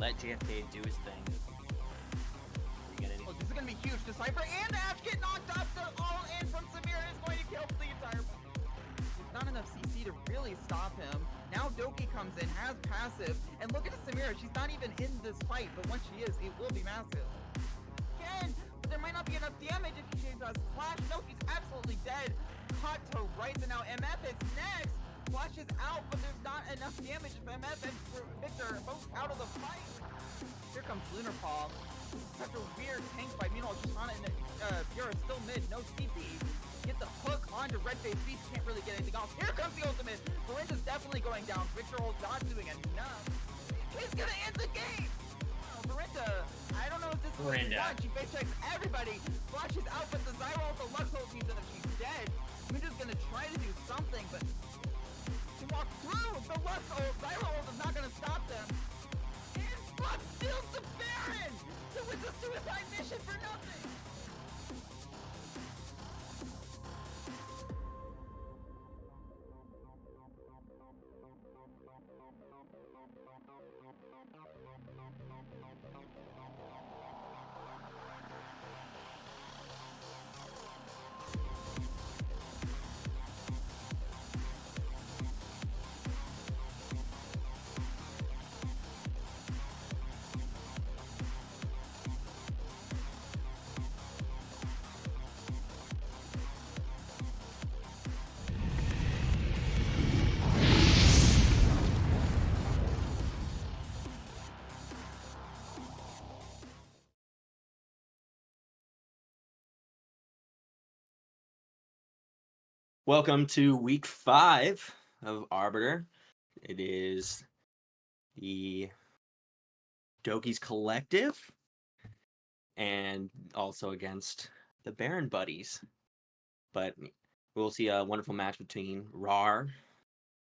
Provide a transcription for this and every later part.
Let JFK do his thing. Oh, this is gonna be huge. Decipher and Ash get knocked off. The all in from Samir is going to kill the entire. There's not enough CC to really stop him. Now Doki comes in, has passive, and look at Samira. She's not even in this fight, but once she is, it will be massive. Again, but there might not be enough damage if she does flash. No, she's absolutely dead. Caught to right, and now MF is next. Flashes out, but there's not enough damage if MF and Victor are both out of the fight. Here comes Lunar Palm. Such a weird tank fight. Meanwhile, Shoshana and Fiora still mid, no CP. Get the hook onto Red Face Beast, can't really get anything else. Here comes the ultimate. Verinda's definitely going down. Victor Holt not doing enough. He's gonna end the game. Verinda, I don't know if this is what she wants. She face checks everybody, flashes out, but the Zyro ult, the Lux ult means that she's dead. Ninja's gonna try to do something, but to walk through the Lux ult, Zyro ult is not gonna stop them. And Lux steals the Baron! So it's a suicide mission for nothing! Welcome to week 5 of Arbiter. It is the Doki's Collective and also against the Baron Buddies. But we'll see a wonderful match between RAWR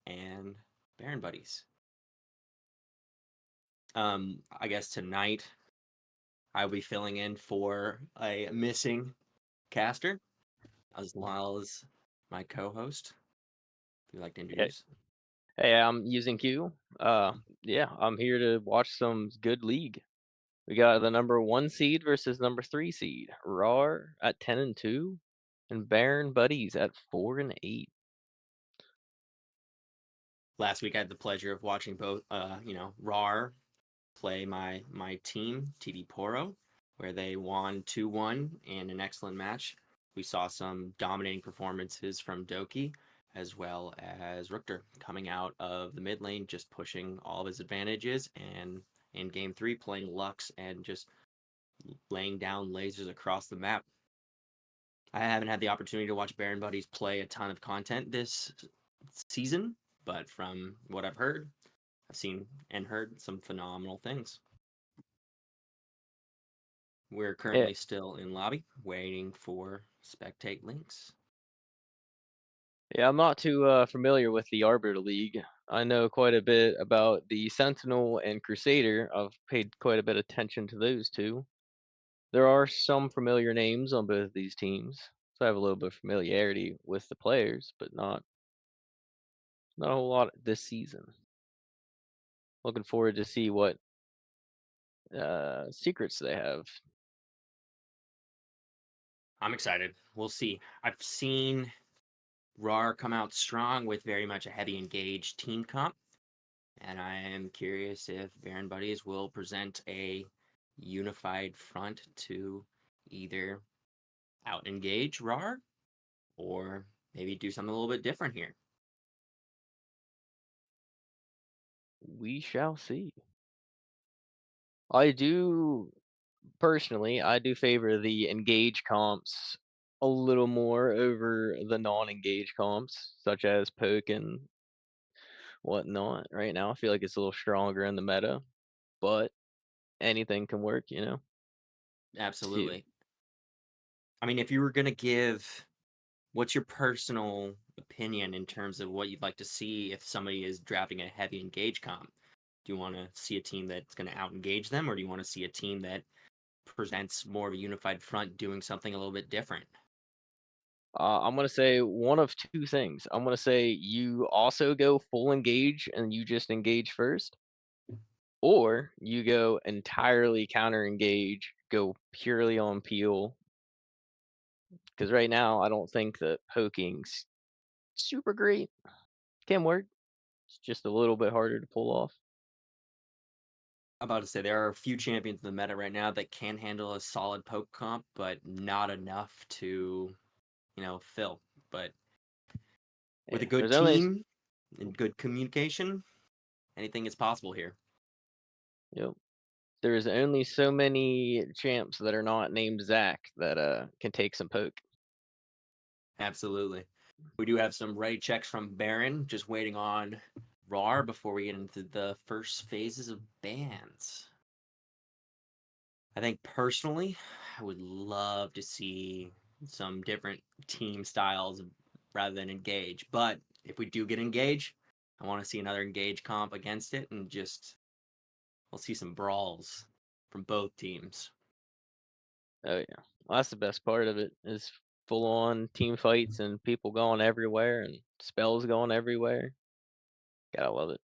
and Baron Buddies. I guess tonight I'll be filling in for a missing caster as well as my co-host. If you'd like to introduce. Hey, I'm using Q. Yeah, I'm here to watch some good league. We got the number 1 seed versus number 3 seed. RAR at 10-2, and Baron Buddies at 4-8. Last week I had the pleasure of watching both, RAR play my team, TD Poro, where they won 2-1 in an excellent match. We saw some dominating performances from Doki, as well as Richter coming out of the mid lane, just pushing all of his advantages, and in game 3 playing Lux and just laying down lasers across the map. I haven't had the opportunity to watch Baron Buddies play a ton of content this season, but from what I've heard, I've seen and heard some phenomenal things. We're currently still in lobby, waiting for spectate links. Yeah, I'm not too familiar with the Arbiter League. I know quite a bit about the Sentinel and Crusader. I've paid quite a bit of attention to those two. There are some familiar names on both of these teams, so I have a little bit of familiarity with the players, but not a whole lot this season. Looking forward to see what secrets they have. I'm excited. We'll see. I've seen RAR come out strong with very much a heavy engaged team comp, and I am curious if Baron Buddies will present a unified front to either out engage RAR or maybe do something a little bit different here. We shall see. I do personally, I do favor the engage comps a little more over the non-engage comps, such as poke and whatnot. Right now, I feel like it's a little stronger in the meta, but anything can work, you know. Absolutely. I mean, if you were going to give, what's your personal opinion in terms of what you'd like to see if somebody is drafting a heavy engage comp? Do you want to see a team that's going to out engage them, or do you want to see a team that presents more of a unified front doing something a little bit different? I'm gonna say one of two things. I'm gonna say you also go full engage and you just engage first, or you go entirely counter engage, go purely on peel. Because right now, I don't think that poking's super great. Can work. It's just a little bit harder to pull off. I'm about to say there are a few champions in the meta right now that can handle a solid poke comp, but not enough to, fill. But with a Yeah, good there's only team and good communication, anything is possible here. yep. There's only so many champs that are not named Zach that can take some poke. Absolutely. We do have some ready checks from Baron, just waiting on RAR before we get into the first phases of bans. I think personally, I would love to see some different team styles rather than engage. But if we do get engage, I want to see another engage comp against it, and just we'll see some brawls from both teams. Oh yeah, well, that's the best part of it is full on team fights and people going everywhere and spells going everywhere. Gotta love it.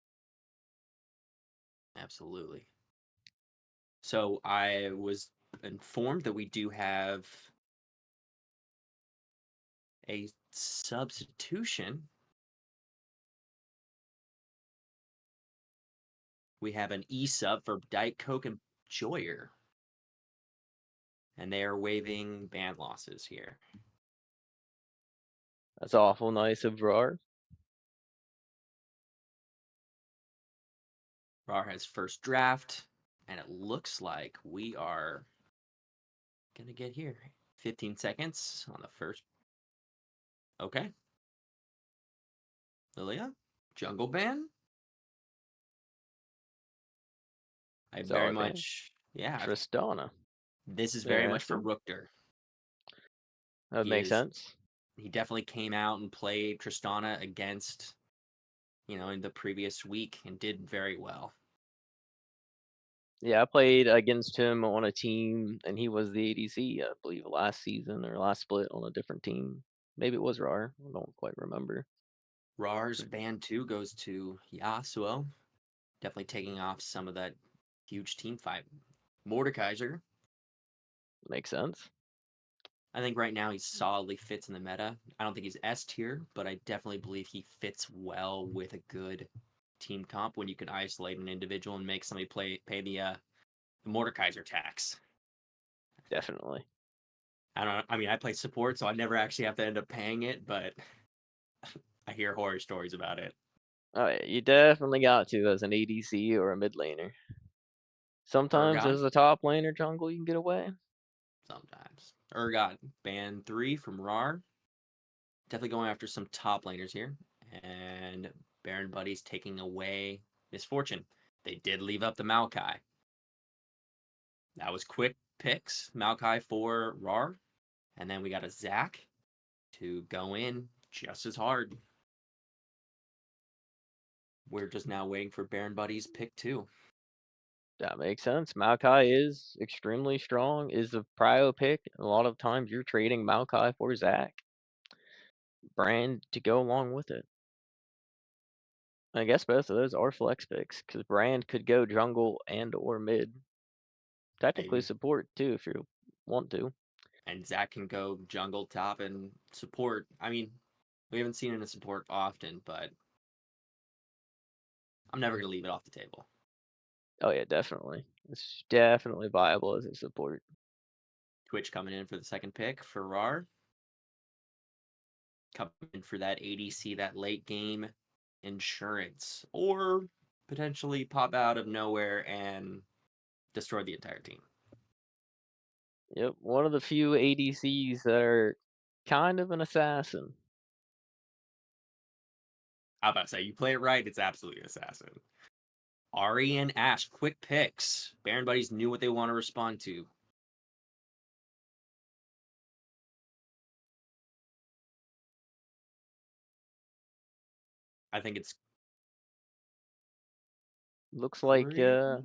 Absolutely. So I was informed that we do have a substitution. We have an E-sub for Diet Coke and Joyer. And they are waiving ban losses here. That's awful nice of RAR. RAR has first draft, and it looks like we are going to get here. 15 seconds on the first. Okay. Lilia, Jungle Ban. I very Solid ban. much, yeah. Tristana. This is very much for Interesting. Rookter. That would He make is. sense. He definitely came out and played Tristana against, in the previous week and did very well. Yeah, I played against him on a team, and he was the ADC, I believe, last season or last split on a different team. Maybe it was RAR. I don't quite remember. RAR's ban 2 goes to Yasuo, definitely taking off some of that huge team fight. Mordekaiser, Makes sense. I think right now he solidly fits in the meta. I don't think he's S tier, but I definitely believe he fits well with a good team comp when you can isolate an individual and make somebody pay the Mordekaiser tax. Definitely. I don't. I mean, I play support, so I never actually have to end up paying it, but I hear horror stories about it. Oh, yeah, you definitely got to as an ADC or a mid laner. Sometimes Urgot, as a top laner jungle, you can get away. sometimes. Urgot, ban 3 from RAR. Definitely going after some top laners here. And Baron Buddies taking away Misfortune. They did leave up the Maokai. That was quick picks. Maokai for RAR. And then we got a Zac to go in just as hard. We're just now waiting for Baron Buddies pick 2. That makes sense. Maokai is extremely strong, is a prio pick. A lot of times you're trading Maokai for Zac. Brand to go along with it. I guess both of those are flex picks because Brand could go jungle and or mid. Technically And, support too if you want to. and Zac can go jungle, top, and support. I mean, we haven't seen it in support often, but I'm never going to leave it off the table. Oh yeah, definitely. It's definitely viable as a support. Twitch coming in for the second pick for RAR. Coming in for that ADC, that late game insurance, or potentially pop out of nowhere and destroy the entire team. Yep, one of the few ADCs that are kind of an assassin. I'm about to say, you play it right, it's absolutely an assassin. Ari and Ash, quick picks. Baron Buddies knew what they want to respond to. I think it's Looks like pretty.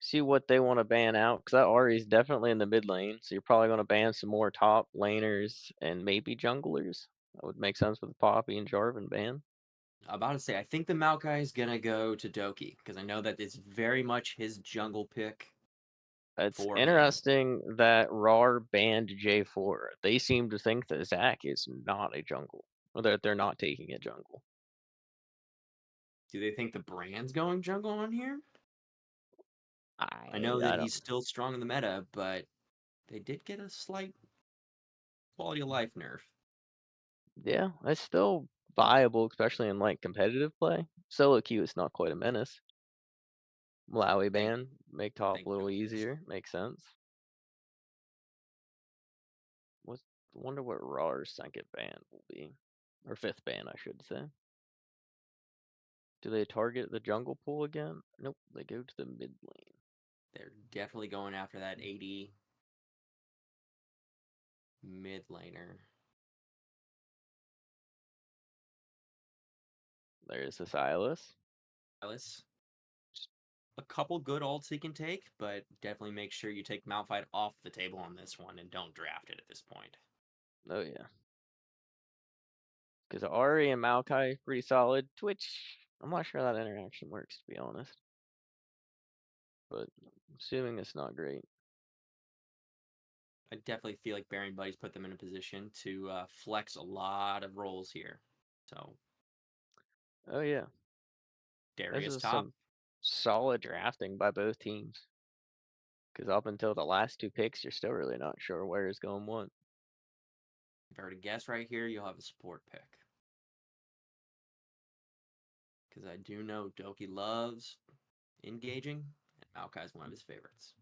see what they want to ban out because that Ahri is definitely in the mid lane, so you're probably going to ban some more top laners and maybe junglers. That would make sense with the Poppy and Jarvan ban. I'm about to say, I think the Maokai is gonna go to Doki because I know that it's very much his jungle pick It's for him. interesting that RAR banned J4. They seem to think that Zac is not a jungle, or that they're not taking a jungle. Do they think the brand's going jungle on here? I know I that don't. he's still strong in the meta, but they did get a slight quality of life nerf. Yeah, it's still viable, especially in like competitive play. Solo queue is not quite a menace. Malawi Think ban, make top think a little Doki is. easier. Makes sense. What's wonder what RAR's second ban will be, or fifth ban, I should say. Do they target the jungle pool again? Nope, they go to the mid lane. They're definitely going after that 80 mid laner. There's the Silas. Alice. A couple good ults he can take, but definitely make sure you take Malphite off the table on this one and don't draft it at this point. Oh yeah, because Ari and Maokai pretty solid. Twitch, I'm not sure how that interaction works to be honest, but I'm assuming it's not great. I definitely feel like Baron Buddies put them in a position to flex a lot of roles here. So Oh yeah, this Darius is top. some solid drafting by both teams. Because up until the last two picks, you're still really not sure where is going what. If I were to guess right here, you'll have a support pick. Because I do know Doki loves engaging, and Maokai is one of his favorites.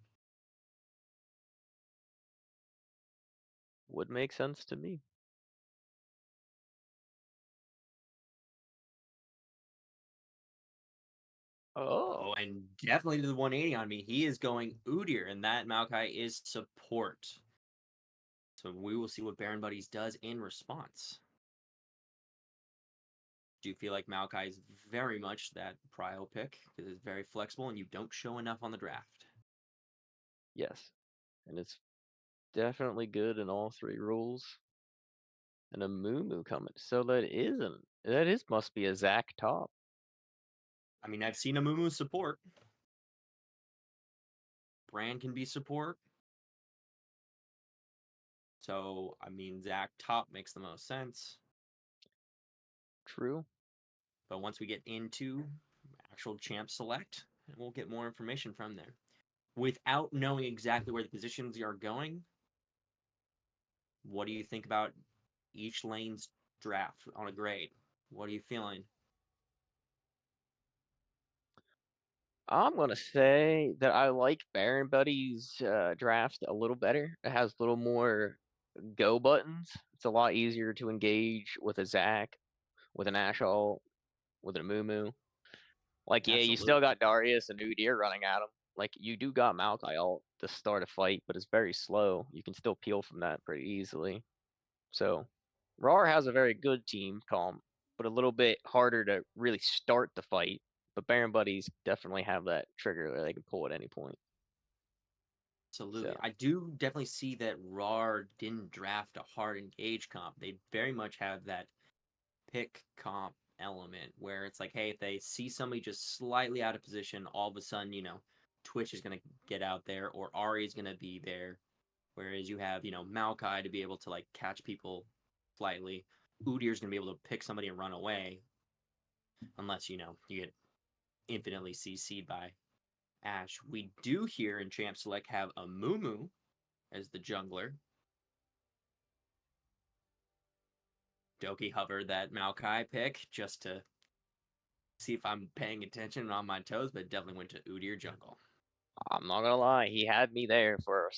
Would make sense to me. Oh, And definitely to the 180 on me. He is going Udyr, and that Maokai is support. So we will see what Baron Buddies does in response. Do you feel like Maokai is very much that prio pick because it's very flexible and you don't show enough on the draft? yes. And it's definitely good in all three rules. And a Moo coming. So that is must be a Zach top. I mean, I've seen a Mumu support. Brand can be support. So, I mean, Zach top makes the most sense. True. But once we get into actual champ select, we'll get more information from there. Without knowing exactly where the positions are going, what do you think about each lane's draft on a grade? What are you feeling? I'm gonna say that I like Baron Buddy's draft a little better. It has a little more go buttons. It's a lot easier to engage with a Zach, with an Ashall, with a Moo. Like, yeah, you still Absolutely. got Darius and Udyr running at him. Like, you do got Maokai ult to start a fight, but it's very slow. You can still peel from that pretty easily. So, RAWR has a very good team comp, but a little bit harder to really start the fight. But Baron Buddies definitely have that trigger that they can pull at any point. Absolutely. So, I do definitely see that RAR didn't draft a hard engage comp. They very much have that pick comp element where it's like, hey, if they see somebody just slightly out of position, all of a sudden, Twitch is going to get out there or Ari is going to be there. Whereas you have, Maokai to be able to like catch people slightly. Udyr's going to be able to pick somebody and run away unless, you get infinitely CC'd by Ash. We do here in Champ Select have a Mumu as the jungler. Doki hovered that Maokai pick just to see if I'm paying attention on my toes, but definitely went to Udyr jungle. I'm not gonna lie, he had me there for a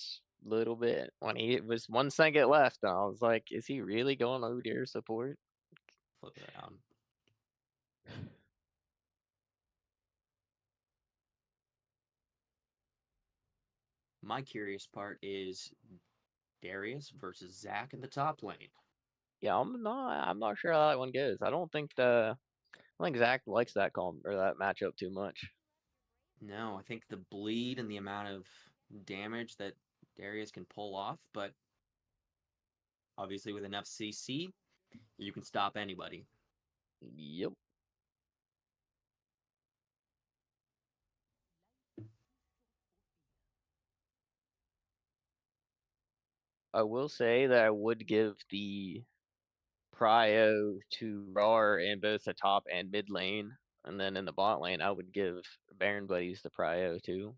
little bit. When he was 1 second left, I was like, is he really going Udyr support? Flip it around. My curious part is Darius versus Zach in the top lane. Yeah, I'm not sure how that one goes. I think Zach likes that call or that matchup too much. No, I think the bleed and the amount of damage that Darius can pull off, but obviously with enough CC, you can stop anybody. Yep. I will say that I would give the prio to RAR in both the top and mid lane. And then in the bot lane, I would give Baron Buddies the prio too.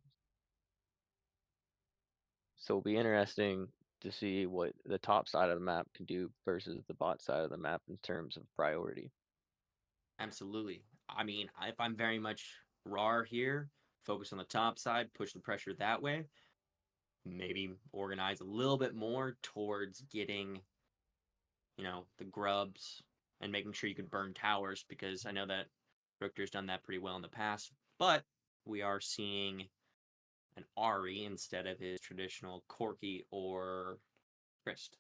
So it'll be interesting to see what the top side of the map can do versus the bot side of the map in terms of priority. Absolutely. I mean, if I'm very much RAR here, focus on the top side, push the pressure that way, maybe organize a little bit more towards getting, the grubs and making sure you can burn towers because I know that Richter's done that pretty well in the past, but we are seeing an Ari instead of his traditional Corki or Christ.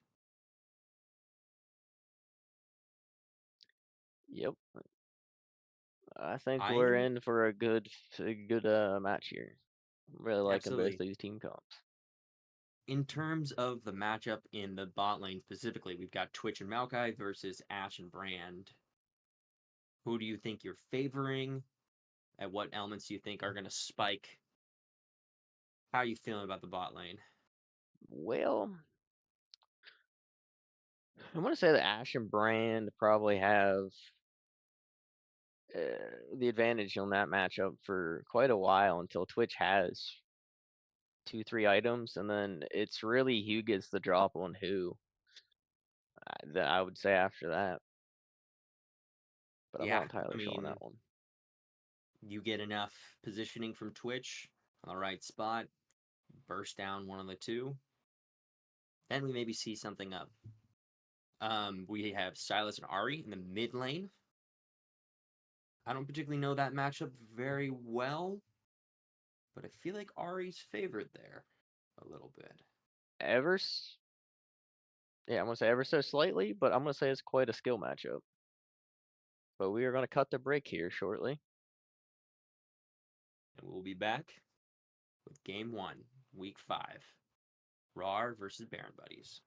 Yep. I think I we're am in for a good match here. I'm really liking both absolutely. these team comps. In terms of the matchup in the bot lane specifically, we've got Twitch and Maokai versus Ash and Brand. Who do you think you're favoring? At what elements do you think are going to spike? How are you feeling about the bot lane? Well, I'm gonna say that Ash and Brand probably have the advantage on that matchup for quite a while until Twitch has 2, 3 items, and then it's really who gets the drop on who. That I would say after that, but I'm Yeah, not I entirely sure on mean, that one. you get enough positioning from Twitch on the right spot, burst down one of the two, then we maybe see something up. We have Silas and Ari in the mid lane. I don't particularly know that matchup very well, but I feel like Ari's favored there a little bit. Yeah, I'm gonna say ever so slightly, but I'm gonna say it's quite a skill matchup. But we are gonna cut the break here shortly. And we'll be back with Game 1, Week 5. RAWR versus Baron Buddies.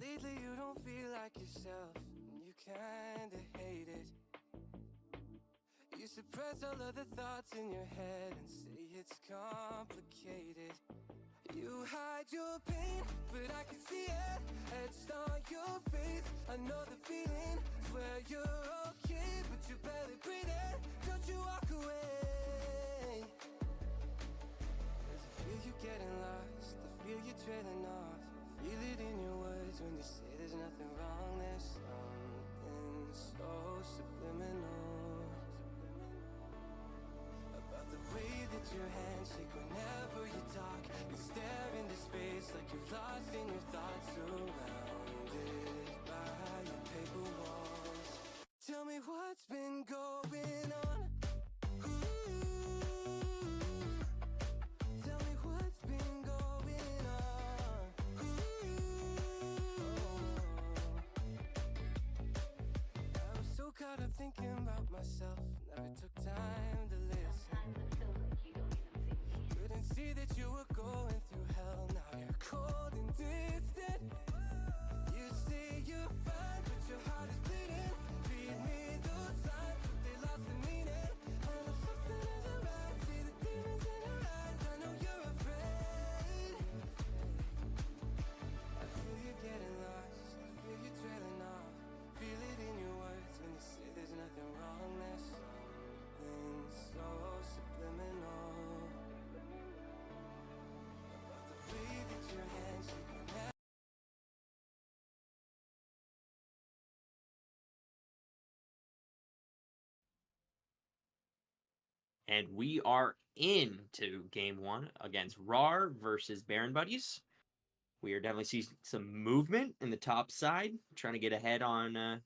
Lately you don't feel like yourself, and you kinda hate it. You suppress all of the thoughts in your head and say it's complicated. You hide your pain, but I can see it etched on your face. I know the feeling, swear you're okay, but you're barely breathing. Don't you walk away. There's a feel you getting lost, the feel you trailing off. Feel it in your words when you say there's nothing wrong. There's something so subliminal about the way that your hands shake whenever you talk. You stare into space like you're lost in your thoughts, surrounded by your paper walls. Tell me what's been going on. Ooh, tell me what's been going on. I was so caught up thinking about myself, never took time to listen. Couldn't see that you were going through hell. Now you're cold and distant. You say you're fine, but your heart is bleeding. Feed me those signs, but they lost the meaning. I know something isn't right. See the demons in your eyes. I know you're afraid. I feel you getting lost. I feel you trailing off. Feel it in your words when you say there's nothing wrong. There's something so subliminal about the way that your hands shake whenever. And we are into game one against RAWR versus Baron Buddies. We are definitely seeing some movement in the top side, trying to get ahead on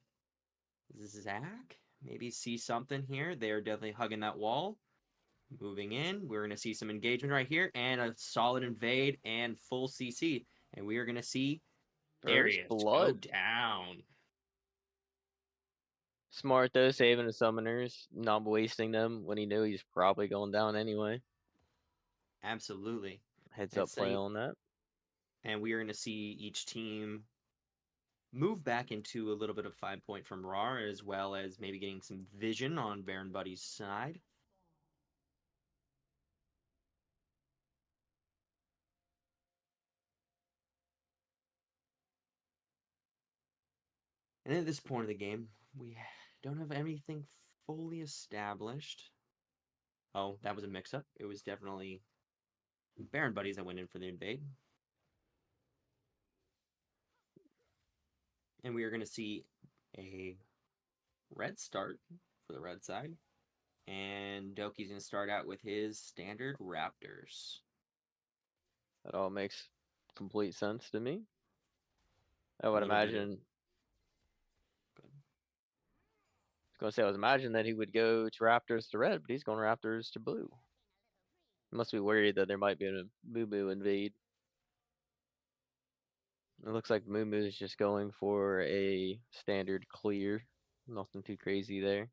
Zach. Maybe see something here. They're definitely hugging that wall. Moving in, we're going to see some engagement right here and a solid invade and full CC. And we are going to see First Darius go blood. down. Smart though, saving the summoners, not wasting them when he knew he's probably going down anyway. Absolutely. Heads And up play on that. And we are going to see each team move back into a little bit of 5-point from RAWR, as well as maybe getting some vision on Baron Buddy's side. And at this point of the game, we don't have anything fully established. Oh, that was a mix-up. It was definitely Baron Buddies that went in for the invade. And we are going to see a red start for the red side. And Doki's going to start out with his standard Raptors. That all makes complete sense to me. I would A little bit of- imagine. I was gonna say I was imagining that he would go to Raptors to red, but he's going Raptors to blue. He must be worried that there might be a Moo Moo invade. It looks like Moo Moo is just going for a standard clear. Nothing too crazy there.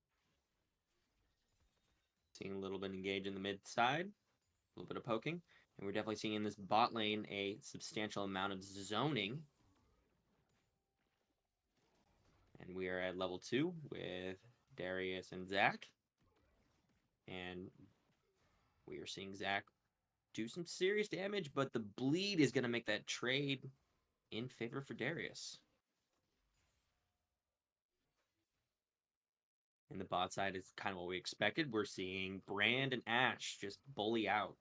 Seeing a little bit engage in the mid side, a little bit of poking, and we're definitely seeing in this bot lane a substantial amount of zoning. And we are at level 2 with Darius and Zach. And we are seeing Zach do some serious damage, but the bleed is going to make that trade in favor for Darius. And the bot side is kind of what we expected. We're seeing Brand and Ash just bully out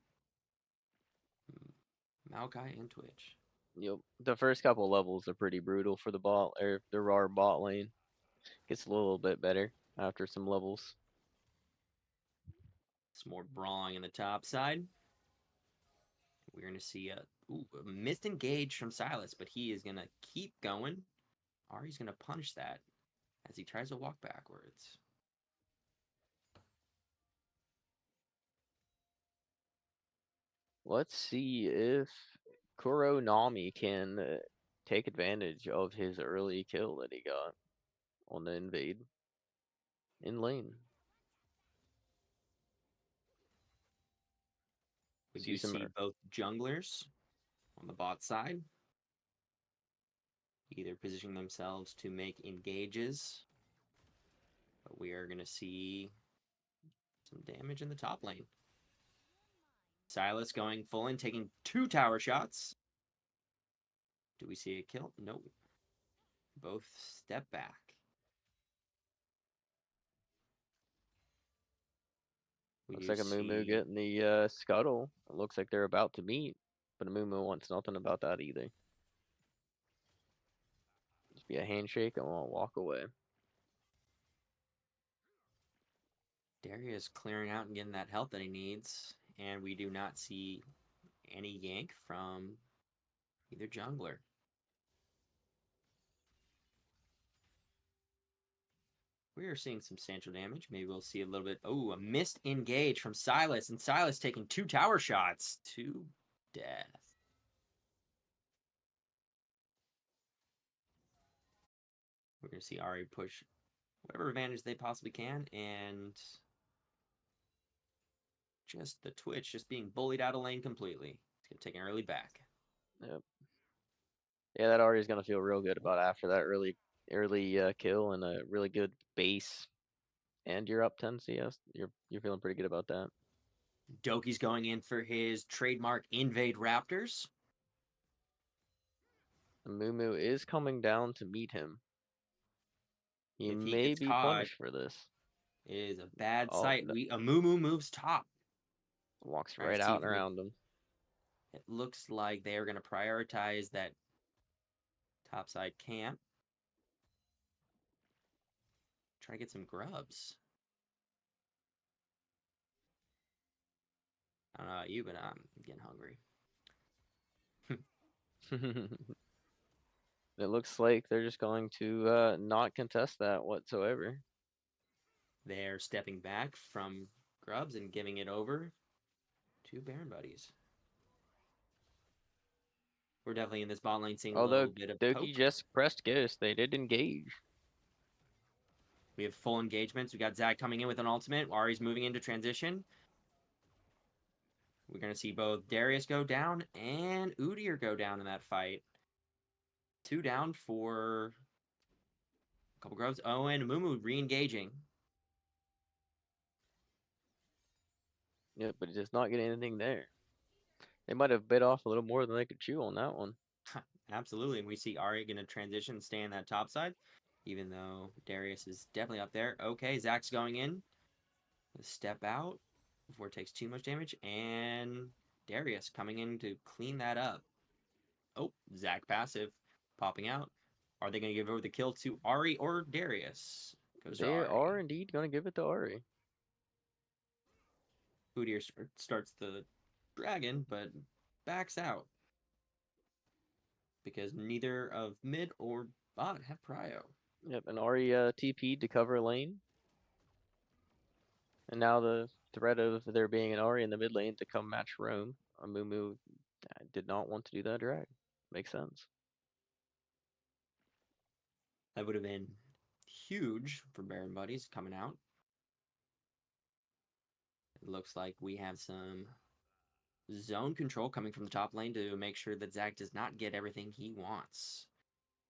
Maokai and Twitch. Yep. The first couple levels are pretty brutal for the bot or the RAR bot lane. Gets a little bit better after some levels. Some more brawling in the top side. We're going to see a missed engage from Silas, but he is going to keep going. Ari's going to punish that as he tries to walk backwards. Let's see if Kuronami can take advantage of his early kill that he got on the invade in lane. We See do some see both junglers on the bot side, either positioning themselves to make engages, but we are going to see some damage in the top lane. Silas going full in, taking 2 tower shots. Do we see a kill? Nope. Both step back. We Looks do like a Moo see getting the scuttle. It looks like they're about to meet, but a Moo wants nothing about that either. Just be a handshake and we'll walk away. Darius clearing out and getting that help that he needs, and we do not see any yank from either jungler. We are seeing substantial damage. Maybe we'll see a little bit. Oh, a missed engage from Silas, and Silas taking 2 tower shots to death. We're going to see Ari push whatever advantage they possibly can, and just the Twitch just being bullied out of lane completely. It's going to take an early back. Yep. Yeah, that Ari's gonna feel real good about after that early kill and a really good base. And you're up 10 CS. You're feeling pretty good about that. Doki's going in for his trademark invade Raptors. Moo is coming down to meet him. He If he may gets be caught, punished for this. it is a bad Oh, sight. no. Amumu moves top. Walks Trying to right see out if and we can- around him. It looks like they are going to prioritize that topside camp. Try to get some grubs. I don't know about you, but I'm getting hungry. It looks like they're just going to not contest that whatsoever. They're stepping back from grubs and giving it over to Baron Buddies. We're definitely in this bot lane seeing a Although little bit of Doki poke. just pressed Ghost, they did engage. We have full engagements. We got Zach coming in with an ultimate. Ari's moving into transition. We're going to see both Darius go down and Udyr go down in that fight. 2 down for a couple grubs. Oh, and Mumu re-engaging. Yep, but just not getting anything there. They might have bit off a little more than they could chew on that one. Absolutely. And we see Ari going to transition, stay in that top side, even though Darius is definitely up there. Okay, Zach's going in. Step out before it takes too much damage. And Darius coming in to clean that up. Oh, Zach passive popping out. Are they going to give over the kill to Ari or Darius? Goes to They Ari. are indeed going to give it to Ari. Udyr starts the dragon, but backs out. Because neither of mid or bot have prio. Yep, and Ari TP'd to cover a lane. And now the threat of there being an Ari in the mid lane to come match Rome. Amumu did not want to do that drag. Makes sense. That would have been huge for Baron Buddies coming out. It looks like we have some zone control coming from the top lane to make sure that Zach does not get everything he wants.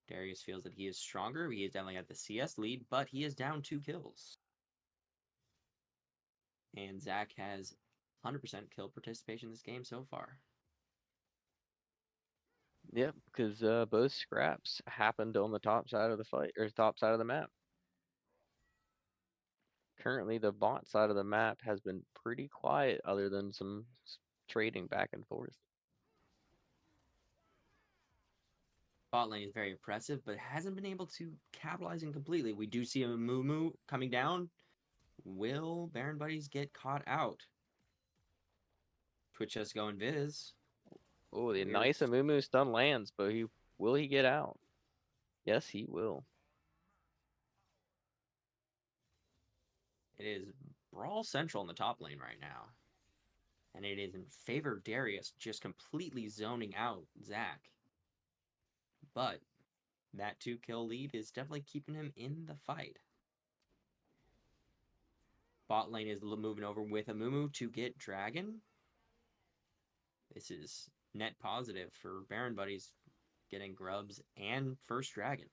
Darius feels that he is stronger. He is definitely at the CS lead, but he is down 2 kills. And Zach has 100% kill participation in this game so far. Yep, because both scraps happened on the top side of the fight, or top side of the map. Currently, the bot side of the map has been pretty quiet other than some trading back and forth. Bot lane is very impressive, but hasn't been able to capitalize in completely. We do see a Mumu coming down. Will Baron Buddies get caught out? Twitch has going Viz. Oh, the Weird. nice Amumu stun lands, but will he get out? Yes, he will. It is Brawl Central in the top lane right now. And it is in favor of Darius, just completely zoning out Zach. But that 2 kill lead is definitely keeping him in the fight. Bot lane is moving over with Amumu to get Dragon. This is net positive for Baron Buddies getting grubs and first Dragon.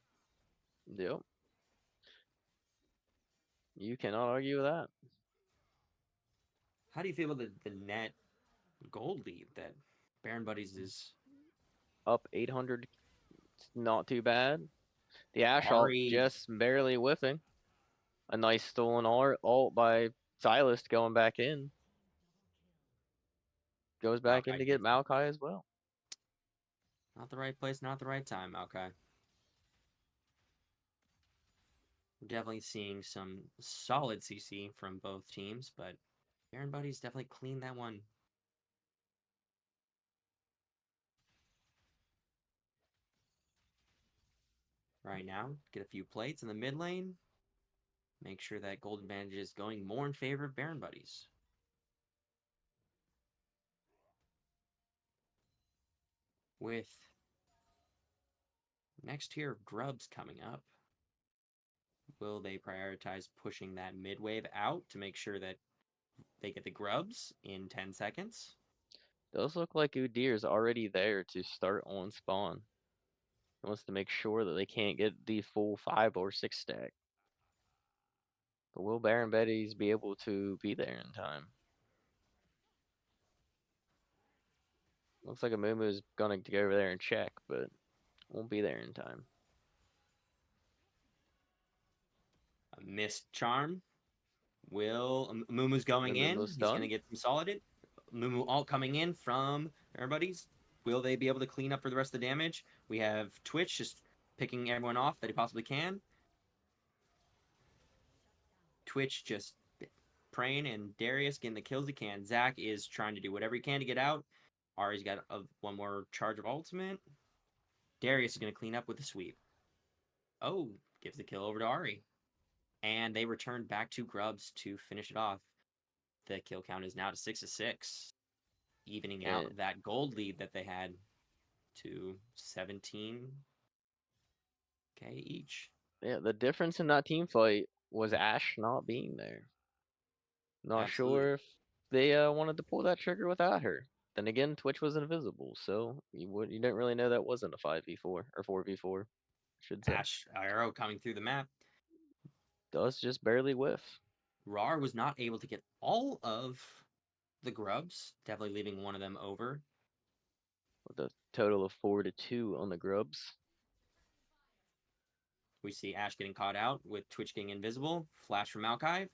Yep. You cannot argue with that. How do you feel about the net gold lead that Baron Buddies is Up 800. It's not too bad. The Ash ult Ari. just barely whiffing. A nice stolen ult by Silas going back in. Goes back in Maokai to get gets it. Maokai as well. Not the right place, not the right time, Maokai. We're definitely seeing some solid CC from both teams, but Baron Buddies definitely cleaned that one. Right now, get a few plates in the mid lane. Make sure that gold advantage is going more in favor of Baron Buddies. With next tier of grubs coming up, will they prioritize pushing that mid wave out to make sure that they get the grubs in 10 seconds? Does look like Udyr is already there to start on spawn. He wants to make sure that they can't get the full 5 or 6 stack. But will Baron Buddies be able to be there in time? Looks like Amumu's going to go over there and check, but won't be there in time. A missed charm. Will Mumu's going in. Amumu's He's going to done. get some solided. Mumu alt coming in from everybody's. Will they be able to clean up for the rest of the damage? We have Twitch just picking everyone off that he possibly can. Twitch just praying, and Darius getting the kills he can. Zach is trying to do whatever he can to get out. Ari's got one more charge of ultimate. Darius is going to clean up with a sweep. Oh, gives the kill over to Ari. And they return back to Grubs to finish it off. The kill count is now to 6-6, evening out that gold lead that they had to 17k each. Yeah, the difference in that team fight was Ash not being there. Not Absolutely. sure if they wanted to pull that trigger without her. Then again, Twitch was invisible, so you didn't really know that wasn't a 5v4 or 4v4, I should say. Ash arrow coming through the map. Does just barely whiff. RAWR was not able to get all of the grubs, definitely leaving one of them over. With a total of 4-2 on the grubs. We see Ash getting caught out with Twitch getting invisible. Flash from Maokai.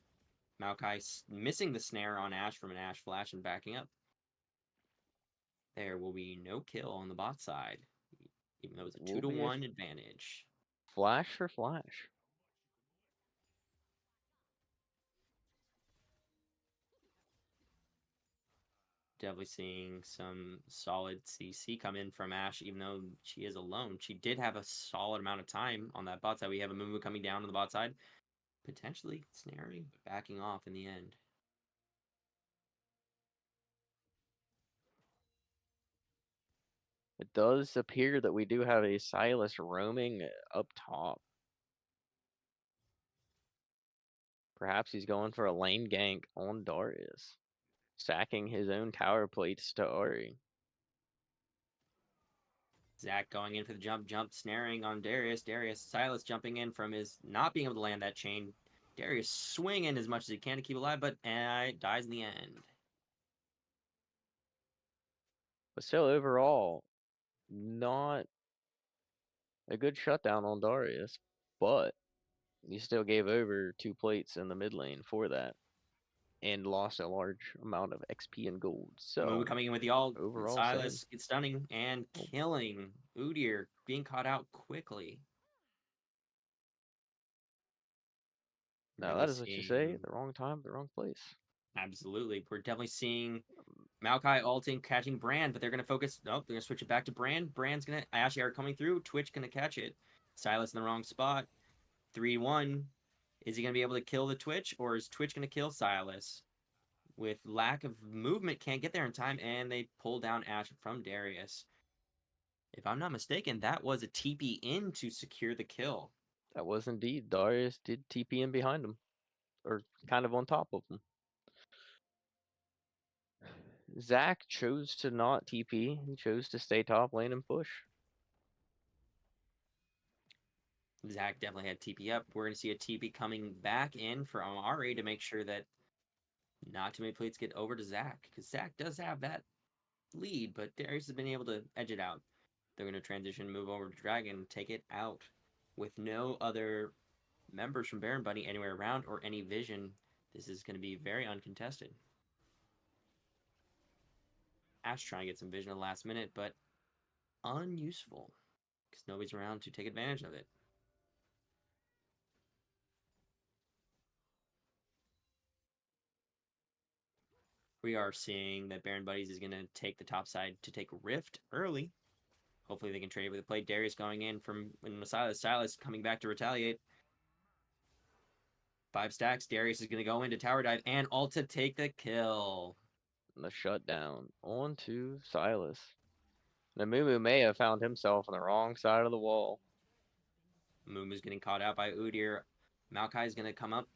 Maokai missing the snare on Ash from an Ash flash and backing up. There will be no kill on the bot side, even though it's a 2-1 advantage. Flash for flash. Definitely seeing some solid CC come in from Ash, even though she is alone. She did have a solid amount of time on that bot side. We have a Mumu coming down on the bot side, potentially snaring, but backing off in the end. It does appear that we do have a Silas roaming up top. Perhaps he's going for a lane gank on Darius, sacking his own tower plates to Ari. Zach going in for the jump, snaring on Darius. Silas jumping in from his not being able to land that chain. Darius swinging as much as he can to keep alive, but dies in the end. But still, overall, not a good shutdown on Darius, but he still gave over 2 plates in the mid lane for that and lost a large amount of XP and gold. So Mumu coming in with the ult. overall, Silas gets stunning and killing Udyr, being caught out quickly. now that is what you say, the wrong time, the wrong place. Absolutely. We're definitely seeing Maokai ulting, catching Brand, but they're going to focus. Nope, they're going to switch it back to Brand. Brand's going to. Ashley are coming through. Twitch going to catch it. Silas in the wrong spot. 3-1. Is he going to be able to kill the Twitch, or is Twitch going to kill Silas? With lack of movement, can't get there in time, and they pull down Ash from Darius. If I'm not mistaken, that was a TP in to secure the kill. That was indeed. Darius did TP in behind him, or kind of on top of him. Zach chose to not TP. He chose to stay top lane and push. Zach definitely had TP up. We're going to see a TP coming back in from Ari to make sure that not too many plates get over to Zach, because Zach does have that lead, but Darius has been able to edge it out. They're going to transition, move over to Dragon, take it out with no other members from Baron Bunny anywhere around or any vision. This is going to be very uncontested. Ash trying to get some vision at the last minute, but unuseful because nobody's around to take advantage of it. We are seeing that Baron Buddies is going to take the top side to take Rift early. Hopefully they can trade with the play. Darius going in from Silas. Silas coming back to retaliate. 5 stacks. Darius is going to go into tower dive and ult to take the kill. And the shutdown onto Silas. Now Mumu may have found himself on the wrong side of the wall. Mumu's getting caught out by Udyr. Maokai is going to come up,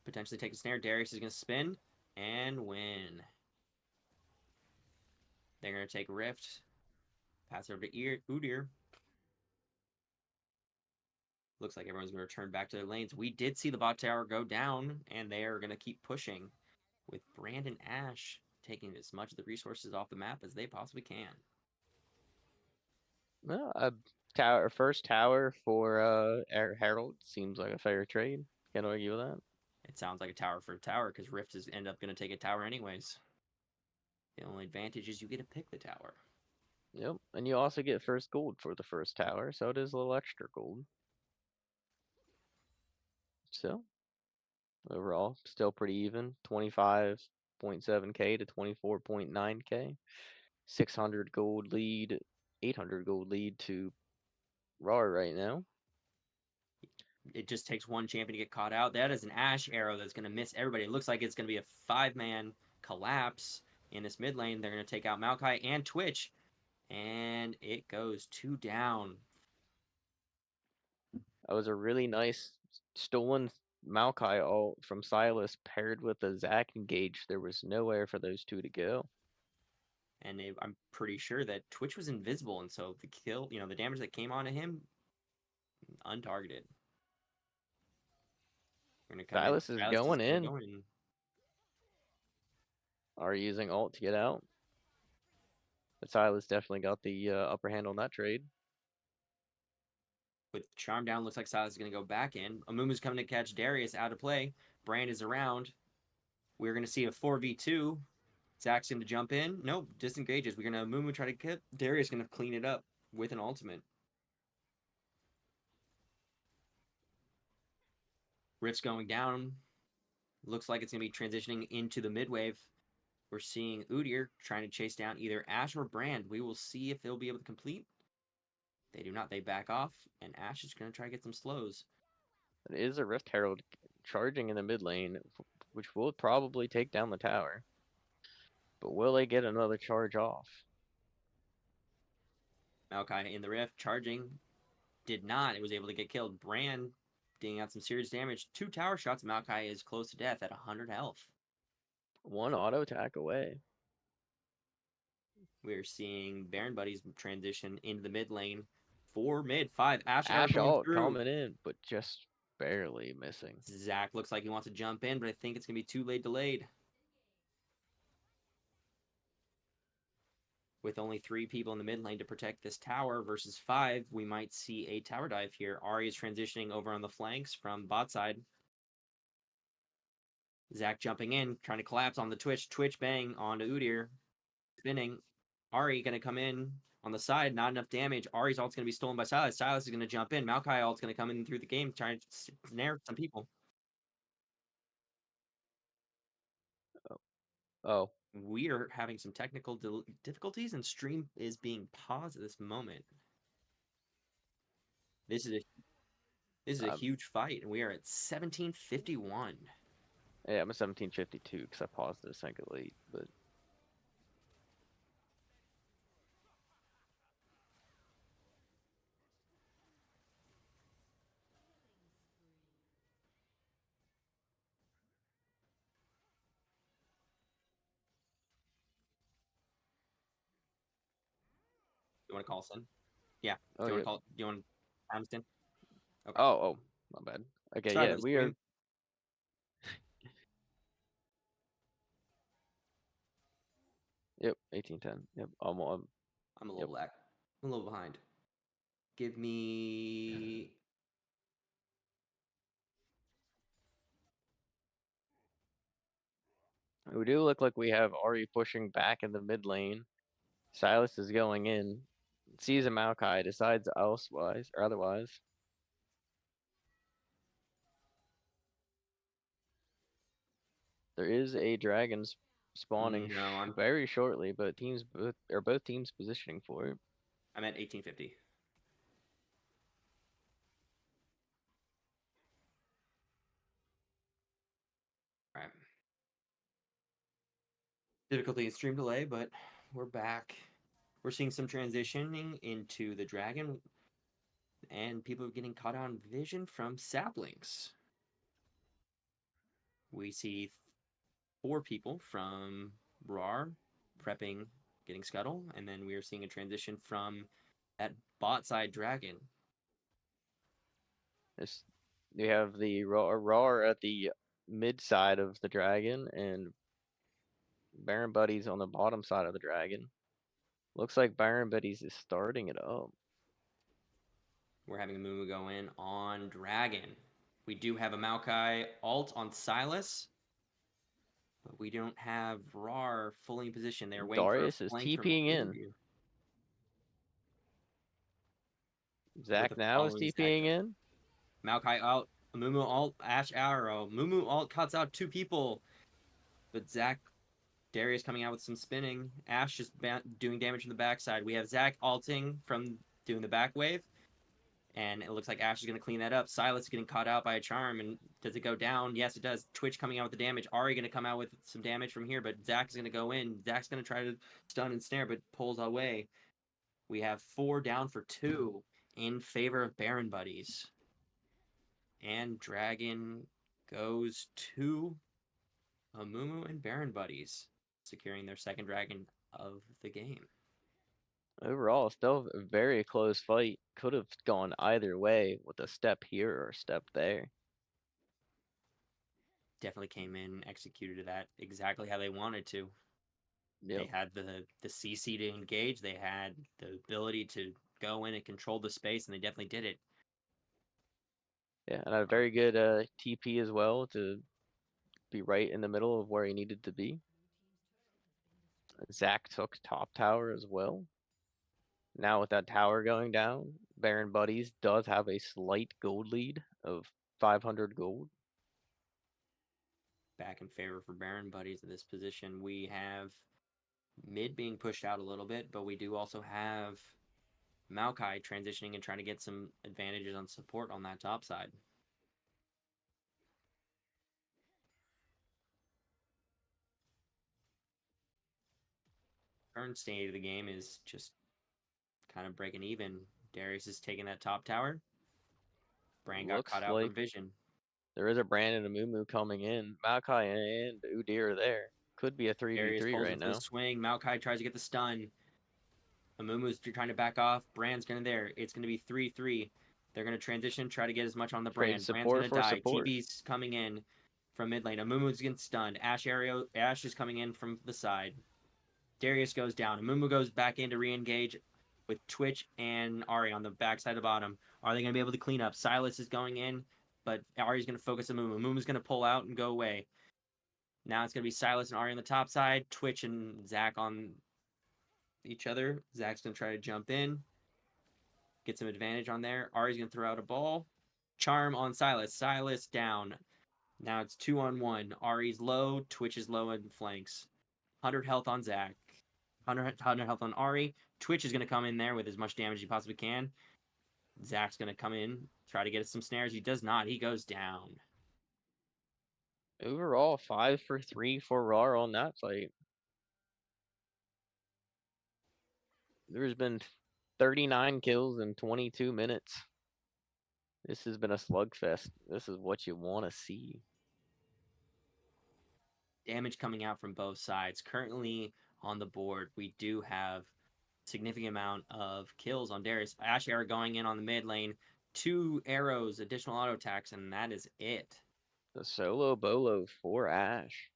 potentially take a snare. Darius is going to spin and win. They're going to take Rift. Pass over to Udyr. Looks like everyone's going to return back to their lanes. We did see the bot tower go down, and they are going to keep pushing with Brand and Ash taking as much of the resources off the map as they possibly can. Well, first tower for Herald seems like a fair trade. Can't argue with that. It sounds like a tower for a tower because Rift is end up going to take a tower anyways. The only advantage is you get to pick the tower. Yep, and you also get first gold for the first tower, so it is a little extra gold. So, overall, still pretty even. 25.7k to 24.9k. 600 gold lead, 800 gold lead to RAWR right now. It just takes one champion to get caught out. That is an Ash arrow that's going to miss everybody. It looks like it's going to be a 5-man collapse in this mid lane. They're going to take out Maokai and Twitch. And it goes 2 down. That was a really nice stolen Maokai ult from Silas paired with a Zac engage. There was nowhere for those two to go. And I'm pretty sure that Twitch was invisible. And so the kill, the damage that came onto him, untargeted. Silas is going in. Are using ult to get out. But Silas definitely got the upper hand on that trade. With Charm down, looks like Silas is going to go back in. Amumu's coming to catch Darius out of play. Brand is around. We're going to see a 4v2. Zac's going to jump in. Nope, disengages. We're going to Amumu try to get Darius going to clean it up with an ultimate. Rift's going down. Looks like it's going to be transitioning into the mid wave. We're seeing Udyr trying to chase down either Ash or Brand. We will see if they'll be able to complete. They do not. They back off, and Ash is going to try to get some slows. It is a Rift Herald charging in the mid lane, which will probably take down the tower. But will they get another charge off? Maokai in the Rift, charging. Did not. It was able to get killed. Brand dealing out some serious damage. 2 tower shots. Maokai is close to death at 100 health. 1 auto attack away. We're seeing Baron Buddies transition into the mid lane. 4 mid, 5 Ash ult coming in, but just barely missing. Zac looks like he wants to jump in, but I think it's going to be too late delayed. With only 3 people in the mid lane to protect this tower versus 5, we might see a tower dive here. Ahri is transitioning over on the flanks from bot side. Zac jumping in, trying to collapse on the Twitch. Twitch bang onto Udyr. Spinning. Ahri going to come in on the side. Not enough damage. Ahri's ult's going to be stolen by Silas. Silas is going to jump in. Maokai ult's going to come in through the game, trying to snare some people. Oh. We are having some technical difficulties, and stream is being paused at this moment. This is a huge fight, and we are at 17:51. Yeah, I'm at 17:52 because I paused it a second late, but. You want to call Sin? Yeah. Oh, do you yeah. want to call? Do you want to time Sin? Okay. Oh, my bad. Okay, Sorry yeah, we are. Yep, 1810. Yep, I'm a little Yep. black. I'm a little behind. Give me. We do look like we have Ari pushing back in the mid lane. Silas is going in, sees a Maokai, decides elsewise or otherwise. There is a dragon spawning No, I'm very shortly, but both teams positioning for it. I'm at 1850. All right. Difficulty in stream delay, but we're back. We're seeing some transitioning into the dragon, and people are getting caught on vision from saplings. We see 4 people from RAWR prepping, getting scuttle, and then we are seeing a transition from that bot side dragon. We have the RAWR at the mid side of the dragon and Baron Buddies on the bottom side of the dragon. Looks like Baron Buddies is starting it up. We're having a Mumu go in on dragon. We do have a Maokai alt on Silas, but we don't have RAR fully in position. They're waiting Darius for a is flank from TPing in. Udyr. Zach now is TPing in. Maokai out. Mumu alt. Ash arrow. Mumu alt cuts out 2 people. But Zach, Darius coming out with some spinning. Ash just doing damage from the backside. We have Zach alting from doing the back wave. And it looks like Ash is going to clean that up. Silas is getting caught out by a charm. And does it go down? Yes, it does. Twitch coming out with the damage. Ari going to come out with some damage from here. But Zach is going to go in. Zach's going to try to stun and snare, but pulls away. We have 4 down for 2 in favor of Baron Buddies. And Dragon goes to Amumu and Baron Buddies, securing their second dragon of the game. Overall, still a very close fight. Could have gone either way with a step here or a step there. Definitely came in, executed that exactly how they wanted to. Yep. They had the CC to engage. They had the ability to go in and control the space, and they definitely did it. Yeah, and a very good TP as well to be right in the middle of where he needed to be. Zach took top tower as well. Now with that tower going down, Baron Buddies does have a slight gold lead of 500 gold. Back in favor for Baron Buddies at this position. We have mid being pushed out a little bit, but we do also have Maokai transitioning and trying to get some advantages on support on that top side. Current state of the game is just kind of breaking even. Darius is taking that top tower. Bran got Looks caught out like from vision. there is a Brand and a Mumu coming in. Maokai and Udyr are there. Could be a Darius 3v3 pulls right into the now. swing. Maokai tries to get the stun. Amumu's trying to back off. Brand's going to there. It's going to be 3-3. They're going to transition, try to get as much on the Trade Brand. Brand's support going to for die. support. TB's coming in from mid lane. Amumu's getting stunned. Ash is coming in from the side. Darius goes down. Amumu goes back in to re-engage with Twitch and Ari on the backside of the bottom. Are they going to be able to clean up? Silas is going in, but Ari's going to focus Amumu. Amumu's going to pull out and go away. Now it's going to be Silas and Ari on the top side. Twitch and Zach on each other. Zach's going to try to jump in, get some advantage on there. Ari's going to throw out a ball. Charm on Silas. Silas down. Now it's 2-on-1. Ari's low. Twitch is low in flanks. 100 health on Zach. 100 health on Ari. Twitch is going to come in there with as much damage as he possibly can. Zach's going to come in, try to get some snares. He does not. He goes down. Overall, 5 for 3 for RAR on that fight. There's been 39 kills in 22 minutes. This has been a slugfest. This is what you want to see. Damage coming out from both sides. Currently on the board, we do have significant amount of kills on Darius. Ash arrow going in on the mid lane. 2 arrows, additional auto attacks, and that is it. The solo bolo for Ash.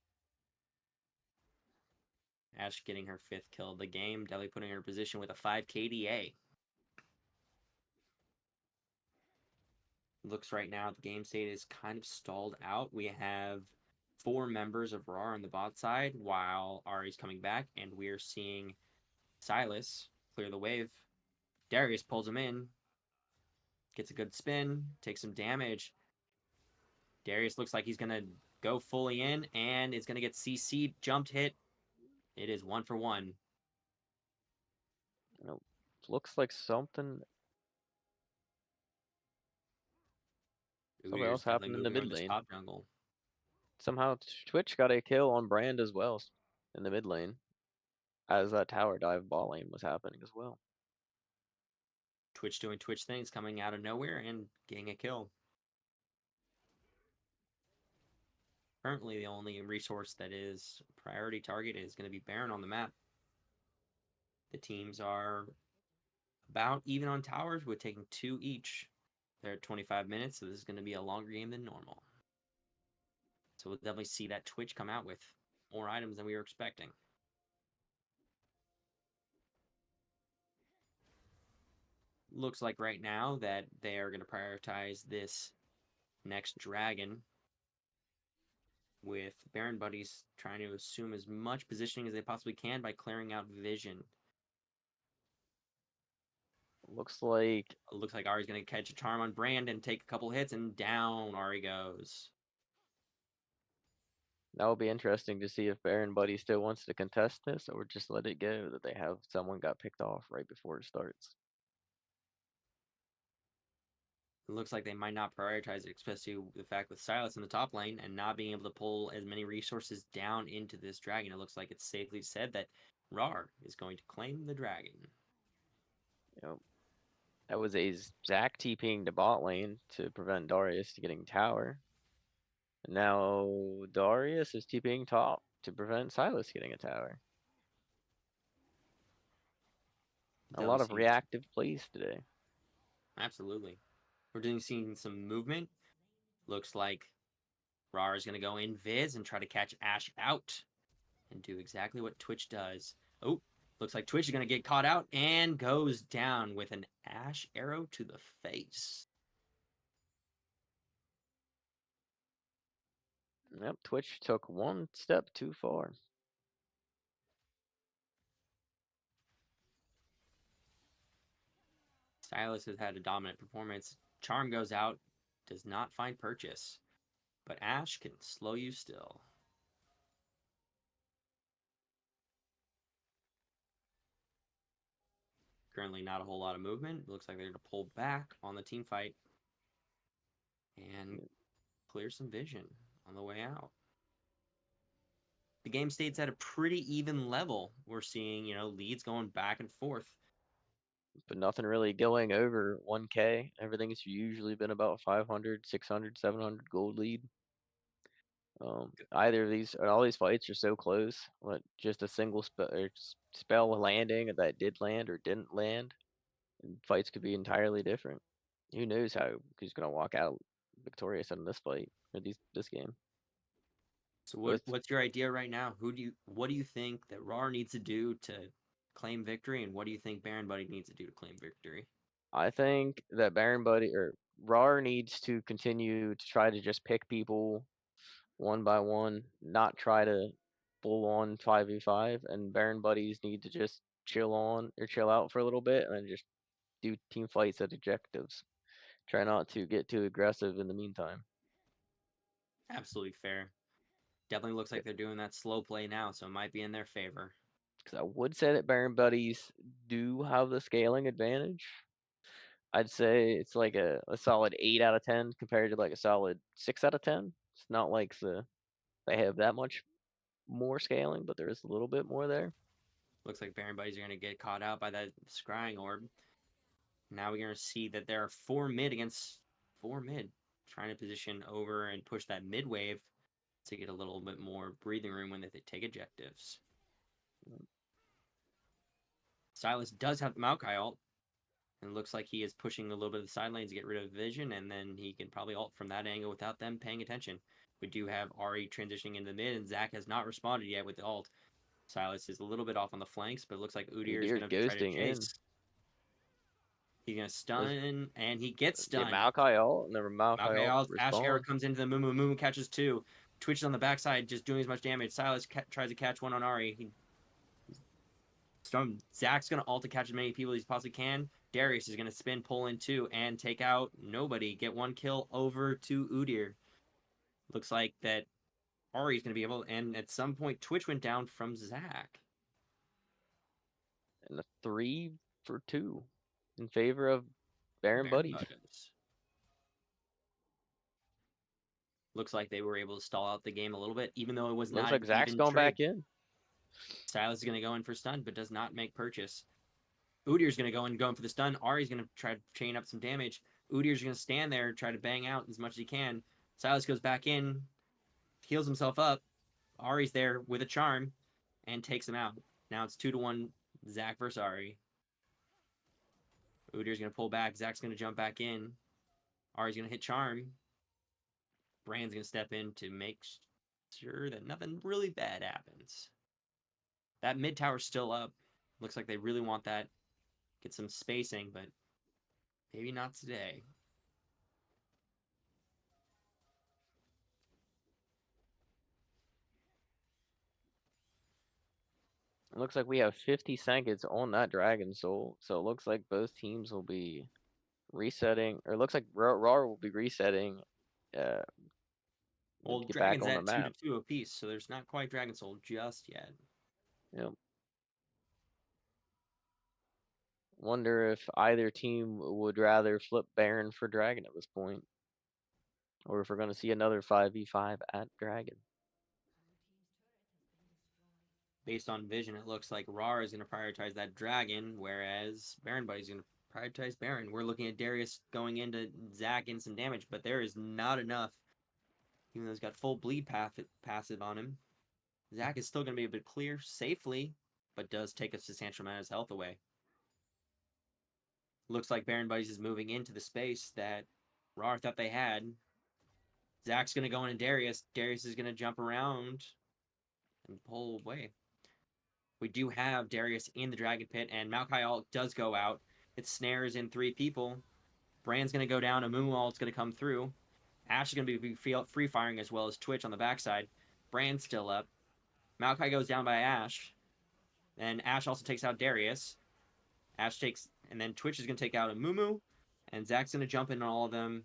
Ash getting her 5th kill of the game, definitely putting her in position with a 5 KDA. Looks right now the game state is kind of stalled out. We have 4 members of RAWR on the bot side while Ari's coming back, and we're seeing Silas clear the wave. Darius pulls him in, gets a good spin, takes some damage. Darius looks like he's going to go fully in, and it's going to get CC'd, jumped hit. It is 1 for 1. You know, looks like something We're else definitely happened in the moving over mid this lane. top jungle. Somehow Twitch got a kill on Brand as well in the mid lane, as that tower dive ball lane was happening as well. Twitch doing Twitch things, coming out of nowhere and getting a kill. Currently, the only resource that is priority target is going to be Baron on the map. The teams are about even on towers with taking 2 each. They're at 25 minutes, so this is going to be a longer game than normal. So we'll definitely see that Twitch come out with more items than we were expecting. Looks like right now that they are going to prioritize this next dragon with Baron buddies trying to assume as much positioning as they possibly can by clearing out vision. Looks like Ari's going to catch a charm on Brand and take a couple hits, and down Ari goes. that will be interesting to see if Baron Buddy still wants to contest this or just let it go that they have someone got picked off right before it starts. It looks like they might not prioritize it, especially the fact with Silas in the top lane and not being able to pull as many resources down into this dragon. It looks like it's safely said that RAWR is going to claim the dragon. You know, that was a Zac TPing to bot lane to prevent Darius getting tower. And now Darius is TPing top to prevent Silas getting a tower. A lot of reactive plays today. Absolutely. We're seeing some movement. Looks like RAWR is going to go in Viz and try to catch Ash out and do exactly what Twitch does. Oh, looks like Twitch is going to get caught out and goes down with an Ash arrow to the face. Yep, Twitch took one step too far. Silas has had a dominant performance. Charm goes out, does not find purchase, but Ash can slow you still. Currently not a whole lot of movement. It looks like they're going to pull back on the team fight and clear some vision on the way out. The game state's at a pretty even level. We're seeing, leads going back and forth. But nothing really going over 1K. Everything's usually been about 500, 600, 700 gold lead. Either of these, all these fights are so close. What, just a single spell landing that did land or didn't land. And fights could be entirely different. Who knows how who's gonna walk out victorious in this fight or this game? So what's your idea right now? What do you think that RAWR needs to do to claim victory, and what do you think Baron Buddy needs to do to claim victory? I think that Baron Buddy or RAR needs to continue to try to just pick people one by one, not try to full on 5v5, and Baron Buddies need to just chill out for a little bit and then just do team fights at objectives. Try not to get too aggressive in the meantime. Absolutely fair. Definitely looks like they're doing that slow play now, so it might be in their favor. Because I would say that Baron Buddies do have the scaling advantage. I'd say it's like a solid 8 out of 10 compared to like a solid 6 out of 10. It's not like they have that much more scaling, but there is a little bit more there. Looks like Baron Buddies are going to get caught out by that scrying orb. Now we're going to see that there are 4 mid against 4 mid, trying to position over and push that mid wave to get a little bit more breathing room when they take objectives. Silas does have the Maokai ult, and looks like he is pushing a little bit of the side lanes to get rid of vision, and then he can probably ult from that angle without them paying attention. We do have Ari transitioning into the mid, and Zac has not responded yet with the ult. Silas is a little bit off on the flanks, but it looks like Udyr is Udyr's going to try to ghosting in. chase. He's going to stun, and he gets Get stunned. Maokai ult, and then Maokai Maokai ult ult, Ash arrow responds. comes into the Mumu. Mumu catches 2. Twitch is on the backside, just doing as much damage. Silas tries to catch 1 on Ahri. Zach's going to ult to catch as many people as he possibly can. Darius is going to spin, pull in 2, and take out nobody. Get 1 kill over to Udyr. Looks like that Ahri's going to be able, and at some point, Twitch went down from Zach. And a 3 for 2 in favor of Baron Buddies. Looks like they were able to stall out the game a little bit, even though it was Looks not like an Zach's even going trade. back in. Silas is going to go in for stun, but does not make purchase. Udyr's going to go in for the stun. Ahri's going to try to chain up some damage. Udyr's going to stand there, try to bang out as much as he can. Silas goes back in, heals himself up. Ahri's there with a charm and takes him out. Now it's 2-1 Zach versus Ahri. Udyr's going to pull back. Zach's going to jump back in. Ahri's going to hit charm. Brand's going to step in to make sure that nothing really bad happens. That mid tower's still up. Looks like they really want that. Get some spacing, but maybe not today. It looks like we have 50 seconds on that Dragon Soul, so it looks like both teams will be resetting, or it looks like RAWR will be resetting. Well, Get back Dragon's on the at map. 2-2 apiece, so there's not quite Dragon Soul just yet. Yep. Wonder if either team would rather flip Baron for Dragon at this point, or if we're going to see another 5v5 at Dragon. Based on vision, it looks like RAWR is going to prioritize that Dragon, whereas Baron Buddy's going to prioritize Baron. We're looking at Darius going into Zach in some damage, but there is not enough. Even though he's got full bleed passive on him, Zach is still going to be able to clear safely, but does take a substantial amount of his health away. Looks like Baron Buddies is moving into the space that RAWR thought they had. Zach's going to go into Darius. Darius is going to jump around and pull away. We do have Darius in the Dragon Pit, and Maokai ult does go out. It snares in 3 people. Brand's going to go down. Amumu ult's going to come through. Ash is going to be free firing as well as Twitch on the backside. Brand's still up. Maokai goes down by Ash. And Ash also takes out Darius. Ash takes, and then Twitch is going to take out Amumu. And Zach's going to jump in on all of them.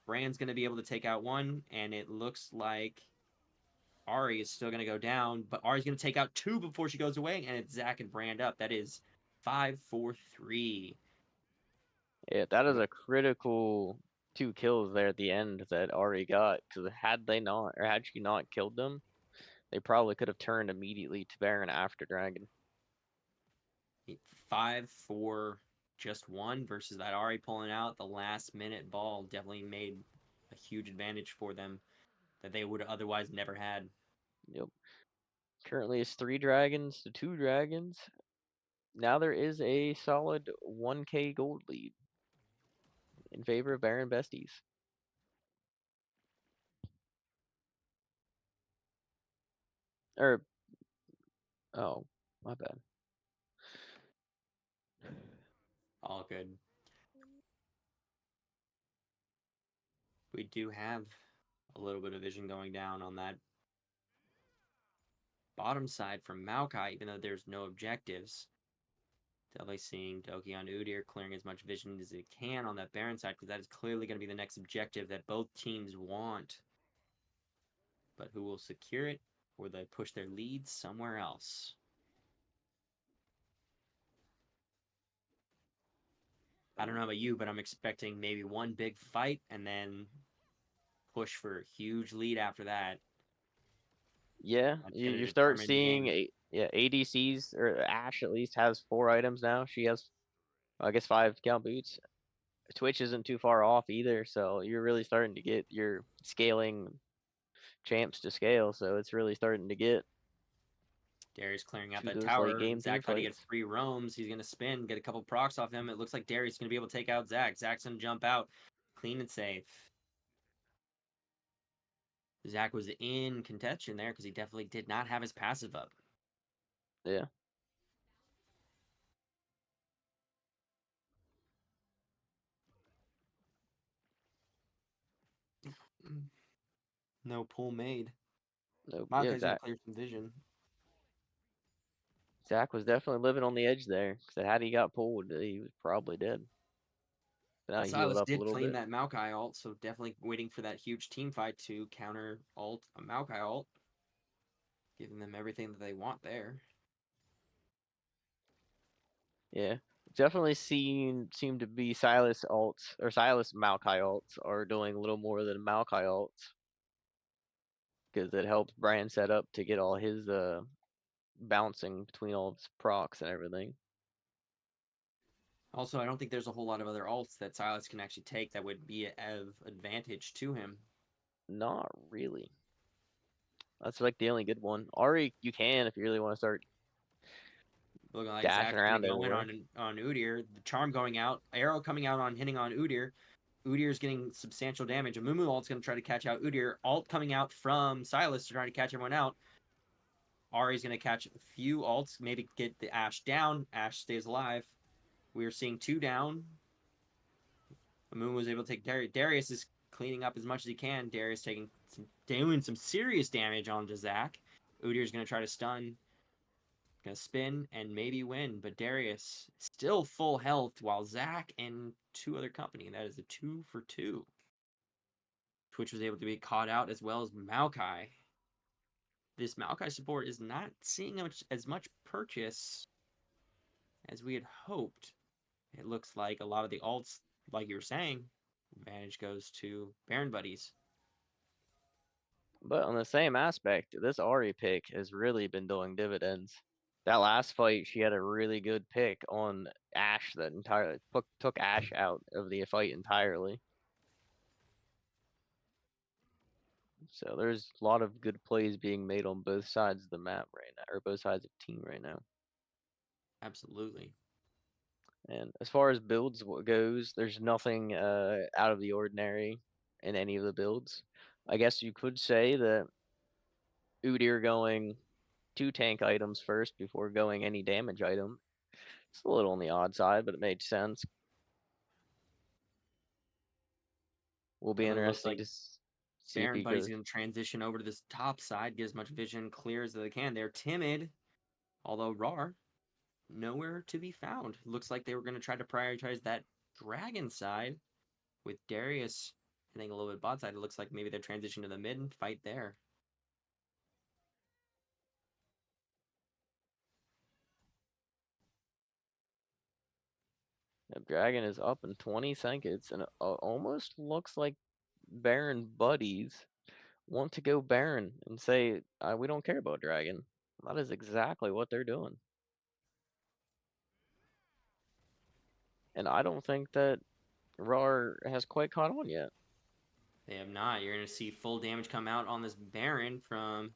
Brand's going to be able to take out 1. And it looks like Ahri is still going to go down, but Ahri's going to take out 2 before she goes away, and it's Zach and Brand up. That is 5-4-3. Yeah, that is a critical 2 kills there at the end that Ahri got, because had she not killed them, they probably could have turned immediately to Baron after Dragon. 5-4, just 1 versus that Ahri pulling out the last minute ball definitely made a huge advantage for them that they would have otherwise never had. Yep. Currently it's 3 dragons to 2 dragons. Now there is a solid 1k gold lead in favor of Baron Besties. Oh, my bad. All good. We do have a little bit of vision going down on that bottom side from Maokai, even though there's no objectives. Definitely seeing Doki on Udyr clearing as much vision as it can on that Baron side, because that is clearly going to be the next objective that both teams want. But who will secure it, or they push their leads somewhere else? I don't know about you, but I'm expecting maybe one big fight and then push for a huge lead after that. Yeah, That's you, gonna you start determine the seeing game. ADCs, or Ash at least has 4 items now. She has, I guess, 5 count boots. Twitch isn't too far off either, so you're really starting to get your scaling champs to scale, so it's really starting to get Darius clearing out to that those late tower. game team Zach trying to get fights. free roams. He's going to spin, get a couple procs off him. It looks like Darius is going to be able to take out Zach. Zach's going to jump out clean and safe. Zach was in contention there because he definitely did not have his passive up. Yeah. No pull made. Nope. Yeah, Maokai's gonna clear some vision. Zach was definitely living on the edge there. Because had he got pulled, he was probably dead. But now he healed Silas up a did little claim bit. that Maokai ult, so definitely waiting for that huge team fight to counter ult a Maokai ult. Giving them everything that they want there. Yeah. Definitely seem to be Silas ults or Silas Maokai ults are doing a little more than Maokai ults. Because it helps Brian set up to get all his bouncing between all his procs and everything. Also, I don't think there's a whole lot of other ults that Silas can actually take that would be of advantage to him. Not really. That's like the only good one. Ari, you can if you really want to start Looking like dashing Zach's gonna around go in everywhere. on Udyr. The charm going out, arrow coming out on hitting on Udyr. Udyr's getting substantial damage. Amumu ult's gonna try to catch out Udyr. Ult coming out from Silas to try to catch everyone out. Ari's gonna catch a few ults, maybe get the Ashe down. Ashe stays alive. We are seeing 2 down. Amumu was able to take Darius. Darius is cleaning up as much as he can. Darius doing some serious damage onto Zach. Udyr's gonna try to stun. Gonna spin and maybe win, but Darius still full health while Zach and 2 other company. That is a 2 for 2. Twitch was able to be caught out as well as Maokai. This Maokai support is not seeing as much purchase as we had hoped. It looks like a lot of the alts, like you were saying, advantage goes to Baron Buddies. But on the same aspect, this Ari pick has really been doing dividends. That last fight, she had a really good pick on Ashe that entirely took Ashe out of the fight entirely. So there's a lot of good plays being made on both sides of the map right now, or both sides of the team right now. Absolutely. And as far as builds goes, there's nothing out of the ordinary in any of the builds. I guess you could say that Udyr going 2 tank items first before going any damage item. It's a little on the odd side, but it made sense. Will be Well, it looks interesting like to see if Baron he Buddies goes. going to transition over to this top side, get as much vision clear as they can. They're timid, although RAWR, nowhere to be found. Looks like they were going to try to prioritize that dragon side with Darius hitting a little bit bot side. It looks like maybe they're transitioning to the mid and fight there. The dragon is up in 20 seconds, and it almost looks like Baron buddies want to go Baron and say, we don't care about dragon. That is exactly what they're doing. And I don't think that RAR has quite caught on yet. They have not. You're going to see full damage come out on this Baron from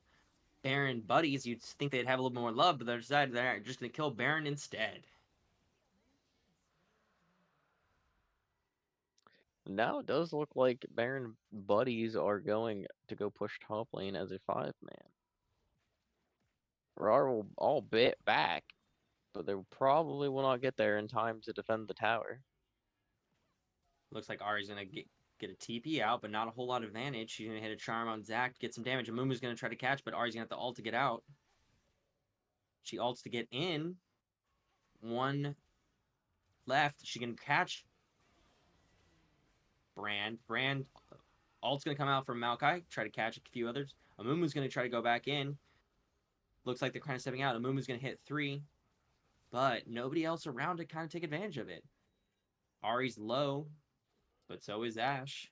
Baron Buddies. You'd think they'd have a little more love, but they decided they're just going to kill Baron instead. Now it does look like Baron buddies are going to go push top lane as a 5-man. RAR will all bit back, but they probably will not get there in time to defend the tower. Looks like Ari's going to get a TP out, but not a whole lot of advantage. She's going to hit a charm on Zach to get some damage. Amumu's going to try to catch, but Ari's going to have to ult to get out. She ults to get in. 1 left. She can catch Brand. Brand ult's going to come out from Maokai, try to catch a few others. Amumu's going to try to go back in. Looks like they're kind of stepping out. Amumu's going to hit 3, but nobody else around to kind of take advantage of it. Ari's low, but so is Ashe.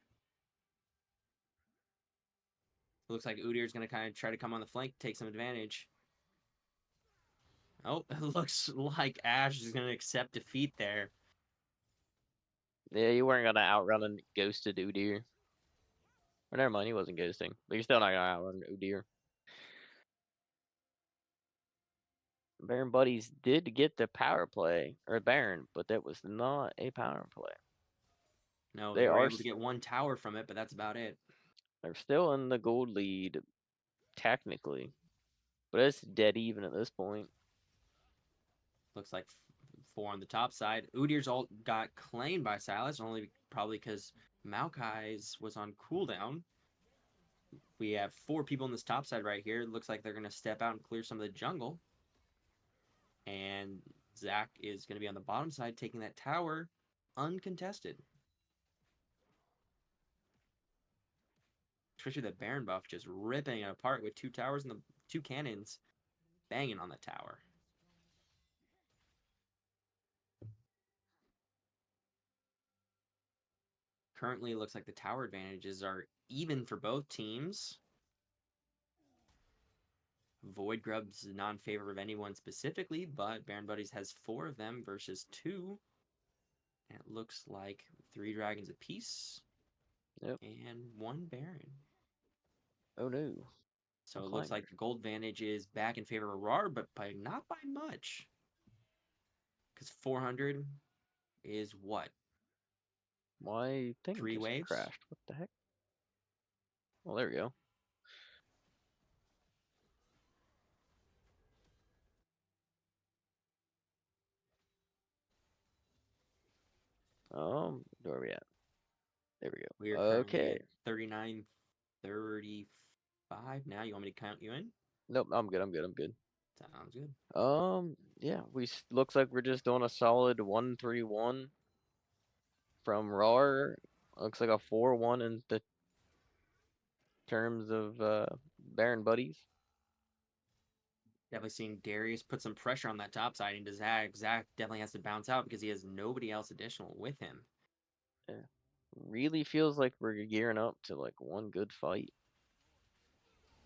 Looks like Udyr's going to kind of try to come on the flank, take some advantage. Oh, it looks like Ashe is going to accept defeat there. Yeah, you weren't gonna outrun a ghosted Udyr. Or never mind, he wasn't ghosting, but you're still not gonna outrun Udyr. Baron buddies did get the power play, or Baron, but that was not a power play. No, They they were are able to get 1 tower from it, but that's about it. they're still in the gold lead, technically, but it's dead even at this point. Looks like 4 on the top side. Udyr's ult got claimed by Silas, only probably because Maokai's was on cooldown. We have 4 people on this top side right here. Looks like they're going to step out and clear some of the jungle. And Zach is going to be on the bottom side, taking that tower uncontested. Especially the Baron buff just ripping it apart with 2 towers and the 2 cannons banging on the tower. Currently, it looks like the tower advantages are even for both teams. Void Grub's not in favor of anyone specifically, but Baron Buddies has 4 of them versus 2. And it looks like 3 dragons apiece. Yep. And 1 Baron. Oh no. So it looks like the gold advantage is back in favor of RAWR, but not by much. Because 400 is what? My thing 3 just waves? crashed. What the heck? Well, there we go. Where are we at? There we go. We are currently Okay. at 39, 35 now. You want me to count you in? Nope, I'm good. Sounds good. Yeah, looks like we're just doing a solid 1-3-1 from RAWR. Looks like a 4-1 in the terms of Baron Buddies. Definitely seeing Darius put some pressure on that top side into Zach. Zach definitely has to bounce out because he has nobody else additional with him. Yeah. Really feels like we're gearing up to like one good fight.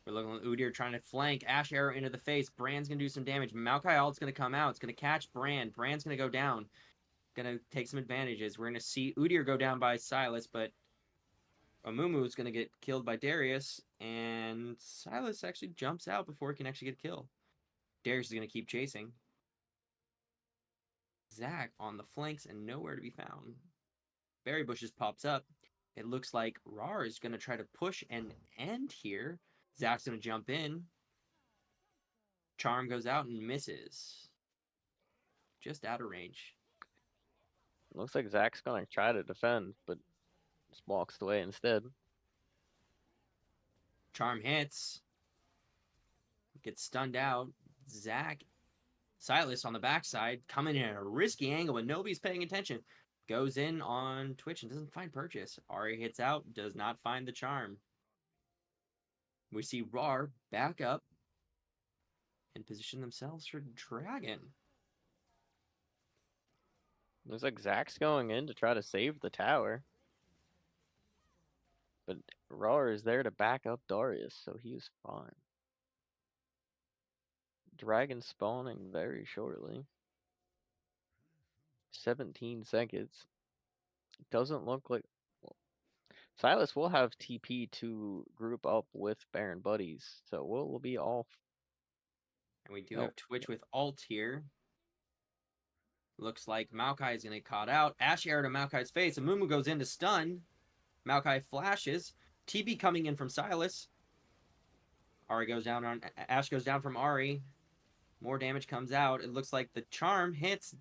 We're looking at Udyr trying to flank. Ash arrow into the face. Brand's going to do some damage. Maokai ult's going to come out. It's going to catch Brand. Brand's going to go down. Going to take some advantages. We're going to see Udyr go down by Silas, but Amumu is going to get killed by Darius, and Silas actually jumps out before he can actually get killed. Darius is going to keep chasing. Zach on the flanks and nowhere to be found. Berry Bushes pops up. It looks like RAWR is going to try to push and end here. Zach's going to jump in. Charm goes out and misses. Just out of range. Looks like Zach's gonna try to defend, but just walks away instead. Charm hits. Gets stunned out. Zach, Silas on the backside, coming in at a risky angle, but nobody's paying attention. Goes in on Twitch and doesn't find purchase. Ari hits out, does not find the charm. We see RAWR back up and position themselves for Dragon. Looks like Zach's going in to try to save the tower. But RAWR is there to back up Darius, so he's fine. Dragon spawning very shortly. 17 seconds. Doesn't look like... Well, Silas will have TP to group up with Baron Buddies, so we'll be off. And we do have Twitch with ult here. Looks like Maokai is going to get caught out. Ash arrow to Maokai's face. Amumu goes in to stun. Maokai flashes. TP coming in from Silas. Ari goes down on... Ash goes down from Ari. More damage comes out. It looks like the charm hits.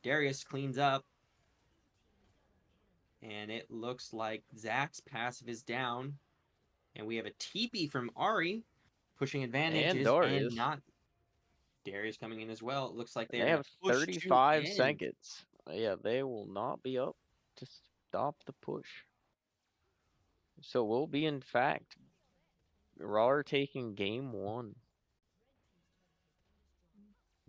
Darius cleans up. And it looks like Zach's passive is down. And we have a TP from Ari. Pushing advantages. And Darius. And not... Darius coming in as well. It looks like They have 35 seconds. Yeah, they will not be up to stop the push. So we'll be, in fact, RAWR taking game 1.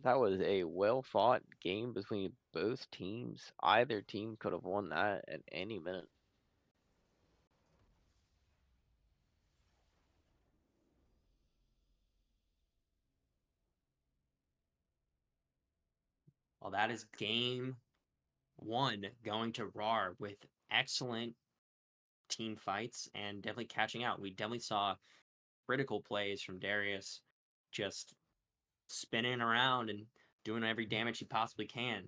That was a well-fought game between both teams. Either team could have won that at any minute. Well, that is game 1 going to RAWR with excellent team fights and definitely catching out. We definitely saw critical plays from Darius, just spinning around and doing every damage he possibly can.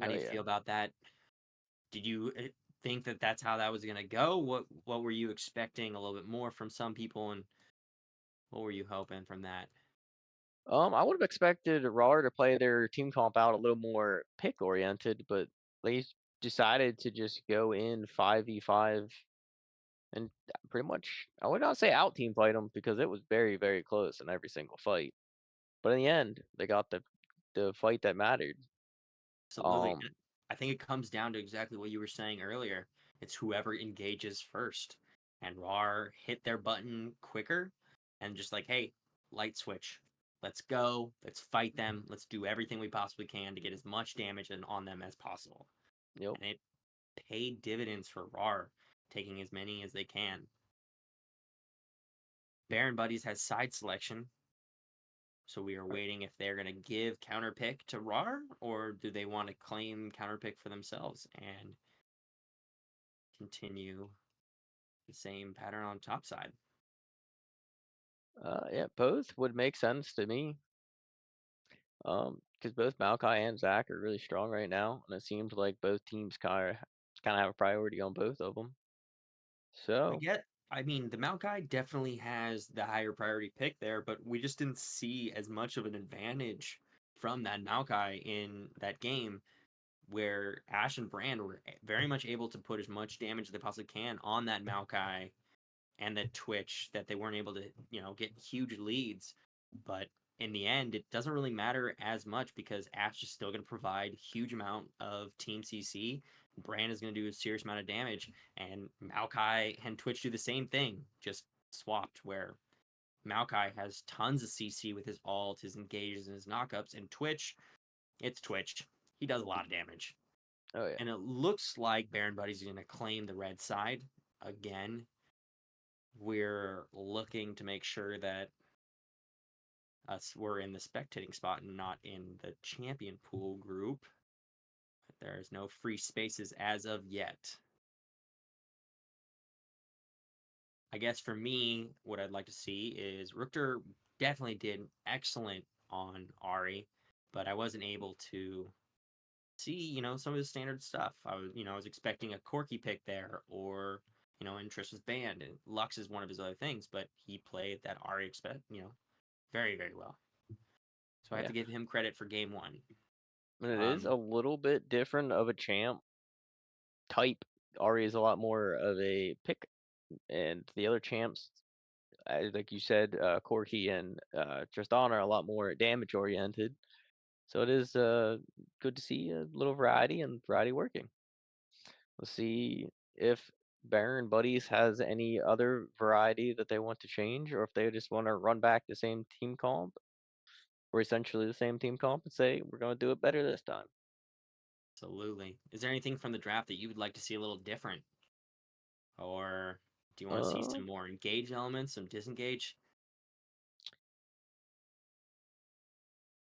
How do you feel about that? Did you think that that's how that was going to go? What were you expecting a little bit more from some people, and what were you hoping from that? I would have expected RAWR to play their team comp out a little more pick oriented, but they decided to just go in 5v5 and pretty much, I would not say out team fight them because it was very, very close in every single fight. But in the end, they got the fight that mattered. Absolutely. Um, And I think it comes down to exactly what you were saying earlier. It's whoever engages first. And RAR hit their button quicker and just like, hey, light switch. Let's go. Let's fight them. Let's do everything we possibly can to get as much damage on them as possible. yep. And it paid dividends for RAR, taking as many as they can. Baron Buddies has side selection, so we are waiting if they're going to give counter pick to RAR or do they want to claim counter pick for themselves and continue the same pattern on top side. Yeah, both would make sense to me. Because both Maokai and Zach are really strong right now, and it seems like both teams kind of have a priority on both of them. So, I mean, the Maokai definitely has the higher priority pick there, but we just didn't see as much of an advantage from that Maokai in that game where Ash and Brand were very much able to put as much damage as they possibly can on that Maokai and the Twitch that they weren't able to, get huge leads. But in the end, it doesn't really matter as much because Ash is still going to provide huge amount of team CC. Brand is going to do a serious amount of damage, and Maokai and Twitch do the same thing, just swapped. Where Maokai has tons of CC with his ult, his engages, and his knockups, and Twitch, it's Twitch. He does a lot of damage. oh yeah. And it looks like Baron Buddy's going to claim the red side again. We're looking to make sure that we're in the spectating spot and not in the champion pool group. But there's no free spaces as of yet. I guess for me, what I'd like to see is Rookter definitely did excellent on Ari, but I wasn't able to see, some of the standard stuff. I was expecting a Corky pick there or, and Trish was banned and Lux is one of his other things, but he played that Ari very, very well. So I have Yeah. to give him credit for game one. And it is a little bit different of a champ type. Ari is a lot more of a pick, and the other champs, like you said, Corky and Tristan are a lot more damage oriented. So it is good to see a little variety and variety working. We'll see if Baron Buddies has any other variety that they want to change, or if they just want to run back the same team comp, or essentially the same team comp, and say we're going to do it better this time. Absolutely. Is there anything from the draft that you would like to see a little different? Or do you want to see Uh, some more engaged elements, some disengaged?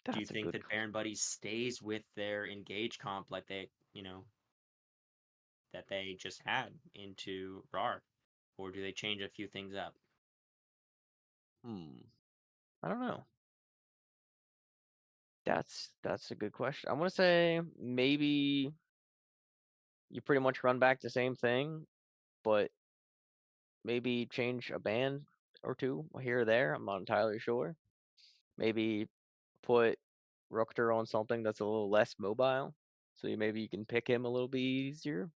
Do you that's a think good. that Baron Buddies stays with their engage comp like they, that they just had into RAR? Or do they change a few things up? I don't know. That's a good question. I want to say maybe you pretty much run back the same thing, but maybe change a band or two here or there. I'm not entirely sure. Maybe put Rukter on something that's a little less mobile, so maybe you can pick him a little bit easier.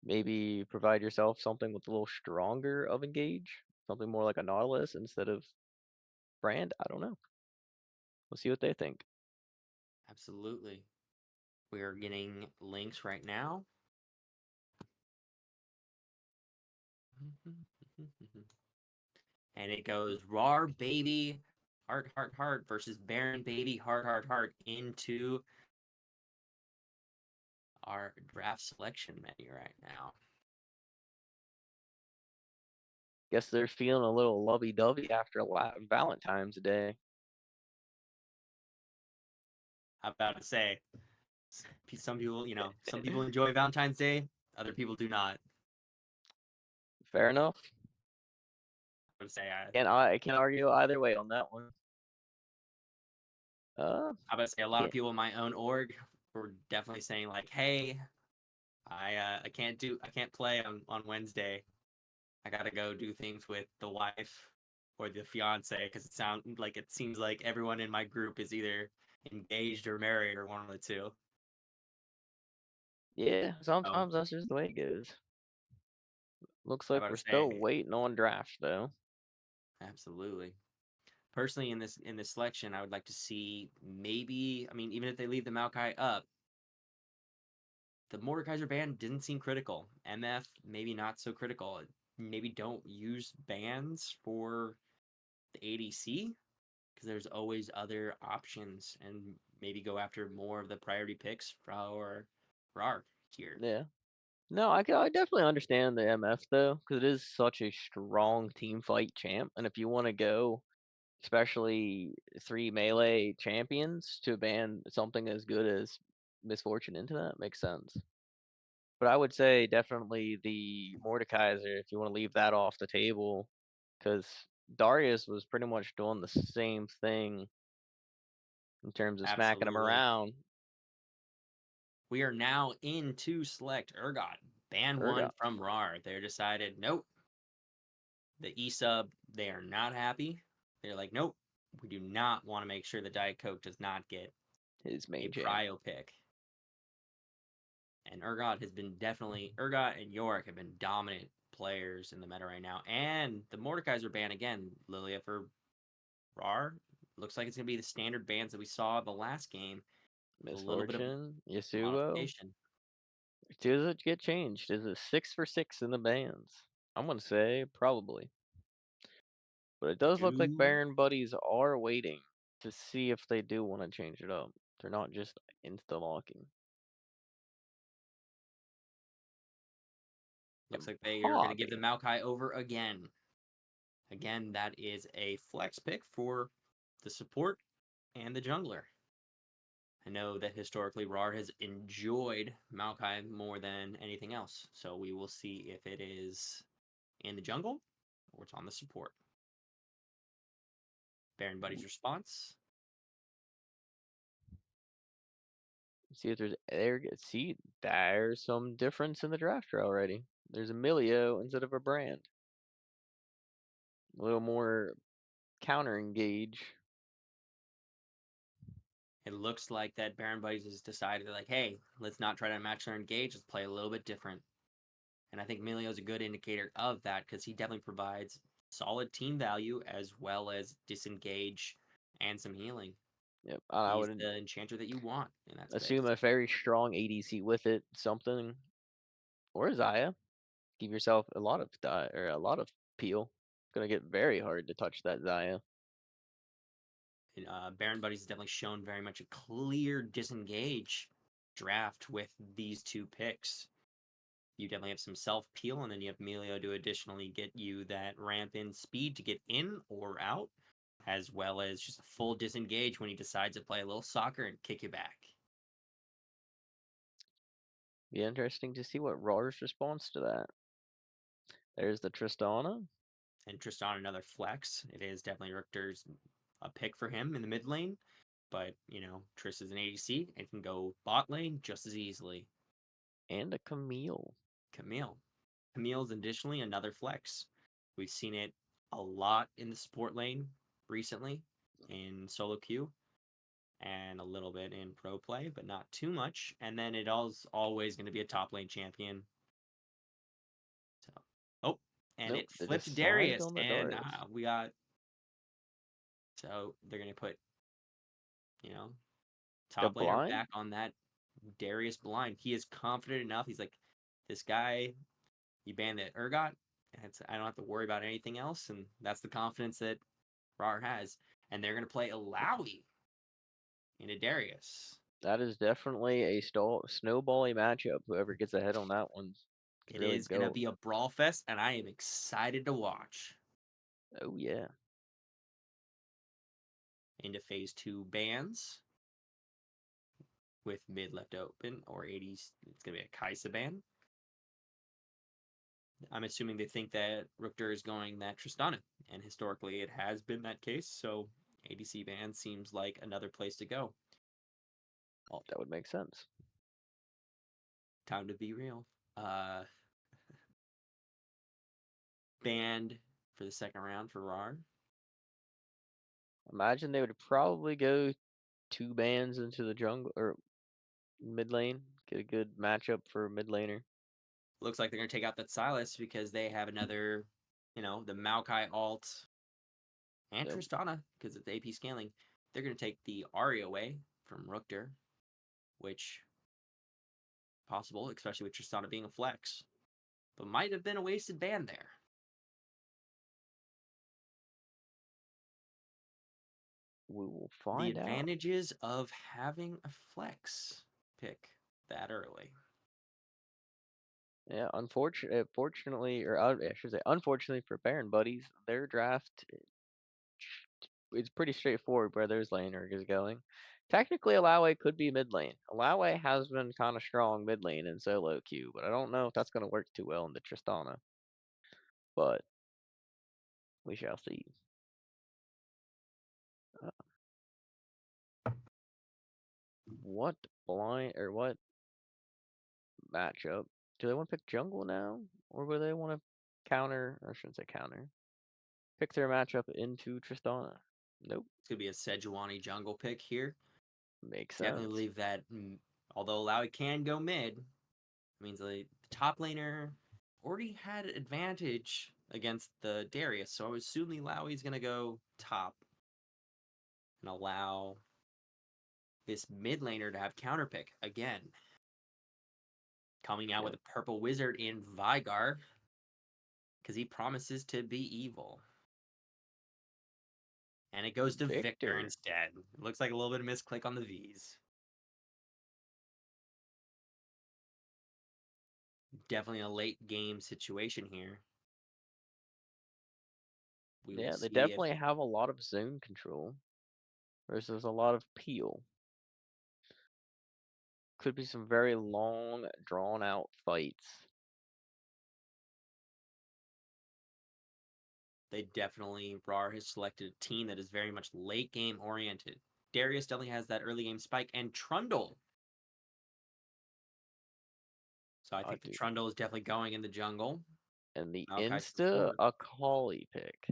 Maybe provide yourself something with a little stronger of engage, something more like a Nautilus instead of Brand. I don't know. We'll see what they think. Absolutely. We are getting links right now. And it goes RAR baby, heart, heart, heart versus Baron baby, heart, heart, heart into our draft selection menu right now. Guess they're feeling a little lovey-dovey after Valentine's Day. I'm about to say, some people, some people enjoy Valentine's Day, other people do not. Fair enough. I would say, I can't argue either way on that one. I would say a lot Yeah. of people in my own org were definitely saying like, "Hey, I can't play on Wednesday. I gotta go do things with the wife or the fiance, because it seems like everyone in my group is either engaged or married or one of the two. Yeah, So, sometimes that's just the way it goes. Looks I'm like about we're to still say, waiting on draft though. absolutely. Personally, in this selection, I would like to see maybe. I mean, even if they leave the Maokai up, the Mordekaiser ban didn't seem critical. MF maybe not so critical. Maybe don't use bans for the ADC because there's always other options, and maybe go after more of the priority picks for RAR here. Yeah. No, I definitely understand the MF though, because it is such a strong team fight champ, and if you want to go, especially 3 melee champions, to ban something as good as Misfortune into that makes sense. But I would say definitely the Mordekaiser if you want to leave that off the table, because Darius was pretty much doing the same thing in terms of smacking him Absolutely. around. We are now into select Urgot. Ban one Urgot. from RAR. They decided, nope. The E sub, they are not happy. They're like, nope. We do not want to make sure the Diet Coke does not get His a main champ. prio pick. And Urgot and York have been dominant players in the meta right now. And the Mordekaiser ban again, Lilia for RAR. Looks like it's gonna be the standard bans that we saw the last game with a little bit of Misfortune. Yasuo. modification. Does it get changed? Is it 6 for 6 in the bans? I'm gonna say probably. But it does look like Do Baron buddies are waiting to see if they do want to change it up. They're not just insta locking. looks like they are gonna give the Hobby. Maokai over again. Again, that is a flex pick for the support and the jungler. I know that historically RAR has enjoyed Maokai more than anything else, so we will see if it is in the jungle or it's on the support. Baron Buddy's response. See if there's some difference in the draft already. There's Emilio instead of a brand. A little more counter engage. It looks like that Baron Buddies has decided, like, hey, let's not try to match or engage. Let's play a little bit different. And I think Milio is a good indicator of that because he definitely provides solid team value as well as disengage and some healing. Yep, I He's would the enchanter that you want in that assume space. a very strong ADC with it, something or Zaya. Give yourself a lot of or a lot of peel. It's gonna get very hard to touch that Zaya. And, Baron Buddies has definitely shown very much a clear disengage draft with these two picks. You definitely have some self peel, and then you have Melio to additionally get you that ramp in speed to get in or out, as well as just a full disengage when he decides to play a little soccer and kick you back. Be interesting to see what RAWR's response to that. There's the Tristana. And Tristan, another flex. It is definitely Richter's a pick for him in the mid lane, but Triss is an ADC and can go bot lane just as easily. And a Camille. Camille's additionally another flex. We've seen it a lot in the support lane recently in solo queue and a little bit in pro play, but not too much. And then it is always going to be a top lane champion. So, and Nope, it they flipped decided Darius, on the and Darius. we got. So they're going to put, The top laner blind? back on that Darius blind. He is confident enough. He's like, this guy, you banned the Urgot. I don't have to worry about anything else, and that's the confidence that RAR has. And they're going to play Alawi into Darius. That is definitely a snowbally matchup. Whoever gets ahead on that one could It really is going to go. be a brawl fest, and I am excited to watch. Oh yeah. Into phase 2 bans with mid left open or 80s. It's going to be a Kaisa ban. I'm assuming they think that Rukter is going that Tristana, and historically it has been that case. So ADC ban seems like another place to go. That would make sense. Time to be real. Banned for the second round for RAR. Imagine they would probably go 2 bans into the jungle or mid lane, get a good matchup for mid laner. Looks like they're going to take out that Silas because they have another, the Maokai alt and Yep. Tristana because it's AP scaling. They're going to take the Ahri away from Rookter, which possible, especially with Tristana being a flex, but might have been a wasted ban there. We will The find out. advantages of having a flex pick that early. Yeah, fortunately, or I should say, unfortunately for Baron buddies, their draft it's pretty straightforward where their laner is going. Technically, Alawe could be mid lane. Alawe has been kind of strong mid lane in solo queue, but I don't know if that's going to work too well in the Tristana. But we shall see. What blind or what matchup? Do they want to pick jungle now, or will they want to counter? Or I shouldn't say counter. Pick their matchup into Tristana. Nope. It's going to be a Sejuani jungle pick here. Makes Definitely sense. believe that although Alawi can go mid, means the top laner already had advantage against the Darius, so I would assume the Alawi is going to go top and allow this mid laner to have counter pick again. Coming out with a purple wizard in Vigar because he promises to be evil. And it goes to Victor instead. It looks like a little bit of misclick on the V's. Definitely a late game situation here. Yeah, they definitely have a lot of zone control versus a lot of peel. Could be some very long, drawn out fights. They definitely, RAWR has selected a team that is very much late game oriented. Darius definitely has that early game spike, and Trundle. So I think the Trundle is definitely going in the jungle. And the insta Akali pick.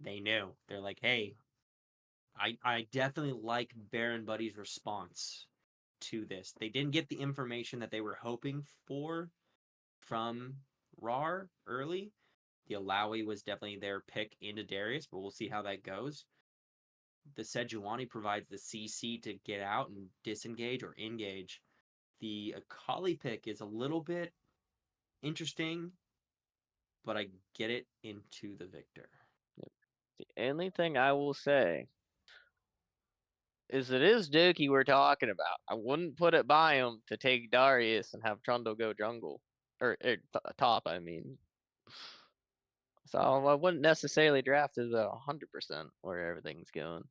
They knew. They're like, hey, I definitely like Baron Buddy's response to this. They didn't get the information that they were hoping for from RAWR early. The Alawi was definitely their pick into Darius, but we'll see how that goes. The Sejuani provides the CC to get out and disengage or engage. The Akali pick is a little bit interesting, but I get it into the Victor. Yep. The only thing I will say is it is Dookie we're talking about. I wouldn't put it by him to take Darius and have Trundle go jungle. Or top, I mean. So I wouldn't necessarily draft it 100% where everything's going.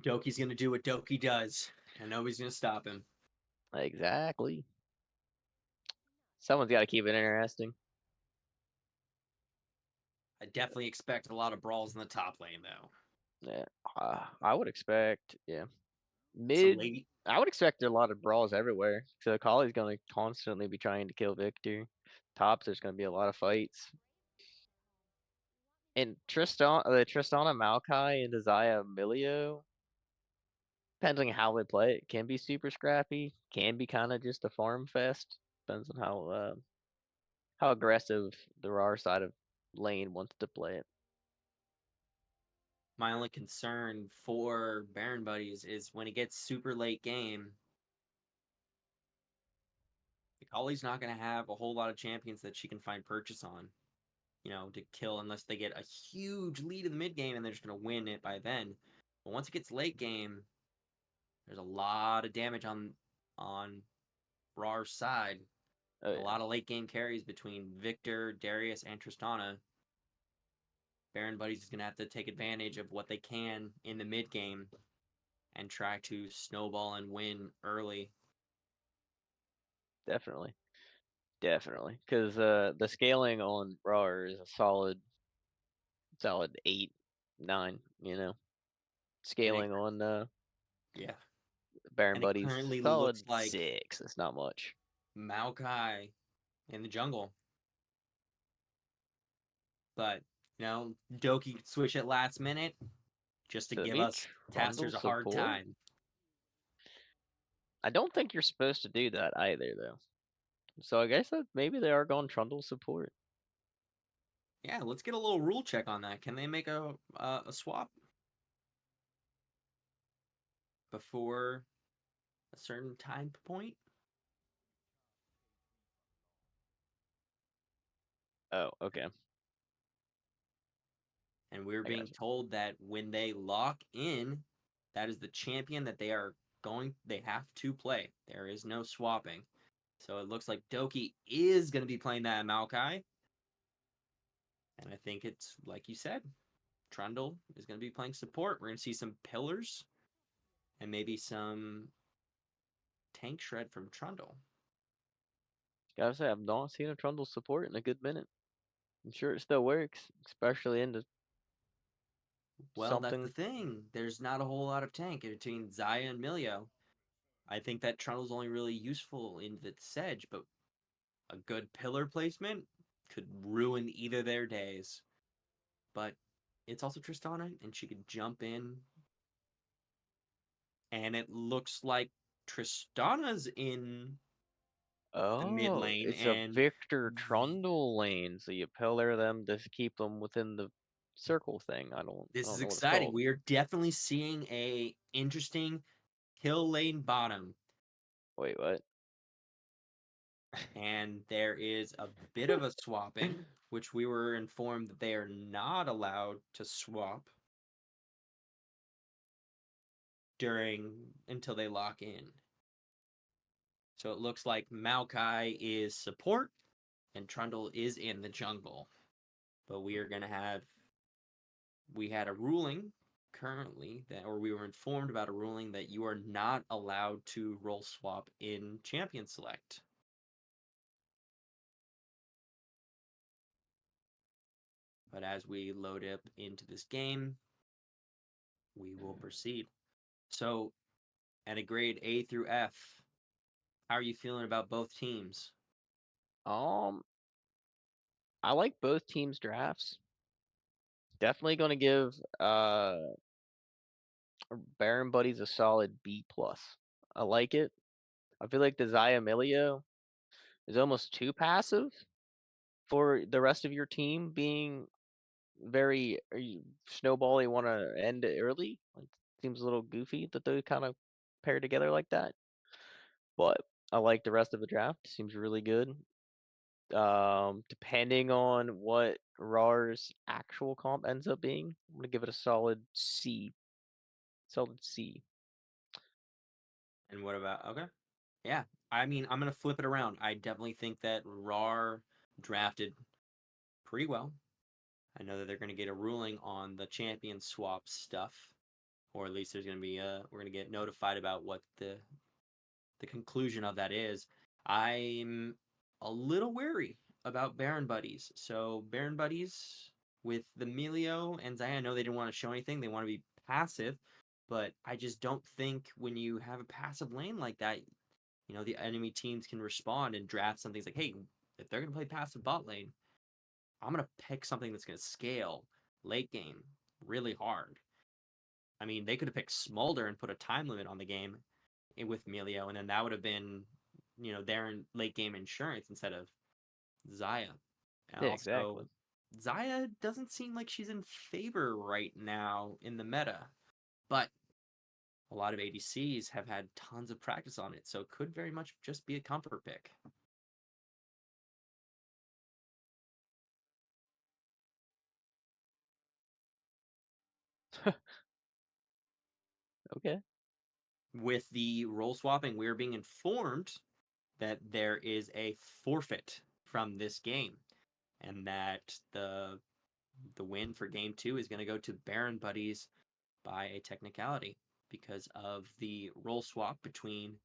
Doki's going to do what Doki does, and nobody's going to stop him. Exactly. Someone's got to keep it interesting. I definitely expect a lot of brawls in the top lane, though. Yeah, I would expect, mid. I would expect a lot of brawls everywhere. So Akali's going to constantly be trying to kill Victor. Top, there's going to be a lot of fights. And Tristana Maokai and Desire Emilio, depends on how they play it, can be super scrappy, can be kind of just a farm fest. Depends on how aggressive the RAR side of lane wants to play it. My only concern for Baron Buddies is when it gets super late game, Akali's not going to have a whole lot of champions that she can find purchase on, to kill unless they get a huge lead in the mid game and they're just going to win it by then. But once it gets late game, there's a lot of damage on RAR's side. Oh, yeah. A lot of late game carries between Victor, Darius, and Tristana. Baron Buddies is going to have to take advantage of what they can in the mid game and try to snowball and win early. Definitely. Because the scaling on RAR is a solid 8, 9, Scaling on yeah. Baron And it Buddies, currently solid looks like 6. It's not much. Maokai in the jungle. But, Doki switch at last minute. just to So give me us Trundle casters a hard support? time. I don't think you're supposed to do that either, though. So I guess that maybe they are going Trundle support. Yeah, let's get a little rule check on that. Can they make a swap before a certain time point? Oh, okay. And we're I being guess. told that when they lock in, that is the champion that they have to play. There is no swapping. So it looks like Doki is going to be playing that Maokai. And I think it's like you said, Trundle is going to be playing support. We're going to see some pillars and maybe some tank shred from Trundle. Gotta say, I've not seen a Trundle support in a good minute. I'm sure it still works, especially into Well, that's the something. thing. There's not a whole lot of tank between Zaya and Milio. I think that Trundle's only really useful in the Sedge, but a good pillar placement could ruin either their days. But it's also Tristana, and she could jump in. And it looks like Tristana's in the mid Oh, lane, it's a and Victor Trundle lane, so you pillar them to keep them within the circle thing. I this don't is know what it's exciting. called. We are definitely seeing a interesting kill lane bottom, Wait, what? and there is a bit of a swapping, which we were informed that they are not allowed to swap during until they lock in. So it looks like Maokai is support and Trundle is in the jungle. But we are gonna have we had a ruling currently that or we were informed about a ruling that you are not allowed to role swap in champion select. But as we load up into this game, we will proceed. So at a grade A through F, how are you feeling about both teams? Um, I like both teams' drafts. Definitely gonna give Baron Buddies a solid B plus. I like it. I feel like the Zaya Milio is almost too passive for the rest of your team being very snowball. You want to end it early. Like, seems a little goofy that they kind of pair together like that. But I like the rest of the draft. Seems really good. Depending on what RAR's actual comp ends up being, I'm gonna give it a solid C. Solid C. And what about okay? Yeah. I mean, I'm gonna flip it around. I definitely think that RAR drafted pretty well. I know that they're gonna get a ruling on the champion swap stuff. Or at least there's gonna be we're gonna get notified about what the conclusion of that is. I'm a little wary about Baron Buddies. So Baron Buddies with the Melio and Zaya, I know they didn't want to show anything. They want to be passive, but I just don't think when you have a passive lane like that, the enemy teams can respond and draft something like, hey, if they're gonna play passive bot lane, I'm gonna pick something that's gonna scale late game really hard. I mean, they could have picked Smolder and put a time limit on the game with Melio, and then that would have been, their late game insurance instead of Zaya. And Yeah, also, exactly. Zaya doesn't seem like she's in favor right now in the meta, but a lot of ADCs have had tons of practice on it, so it could very much just be a comfort pick. Okay. With the role swapping, we're being informed that there is a forfeit from this game, and that the win for game 2 is going to go to Baron Buddies by a technicality because of the role swap between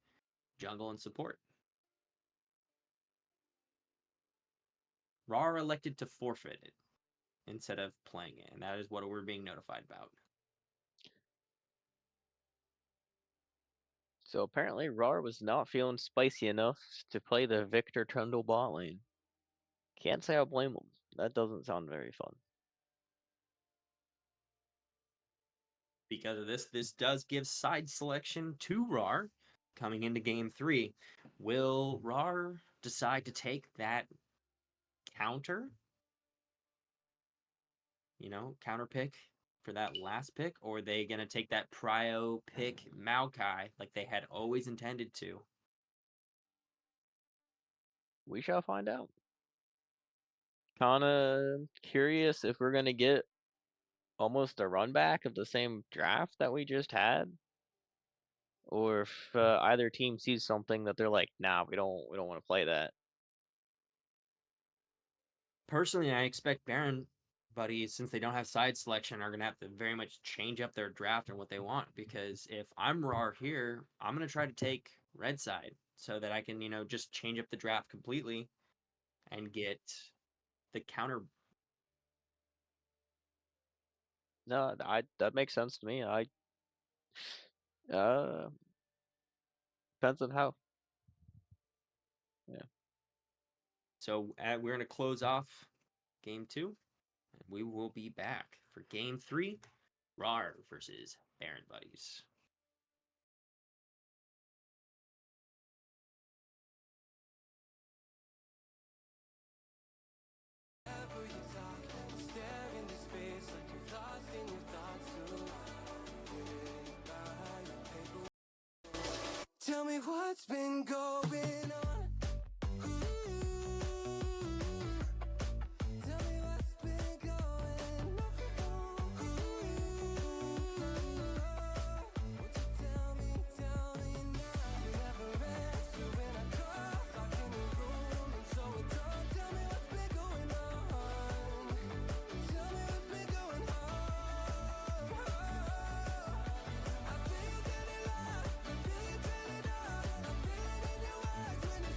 jungle and support. RAR elected to forfeit it instead of playing it, and that is what we're being notified about. So apparently RAR was not feeling spicy enough to play the Victor Trundle bot lane. Can't say I blame him. That doesn't sound very fun. because of this. This does give side selection to RAWR coming into game 3. Will RAWR decide to take that counter? Counter pick for that last pick, or are they going to take that prio pick Maokai like they had always intended to? We shall find out. Kinda curious if we're gonna get almost a run back of the same draft that we just had, or if either team sees something that they're like, nah, we don't want to play that. Personally, I expect Baron buddies, since they don't have side selection, are going to have to very much change up their draft and what they want. Because if I'm RAWR here, I'm going to try to take red side so that I can, just change up the draft completely and get the counter. No, that makes sense to me. Uh depends on how. Yeah. So we're going to close off game 2. And we will be back for game 3, RAWR versus Baron buddies. Tell me what's been going on. Tell me what's been going on. Won't you tell me now? You never answer when I call. Locked in a room and so withdrawn. Tell me what's been going on. Tell me what's been going on. I feel you getting lost. I feel you turning up. I feel it in your eyes when you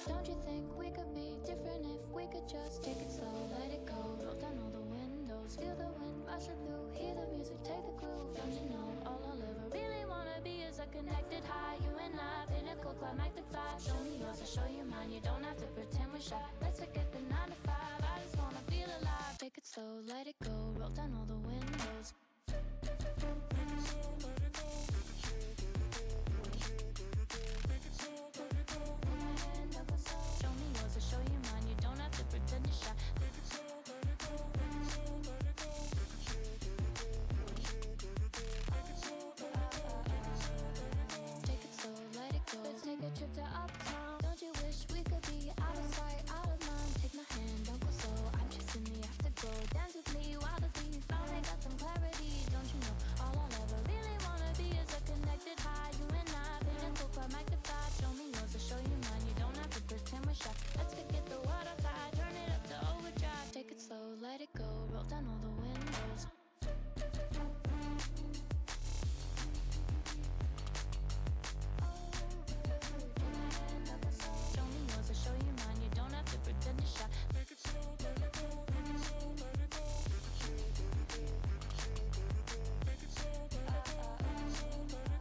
Don't you think we could be different if we could just take it slow, let it go, roll down all the windows, feel the wind rushing through, hear the music, take the groove. Don't you know all I'll ever really wanna be is a connected high, you and I, pinnacle climactic vibe. Show me yours, I'll show you mine, you don't have to pretend we're shy. Let's forget the 9 to 5, I just wanna feel alive. Take it slow, let it go, roll down all the windows. Show me yours, I'll show you mine, you don't have to pretend you're shy. Take it slow, let it go. Let's take a trip to uptown. Don't you wish we could be out of sight, out of mind? Take my hand, don't go slow. I'm chasing the afterglow. Dance with me while the beat finally got some clarity. Don't you know all I'll ever really wanna be is a connected high, you and I, pinnacle climactic vibe. Show me yours, I'll show you mine. You don't have to pretend we're shy. Let's forget the world outside, turn it up to overdrive. Take it slow, let it go, roll down all the windows. Show me yours, I'll show you mine. You don't have to pretend you're shy. Take it slow, let it go. Take it slow, let it go. Take it slow, let it go. Let it go.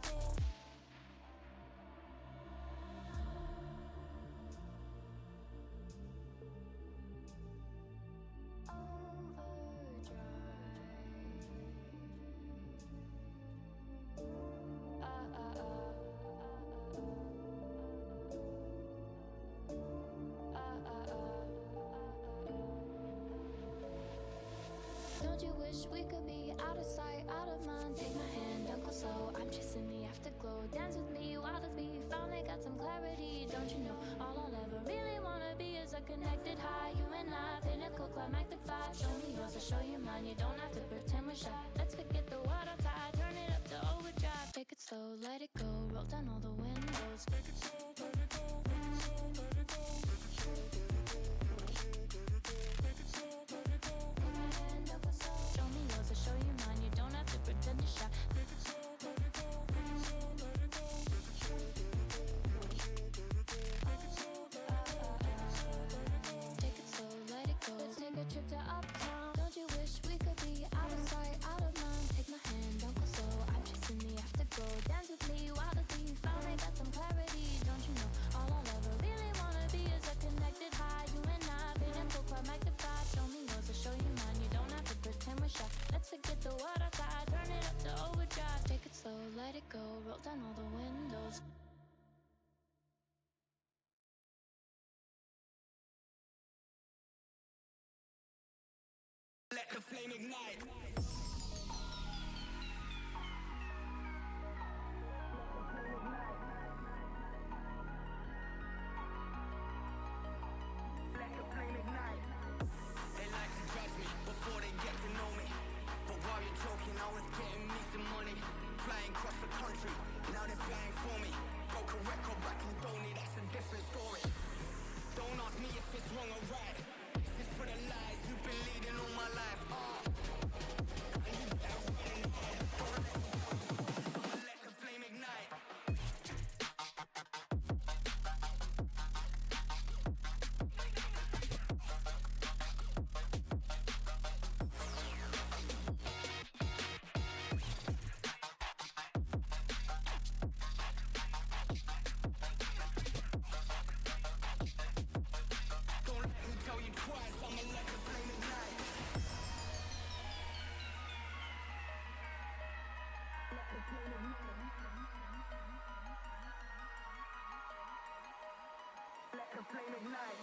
Don't you wish we could be out of sight, out of mind? Take my hand, don't go slow. I'm chasing the afterglow. Dance with me while the beat finally got some clarity. Don't you know all I'll ever really wanna be is a connected high, you and I, pinnacle climactic vibe. Show me yours, I'll show you mine. You don't have to pretend we're shy. Let's forget the world outside, turn it up to overdrive. Take it slow, let it go, roll down all the windows. Take it slow, let it go. Take it slow, let it go. Take it slow, let it go. Take my hand, don't go slow. Show me yours, I'll show you mine. You don't have to pretend you're shy. Take it slow, let it go. Take it slow, let it go. Take it slow, let it go. Let's take a trip to uptown. Don't you wish we could be out of sight, out of mind? Take my hand, don't go slow. I'm chasing the afterglow. Dance with me while the beat finally got some clarity. Don't you know all I'll ever really wanna be is a connected high, you and I, pinnacle climactic vibe. Show me yours, I'll show you mine. You don't have to pretend we're shy. Let's forget the world outside, turn it up to overdrive. Take it slow, let it go, roll down all the windows. Let the flame ignite. They like to judge me before they get to know me. But while you're joking, I was getting me some money. Flying across the country, now they're flying for me. Broke a record back in Donny, that's a different story. Don't ask me if it's wrong or right. This is for the lies you've been leading all my life. And you better run and hide. Let the flame ignite. Don't let me tell you twice, I'ma let the flame ignite. Let the flame ignite.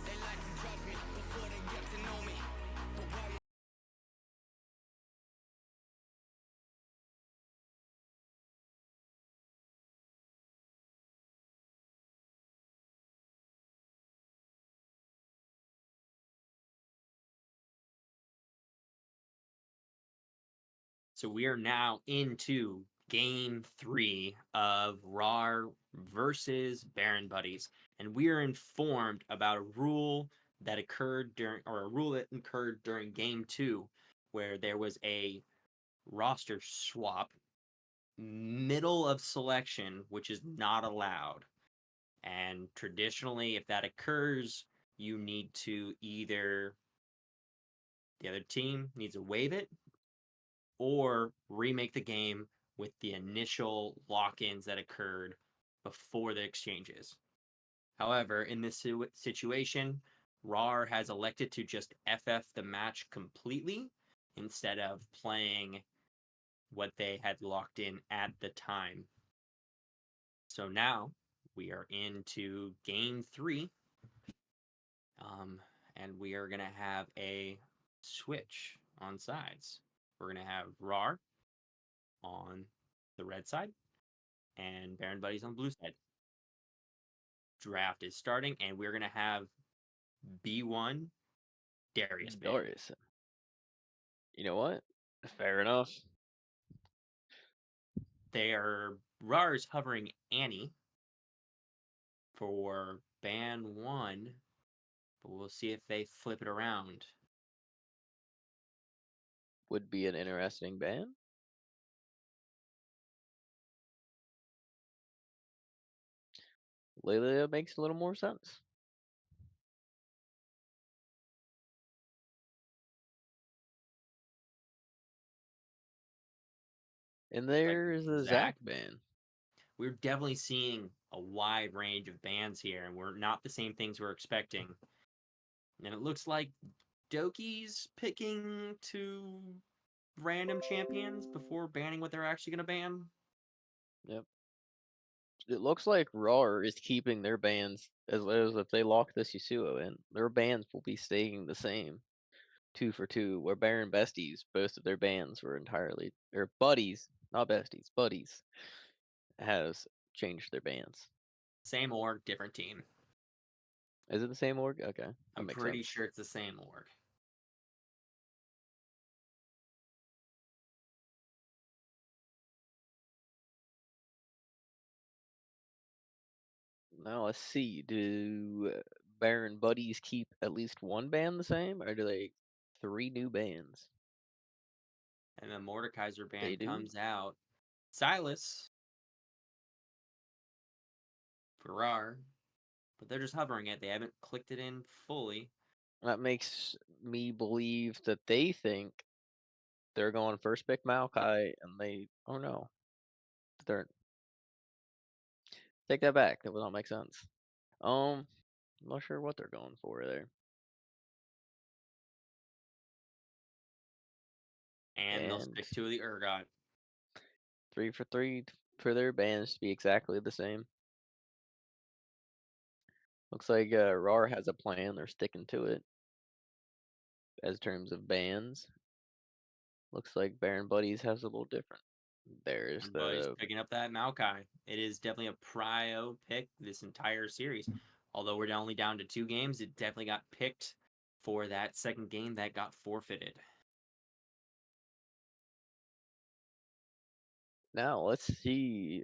They like to judge me before they get to know me. But while you So we are now into game 3 of RAWR versus Baron Buddies, and we are informed about a rule that occurred during, or a rule that occurred during game 2, where there was a roster swap middle of selection, which is not allowed. And traditionally, if that occurs, you need to either, the other team needs to waive it or remake the game with the initial lock-ins that occurred before the exchanges. However, in this situation, RAWR has elected to just FF the match completely instead of playing what they had locked in at the time. So now we are into game 3, and we are going to have a switch on sides. We're going to have RAR on the red side and Baron Buddies on the blue side. Draft is starting, and we're going to have B1 Darius ban. Darius. You know what? Fair enough. RAR is hovering Annie for ban 1, but we'll see if they flip it around. Would be an interesting ban. Lately, it makes a little more sense. And there's a Zach ban. We're definitely seeing a wide range of bans here, and we're not the same things we're expecting. And it looks like Doki's picking 2 random champions before banning what they're actually going to ban. Yep. It looks like RAWR is keeping their bans as if they lock this Yasuo in. Their bans will be staying the same. 2 for 2, where Baron Besties, both of their bans were entirely, or buddies, not besties, buddies, has changed their bans. Same org, different team. Is it the same org? Okay. I'm pretty sure it's the same org. Now let's see. Do Baron buddies keep at least one ban the same, or do they 3 new bans? And the Mordekaiser They ban do? comes out. Silas for RAR, but they're just hovering it. They haven't clicked it in fully. That makes me believe that they think they're going first pick Maokai, and they, oh no, they're, take that back. That would not make sense. I'm not sure what they're going for there. And they'll stick to the Urgot. 3 for 3 for their bans to be exactly the same. Looks like RAR has a plan. They're sticking to it. As terms of bans, looks like Baron Buddies has a little different. There's Everybody's the picking up that Maokai. It is definitely a prio pick this entire series. Although we're only down to 2 games, it definitely got picked for that second game that got forfeited. now. Let's see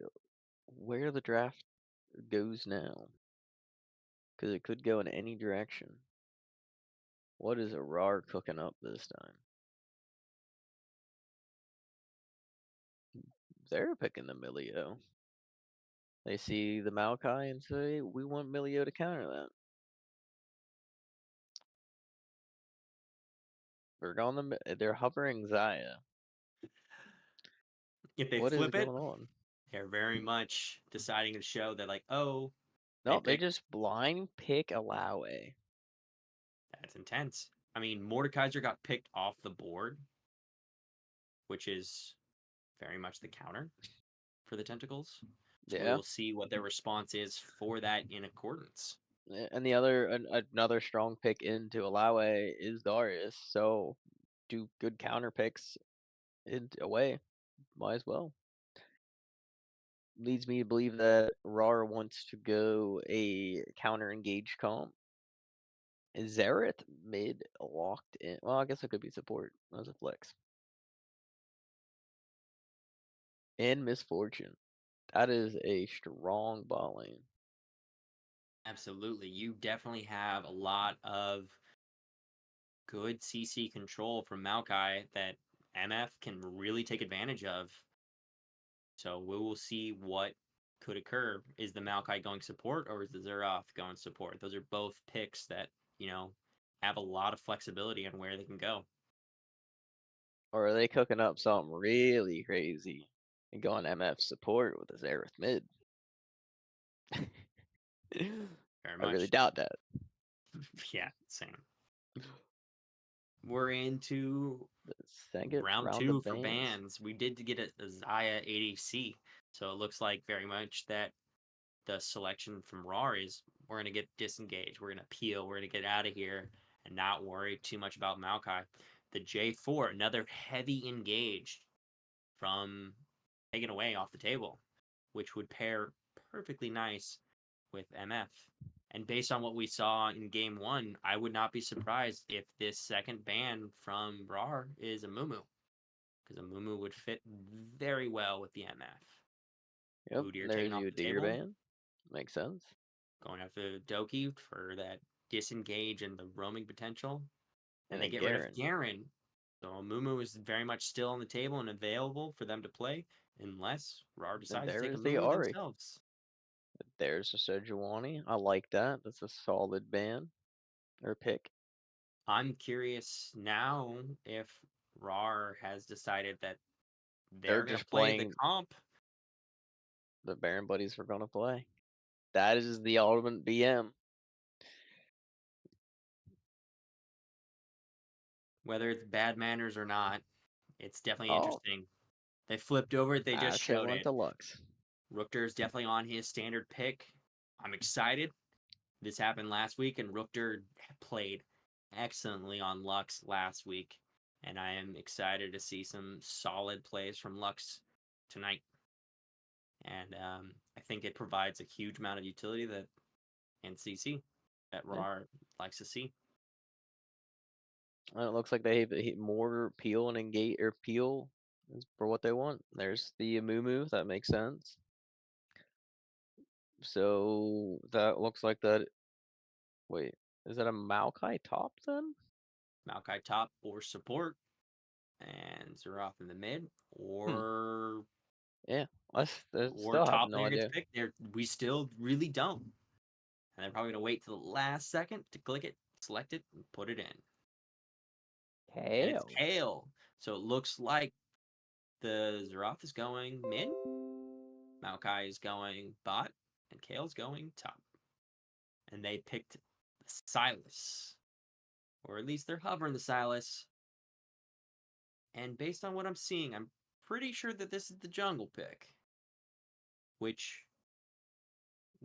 where the draft goes now, because it could go in any direction. What is a RAR cooking up this time? They're picking the Milio. They see the Maokai and say, we want Milio to counter that. They're hovering Zaya. If they What is flip it, going on? they're very much deciding to show that, like, oh, No, they just blind pick Alawe. That's intense. I mean, Mordekaiser got picked off the board, which is very much the counter for the tentacles. So we Yeah. will see what their response is for that in accordance. And the other another strong pick into Alawe is Darius. So do good counter picks away. Might as well. Leads me to believe that RAR wants to go a counter engage comp. Is Zareth mid locked in? Well, I guess it could be support as a flex. And Misfortune. That is a strong bot lane. Absolutely. You definitely have a lot of good CC control from Maokai that MF can really take advantage of. So we will see what could occur. Is the Maokai going support or is the Zeroth going support? Those are both picks that, have a lot of flexibility on where they can go. Or are they cooking up something really crazy and going MF support with his Aerith mid? Very I really much. doubt that. Yeah, same. We're into The second round round of two for bans. bans. We did get a Zaya ADC. So it looks like very much that the selection from RAR is we're going to get disengaged. We're going to peel. We're going to get out of here and not worry too much about Maokai. The J4, another heavy engaged from taken away off the table, which would pair perfectly nice with MF. And based on what we saw in game one, I would not be surprised if this second ban from RAR is a Mumu, because a Mumu would fit very well with the MF. Yep, Udyr taken there's off you, the Deer table, ban. Makes sense. going after Doki for that disengage and the roaming potential. And And they then get rid of Garen. Garen. So Mumu is very much still on the table and available for them to play, unless RAR And decides to there take a is the Mumu Ari. themselves. There's a Sejuani. I like that. That's a solid ban or pick. I'm curious now if RAR has decided that They're they're going to just play the playing comp. the Baron buddies we're gonna play. That is the ultimate BM. Whether it's bad manners or not, it's definitely Oh, interesting. They flipped over it, they just Ashe showed went it. to Lux. Rookter is definitely on his standard pick. I'm excited. This happened last week, and Rookter played excellently on Lux last week. And I am excited to see some solid plays from Lux tonight. And I think it provides a huge amount of utility that and CC that Yeah. RAR likes to see. And it looks like they have more peel and engage or peel for what they want. There's the Amumu. That makes sense. So that looks like that. Wait, is that a Maokai top then? Maokai top or support, and Zeroth in the mid, Hmm. or Yeah, I still have top no laner gets idea. picked. There, we still really don't, and they're probably gonna wait till the last second to click it, select it, and put it in. And it's Kale. Kale, so it looks like the Zeroth is going mid, Maokai is going bot, and Kale's going top. And they picked Silas, or at least they're hovering the Silas. And based on what I'm seeing, I'm pretty sure that this is the jungle pick, which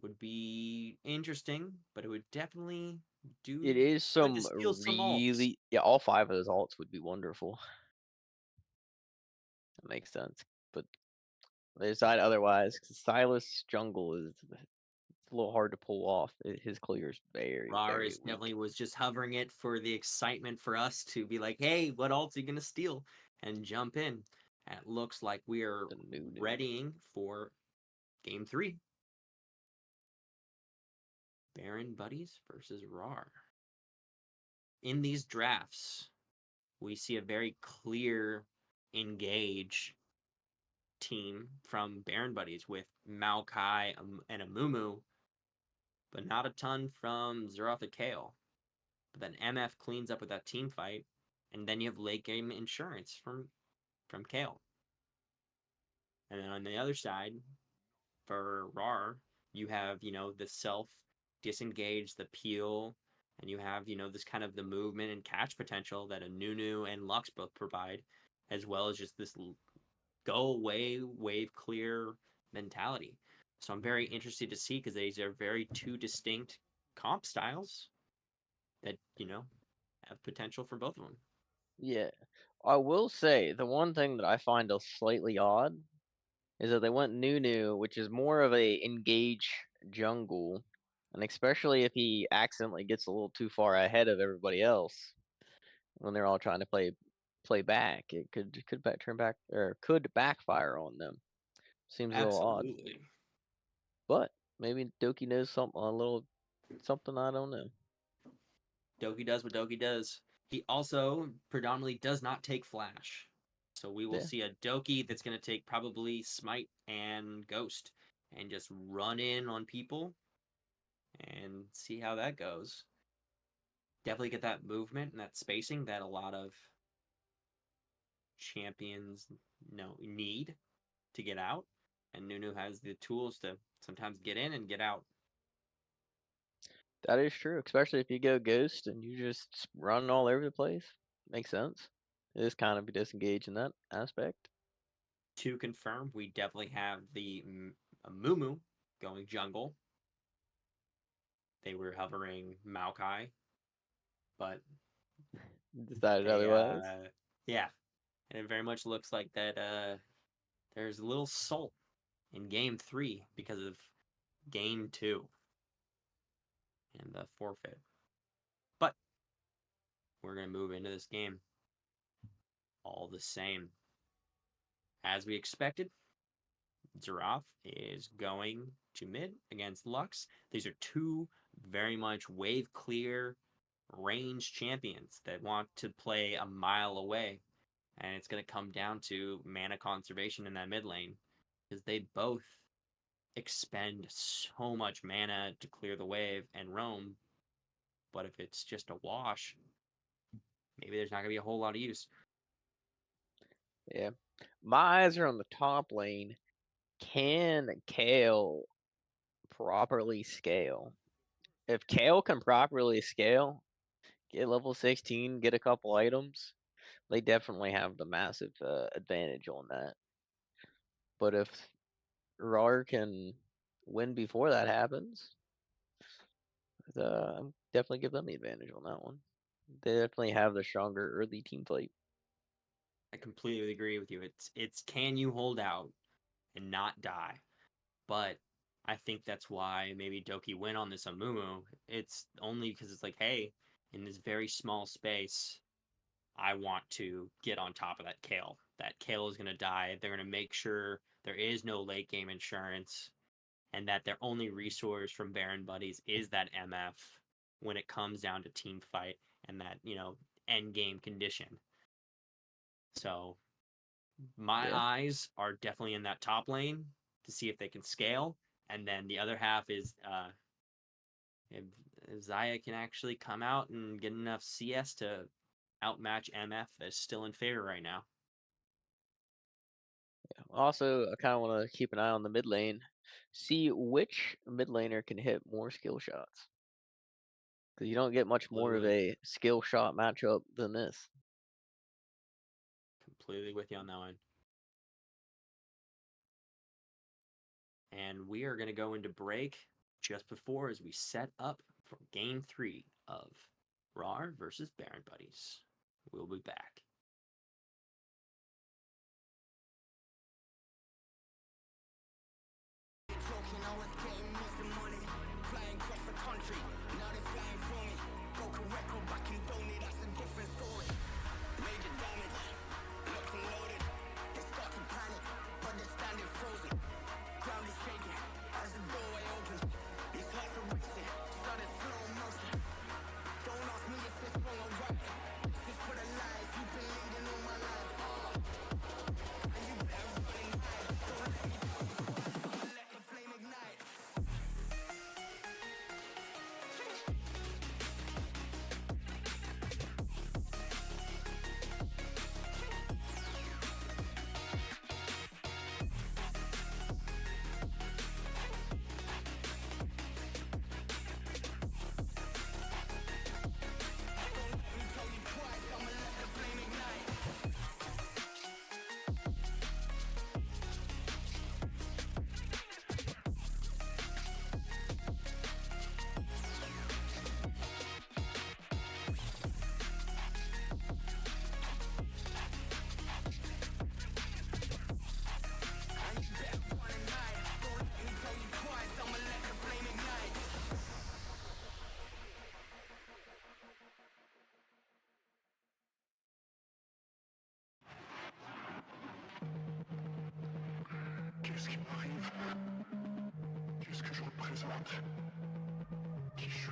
would be interesting, but it would definitely do It is good to some steal some ults. really, yeah, all 5 of those alts would be wonderful. That makes sense. But they decide otherwise because Silas jungle is it's a little hard to pull off. His clear is very, very Raris weak. definitely was just hovering it for the excitement for us to be like, hey, what ult are you going to steal? And jump in. And it looks like we are The new. readying for game 3. Baron Buddies versus RAR. In these drafts, we see a very clear engage team from Baron Buddies with Maokai and Amumu, but not a ton from Zeroth and Kale. But then MF cleans up with that team fight, and then you have late game insurance from Kale. And then on the other side, for RAR, you have, the self disengage, the peel, and you have, this kind of the movement and catch potential that a Nunu and Lux both provide, as well as just this go away, wave clear mentality. So I'm very interested to see because these are very two distinct comp styles that, have potential for both of them. Yeah, I will say the one thing that I find a slightly odd is that they went Nunu, which is more of a engage jungle, and especially if he accidentally gets a little too far ahead of everybody else when they're all trying to play back, it could turn back or could backfire on them. Seems a little odd, Absolutely. but maybe Doki knows something a little Something I don't know. Doki does what Doki does. He also predominantly does not take flash. So we will Yeah. see a Doki that's going to take probably Smite and Ghost and just run in on people and see how that goes. Definitely get that movement and that spacing that a lot of champions need to get out. And Nunu has the tools to sometimes get in and get out. That is true, especially if you go Ghost and you just running all over the place. Makes sense. It is kind of disengaged in that aspect. To confirm, we definitely have the Mumu going jungle. They were hovering Maokai, but Decided they, otherwise. yeah, and it very much looks like that there's a little salt in game 3 because of game 2 and the forfeit. But we're going to move into this game all the same. As we expected, Xerath is going to mid against Lux. These are two very much wave clear range champions that want to play a mile away. And it's going to come down to mana conservation in that mid lane because they both expend so much mana to clear the wave and roam. But if it's just a wash, maybe there's not going to be a whole lot of use. Yeah. My eyes are on the top lane. Can Kale properly scale? If Kale can properly scale, get level 16, get a couple items, they definitely have the massive advantage on that. But if RAWR can win before that happens, I'm definitely give them the advantage on that one. They definitely have the stronger early team fight. I completely agree with you. It's can you hold out and not die? But I think that's why maybe Doki went on this Amumu. It's only because it's like, hey, in this very small space, I want to get on top of that Kale. That Kale is going to die. They're going to make sure there is no late game insurance and that their only resource from Baron Buddies is that MF when it comes down to team fight and that, end game condition. So my Yeah. eyes are definitely in that top lane to see if they can scale. And then the other half is if Zaya can actually come out and get enough CS to outmatch MF that's still in favor right now. Also, I kind of want to keep an eye on the mid lane, see which mid laner can hit more skill shots. Because you don't get much more of Completely, a skill shot matchup than this. completely with you on that one. And we are going to go into break just before as we set up for game 3 of RAWR versus Baron Buddies. We'll be back. Qu'est-ce qui m'arrive? Qu'est-ce que je représente? Qui je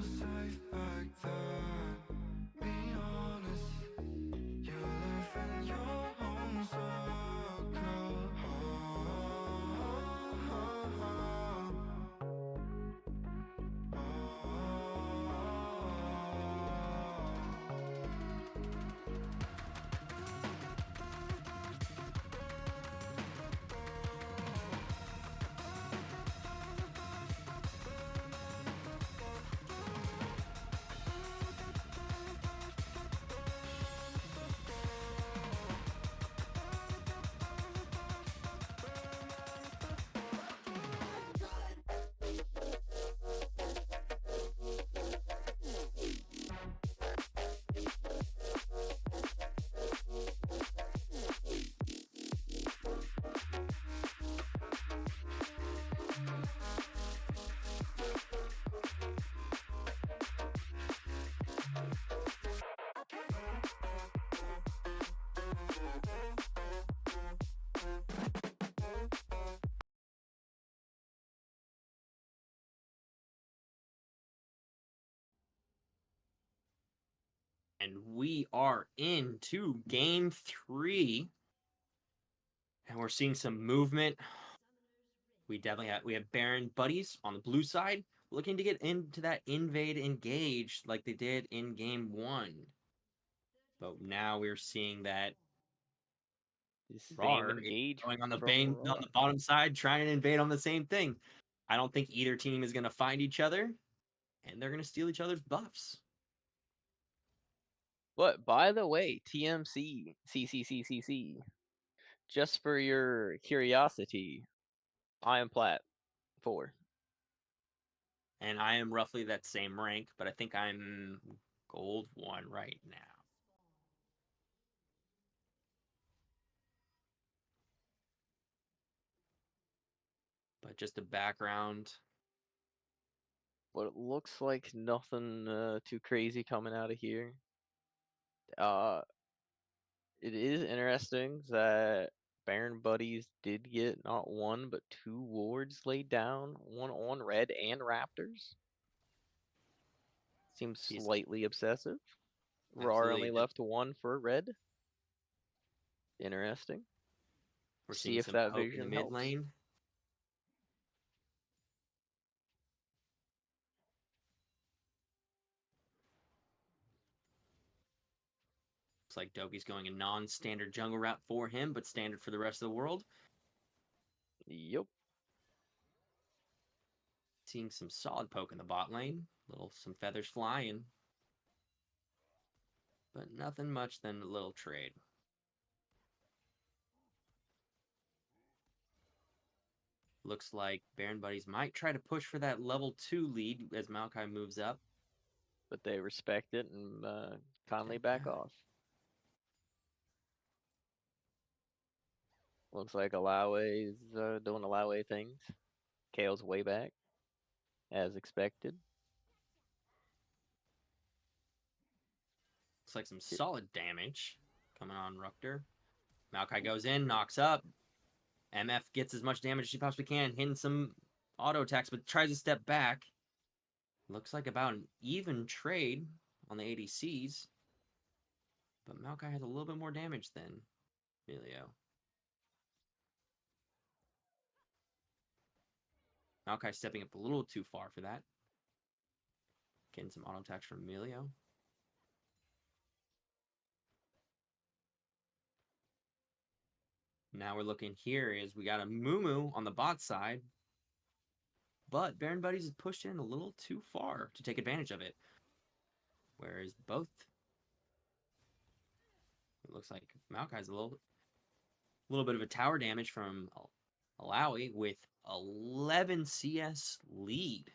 safe back there. Be honest, you live in your own circle. And we are into game 3. And we're seeing some movement. We have Baron buddies on the blue side looking to get into that invade engage like they did in game 1. But now we're seeing that Same RAWR is engage going on the from on the bottom side, trying to invade on the same thing. I don't think either team is going to find each other, and they're going to steal each other's buffs. But by the way, TMC, CCCCC, just for your curiosity, I am Plat 4. And I am roughly that same rank, but I think I'm gold 1 right now. But just a background. But it looks like nothing too crazy coming out of here. It is interesting that Baron Buddies did get not 1 but 2 wards laid down, one on red and Raptors. Seems slightly obsessive. RAWR only left 1 for red. Interesting. We're See seeing if some that poke in vision the mid helps. lane. Looks like Doki's going a non-standard jungle route for him, but standard for the rest of the world. Yep. Seeing some solid poke in the bot lane. Some feathers flying. But nothing much than a little trade. Looks like Baron Buddies might try to push for that level 2 lead as Maokai moves up. But they respect it and kindly back off. Looks like Alawe is doing Alawe things. Kale's way back, as expected. Looks like some solid damage coming on Ruptor. Maokai goes in, knocks up. MF gets as much damage as she possibly can, hitting some auto attacks, but tries to step back. Looks like about an even trade on the ADCs. But Maokai has a little bit more damage than Emilio. Maokai stepping up a little too far for that. Getting some auto attacks from Emilio. Now we're looking here is we got a Mumu on the bot side. But Baron Buddies is pushed in a little too far to take advantage of it. Whereas both... It looks like Maokai's a little bit of a tower damage from Alawi with 11 CS lead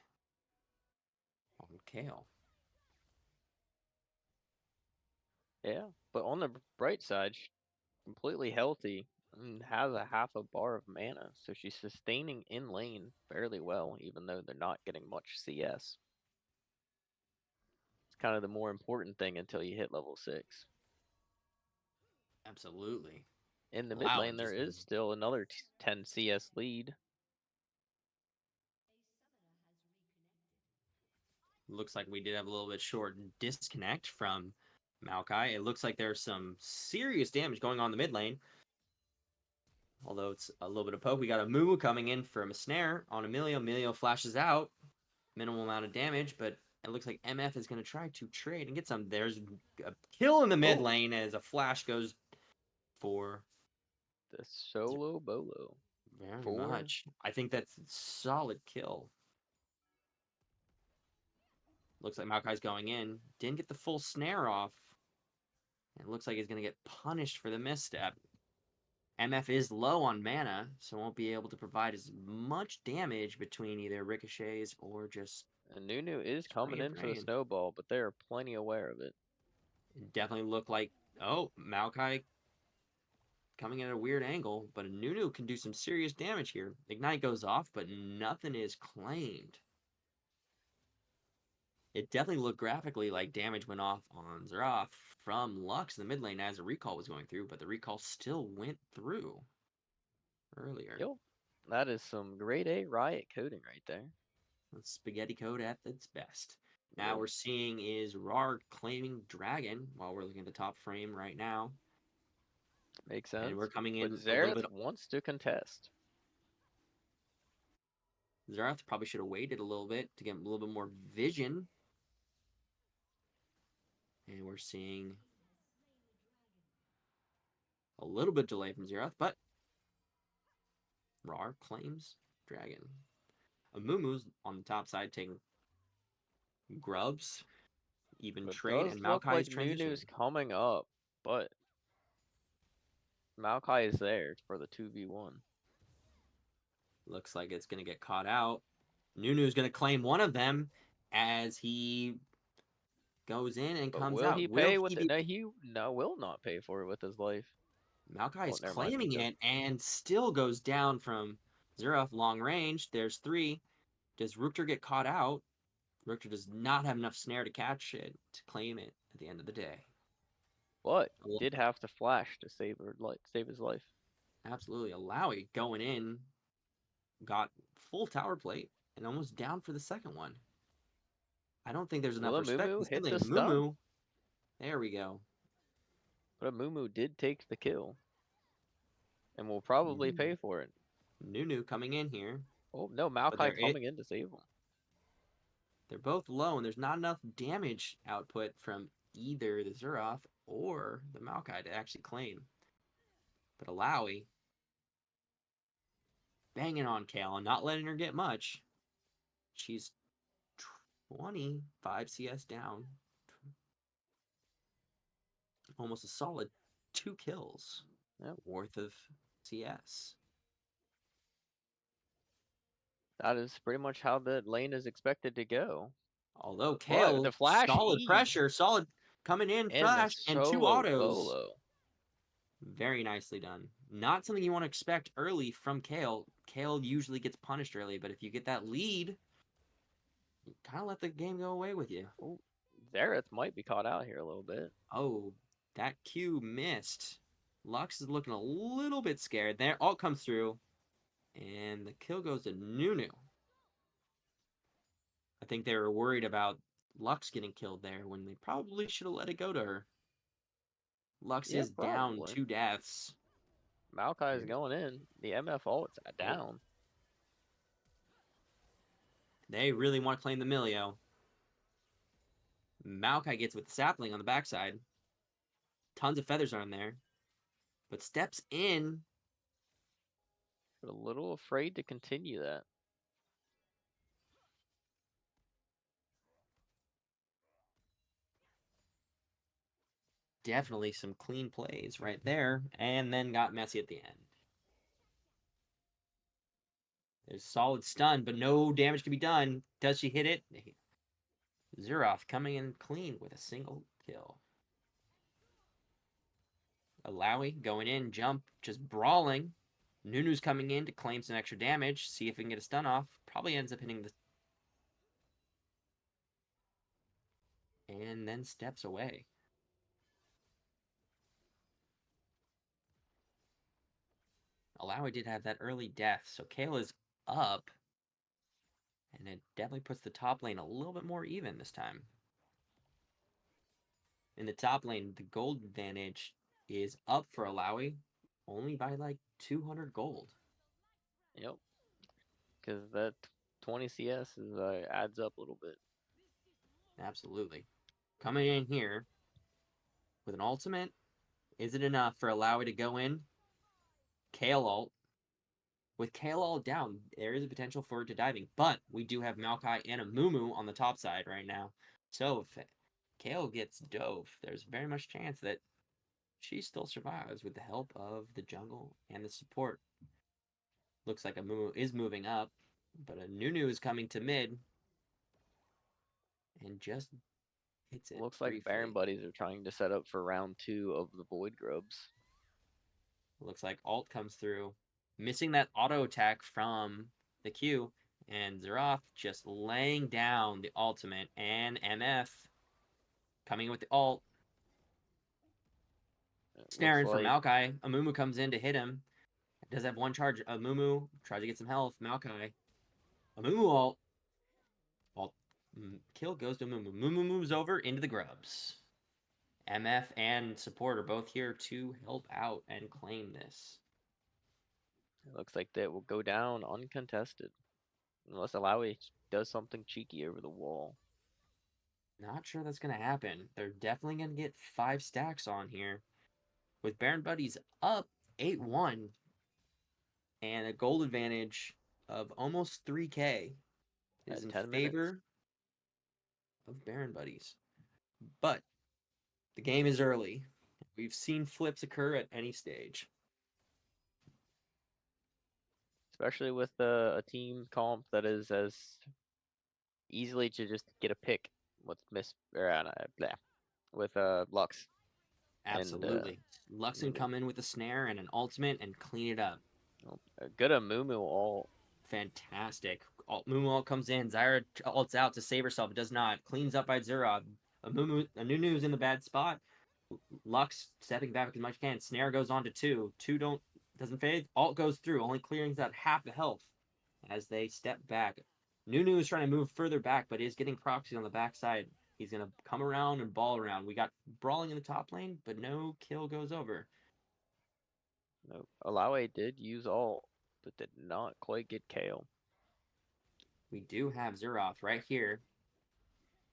on Kale. Yeah, but on the bright side, she's completely healthy and has a half a bar of mana, so she's sustaining in lane fairly well, even though they're not getting much CS. It's kind of the more important thing until you hit level 6. Absolutely. In the mid lane, there is still another 10 CS lead. Looks like we did have a little bit short disconnect from Maokai. It looks like there's some serious damage going on in the mid lane. Although it's a little bit of poke. We got a Moo coming in from a snare on Emilio. Emilio flashes out. Minimal amount of damage, but it looks like MF is going to try to trade and get some. There's a kill in the mid lane as a flash goes for The solo bolo. very 4. much. I think that's a solid kill. Looks like Maokai's going in. Didn't get the full snare off. It looks like he's going to get punished for the misstep. MF is low on mana, so won't be able to provide as much damage between either ricochets or just... And Nunu is coming in for the drain. snowball, but they are plenty aware of it. It definitely looked like, oh, Maokai coming at a weird angle, but Nunu can do some serious damage here. Ignite goes off, but nothing is claimed. It definitely looked graphically like damage went off on Xerath from Lux in the mid lane as a recall was going through, but the recall still went through earlier. Yep. That is some grade A Riot coding right there. That's spaghetti code at its best. Now Yep. we're seeing is RAWR claiming Dragon while we're looking at the top frame right now. Makes sense. And we're coming But in a little Xerath bit. wants to contest. Xerath probably should have waited a little bit to get a little bit more vision. And we're seeing a little bit delay from Xerath, but RAWR claims Dragon. Amumu's on the top side taking grubs, even But trade, does and look Maokai's like transitioning. Nunu's coming up, but Maokai is there for the 2v1. Looks like it's going to get caught out. Nunu's going to claim one of them as he goes in and But comes will out. he pay with it? No, he will not pay for it with his life. Maokai is never mind, claiming he it and still goes down from Xerath long range. There's 3. Does Rukter get caught out? Rukter does not have enough snare to catch it, to claim it at the end of the day. But he did have to flash to save his life. Absolutely. Alawi going in, got full tower plate, and almost down for the second one. I don't think there's enough Will respect. Mumu hit the Mumu. stun? There we go. But Mumu did take the kill. And will probably pay for it. Nunu coming in here. Oh, no, Maokai coming in to save him. They're both low, and there's not enough damage output from either the Xerath or the Maokai to actually claim. But Alawi banging on Kale and not letting her get much. She's 25 CS down. Almost a solid 2 kills worth of CS. That is pretty much how the lane is expected to go. Although But Kale, the flash solid E pressure, solid coming in, and flash, the and 2 solo autos. bolo. Very nicely done. Not something you want to expect early from Kale. Kale usually gets punished early, but if you get that lead, you kind of let the game go away with you. Ooh, Xerath might be caught out here a little bit. Oh, that Q missed. Lux is looking a little bit scared. There, all comes through, and the kill goes to Nunu. I think they were worried about Lux getting killed there when they probably should have let it go to her. Lux is down 2 deaths. Maokai is going in. The MF ult's down. They really want to claim the Milio. Maokai gets with the sapling on the backside. Tons of feathers are in there. But steps in. But a little afraid to continue that. Definitely some clean plays right there. And then got messy at the end. There's solid stun, but no damage can be done. Does she hit it? Xerath coming in clean with a single kill. Alawi going in, jump, just brawling. Nunu's coming in to claim some extra damage. See if we can get a stun off. Probably ends up hitting the... And then steps away. Alawi did have that early death, so Kale is up. And it definitely puts the top lane a little bit more even this time. In the top lane, the gold advantage is up for Alawi only by like 200 gold. Yep. Because that 20 CS is, adds up a little bit. Absolutely. Coming in here with an ultimate. Is it enough for Alawi to go in? Kale ult. With Kale ult down, there is a potential for it to diving. But we do have Maokai and a Mumu on the top side right now. So if Kale gets dove, there's very much chance that she still survives with the help of the jungle and the support. Looks like a Mumu is moving up, but a Nunu is coming to mid and just hits it Looks like briefly. Baron buddies are trying to set up for round 2 of the Void Grubs. Looks like ult comes through, missing that auto attack from the Q, and Xerath just laying down the ultimate, and MF coming with the ult. Snaring from Maokai. Amumu comes in to hit him. Does have one charge. Amumu tries to get some health. Maokai. Amumu ult. Ult. Kill goes to Amumu. Amumu moves over into the grubs. MF and support are both here to help out and claim this. It looks like that will go down uncontested. Unless Alawi does something cheeky over the wall. Not sure that's going to happen. They're definitely going to get 5 stacks on here. With Baron Buddies up 8-1 and a gold advantage of almost 3k is in 10 favor minutes. of Baron Buddies. But the game is early. We've seen flips occur at any stage. Especially with a team comp that is as easily to just get a pick with with Lux. Absolutely. And, Luxon come in with a snare and an ultimate and clean it up. A good Amumu ult. Fantastic. Mumu ult comes in. Zyra ults out to save herself. It does not. Cleans up by Xerath. Nunu's in the bad spot. Lux stepping back as much as can. Snare goes on to 2. 2 doesn't fade. Ult goes through, only clearing that half the health as they step back. Nunu is trying to move further back, but is getting proxies on the backside. He's going to come around and ball around. We got brawling in the top lane, but no kill goes over. No, Alawi did use ult, but did not quite get KO. We do have Xerath right here.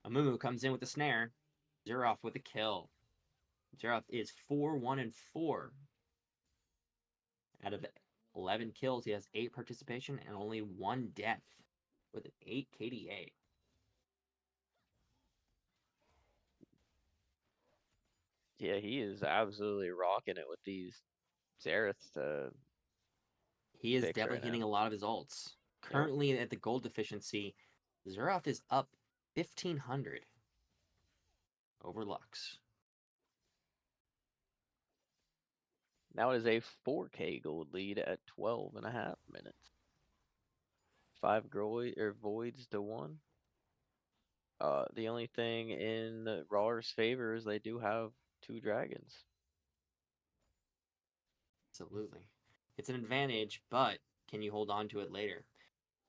Amumu comes in with a snare. Xerath with a kill. Xerath is 4-1-4. Out of 11 kills, he has 8 participation and only 1 death with an 8 KDA. Yeah, he is absolutely rocking it with these Xerath. He is picks definitely right hitting now. a lot of his ults. Currently at the gold deficiency, Xerath is up 1,500 over Lux. Now it is a 4K gold lead at 12.5 minutes. 5 voids to 1. The only thing in RAWR's favor is they do have 2 dragons. Absolutely. It's an advantage, but can you hold on to it later?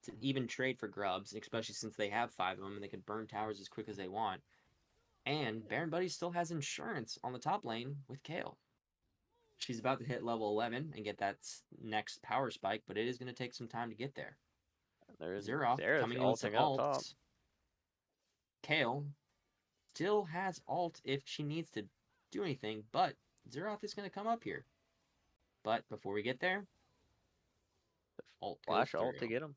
It's an even trade for Grubs, especially since they have 5 of them and they can burn towers as quick as they want. And Baron Buddy still has insurance on the top lane with Kale. She's about to hit level 11 and get that next power spike, but it is going to take some time to get there. There's Xerath coming in with some ulting out top. ults. Kale still has ult if she needs to do anything, but Xerath is going to come up here. But before we get there, ult Flash goes ult through. to get him.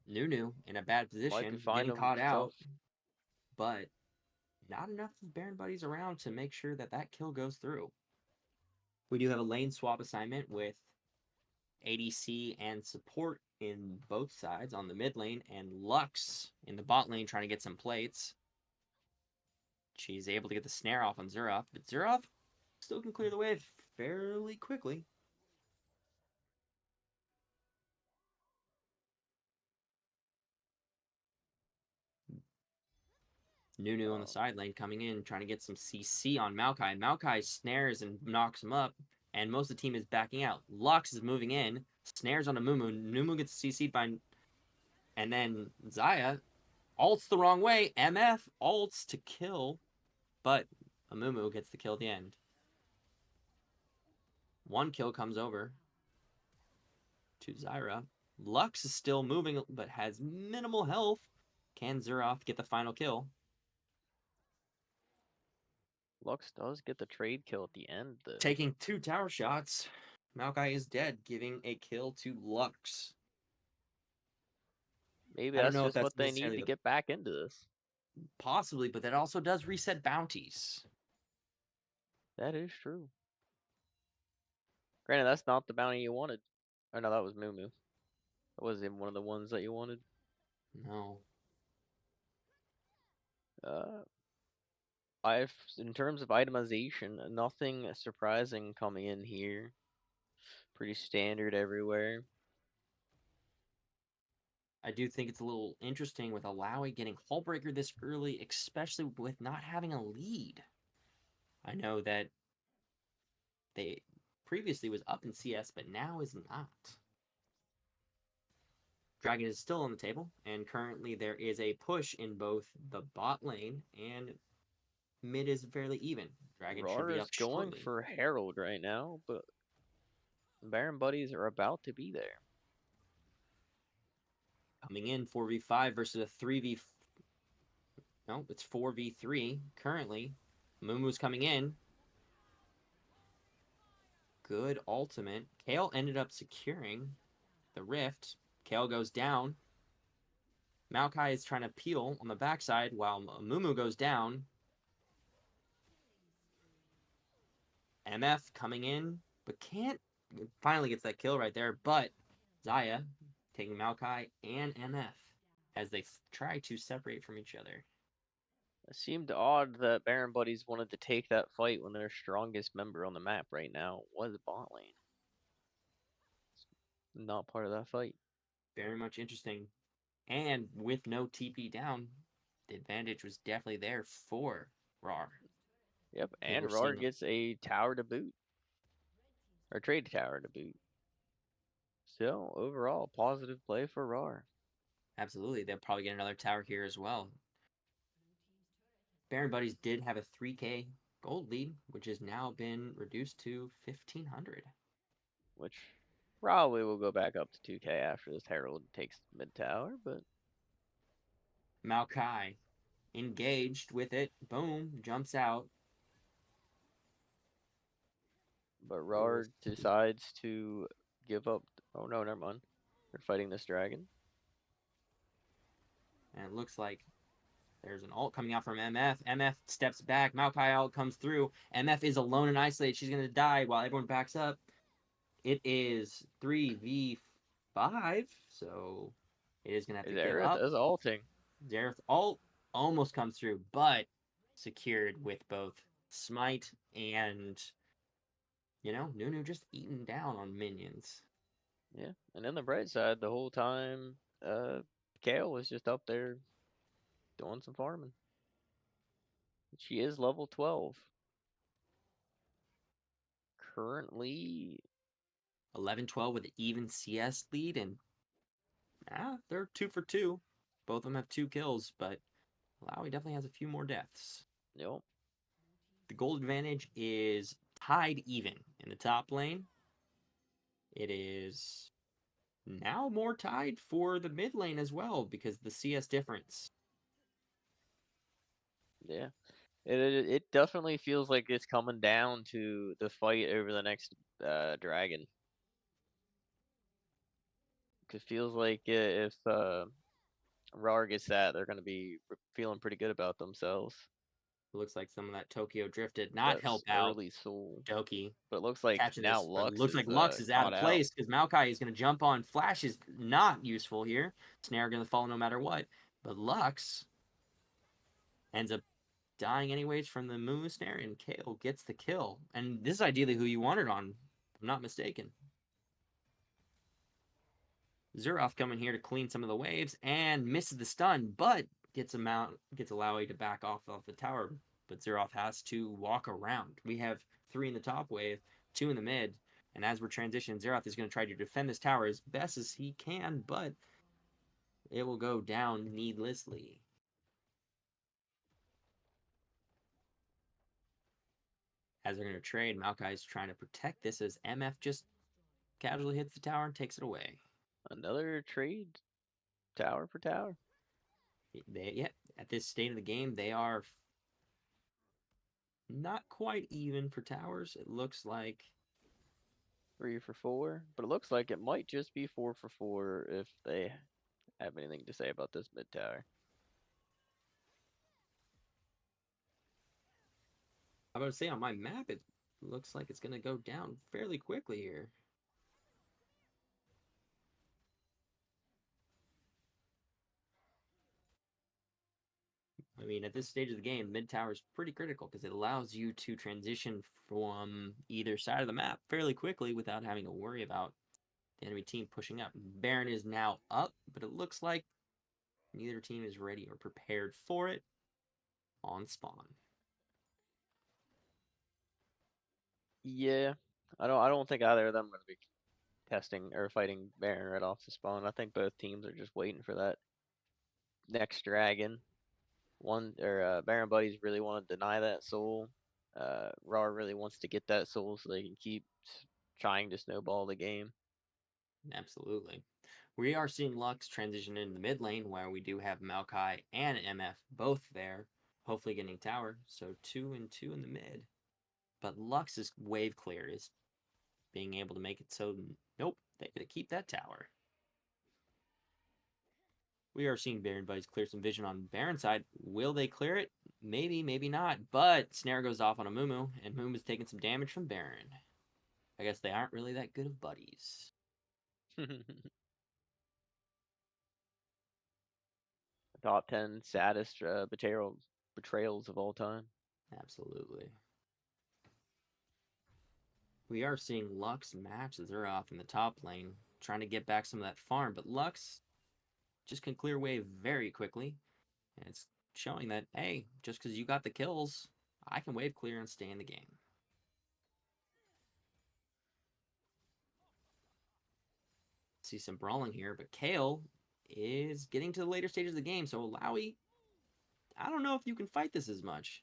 Nunu in a bad position, getting caught out, but not enough of Baron Buddies around to make sure that that kill goes through. We do have a lane swap assignment with ADC and support in both sides on the mid lane, and Lux in the bot lane trying to get some plates. She's able to get the snare off on Xerath, but Xerath still can clear the way fairly quickly. Nunu on the side lane coming in, trying to get some CC on Maokai. Maokai snares and knocks him up. and most of the team is backing out. Lux is moving in, snares on Amumu. Numu gets CC'd by, and then Zaya ults the wrong way. MF ults to kill, but Amumu gets the kill at the end. One kill comes over to Zyra. Lux is still moving, but has minimal health. Can Xerath get the final kill? Lux does get the trade kill at the end, though. Taking 2 tower shots. Maokai is dead, giving a kill to Lux. Maybe I don't that's know if just that's what they need necessarily to the- get back into this. Possibly, but that also does reset bounties. That is true. Granted, that's not the bounty you wanted. Oh no, that was Moo Moo. That wasn't one of the ones that you wanted. No. In terms of itemization, nothing surprising coming in here. Pretty standard everywhere. I do think it's a little interesting with Alawi getting Hullbreaker this early, especially with not having a lead. I know that they previously was up in CS, but now is not. Dragon is still on the table, and currently there is a push in both the bot lane and mid is fairly even. Dragon should RAWR be is up going shortly. for Herald right now, but Baron buddies are about to be there. Coming in 4v5 versus a 3v. No, it's 4v3 currently. Mumu's coming in. Good ultimate. Kale ended up securing the rift. Kale goes down. Maokai is trying to peel on the backside while Mumu goes down. MF coming in, but can't. Finally gets that kill right there, but Zaya taking Maokai and MF as they try to separate from each other. It seemed odd that Baron buddies wanted to take that fight when their strongest member on the map right now was bot lane. It's not part of that fight. Very much interesting. And with no TP down, the advantage was definitely there for RAR. Yep, think and we're RAR seeing- gets a tower to boot. Or trade tower to boot. So, overall, positive play for RAR. Absolutely. They'll probably get another tower here as well. Baron Buddies did have a 3k gold lead, which has now been reduced to 1,500. Which probably will go back up to 2k after this Herald takes mid tower, but Maokai engaged with it. Boom. Jumps out. RAR decides to give up. Oh no, never mind. They're fighting this dragon. And it looks like there's an ult coming out from MF. MF steps back. Maokai ult comes through. MF is alone and isolated. She's going to die while everyone backs up. It is 3v5, so it is going to have to give up. Zareth is ulting. Zareth ult almost comes through, but secured with both Smite and, Nunu just eating down on minions. Yeah, and on the bright side, the whole time, Kale was just up there doing some farming. She is level 12. Currently, 11-12 with an even CS lead, and they're 2 for 2. Both of them have 2 kills, but Malawi definitely has a few more deaths. yep. The gold advantage is tied even in the top lane. It is now more tied for the mid lane as well because the CS difference. Yeah. It definitely feels like it's coming down to the fight over the next dragon. It feels like if RAR gets that, they're going to be feeling pretty good about themselves. It looks like some of that Tokyo drift did not That's help out early soul. Doki. But it looks like Catching now this, but Lux looks like Lux is out caught of place because Maokai is going to jump on. Flash is not useful here. Snare going to fall no matter what. But Lux ends up dying anyways from the Moon Snare, and Kale gets the kill. And this is ideally who you wanted on, if I'm not mistaken. Xerath coming here to clean some of the waves and misses the stun, but gets Alawi to back off the tower. But Xerath has to walk around. We have 3 in the top wave, 2 in the mid. And as we're transitioning, Xerath is going to try to defend this tower as best as he can, but it will go down needlessly. As they're going to trade, Maokai's trying to protect this as MF just casually hits the tower and takes it away. Another trade, tower for tower. Yeah, at this state of the game, they are not quite even for towers. It looks like 3 for 4, but it looks like it might just be 4 for 4 if they have anything to say about this mid tower. I would say on my map, it looks like it's going to go down fairly quickly here. I mean, at this stage of the game, mid tower is pretty critical because it allows you to transition from either side of the map fairly quickly without having to worry about the enemy team pushing up. Baron is now up, but it looks like neither team is ready or prepared for it on spawn. Yeah, I don't think either of them are going to be testing or fighting Baron right off the spawn. I think both teams are just waiting for that next dragon. Baron Buddies really want to deny that soul. RAWR really wants to get that soul so they can keep trying to snowball the game. Absolutely. We are seeing Lux transition into the mid lane where we do have Maokai and MF both there, hopefully getting tower. So 2 and 2 in the mid. But Lux's wave clear is being able to make it so, nope, they're going to keep that tower. We are seeing Baron Buddies clear some vision on Baron side. Will they clear it? Maybe, maybe not. But Snare goes off on a Mumu, and Mumu's taking some damage from Baron. I guess they aren't really that good of buddies. Top 10 saddest betrayals of all time. Absolutely. We are seeing Lux match Xerath in the top lane, trying to get back some of that farm, but Lux just can clear wave very quickly. And it's showing that, hey, just because you got the kills, I can wave clear and stay in the game. See some brawling here, but Kale is getting to the later stages of the game, so Alawi, I don't know if you can fight this as much.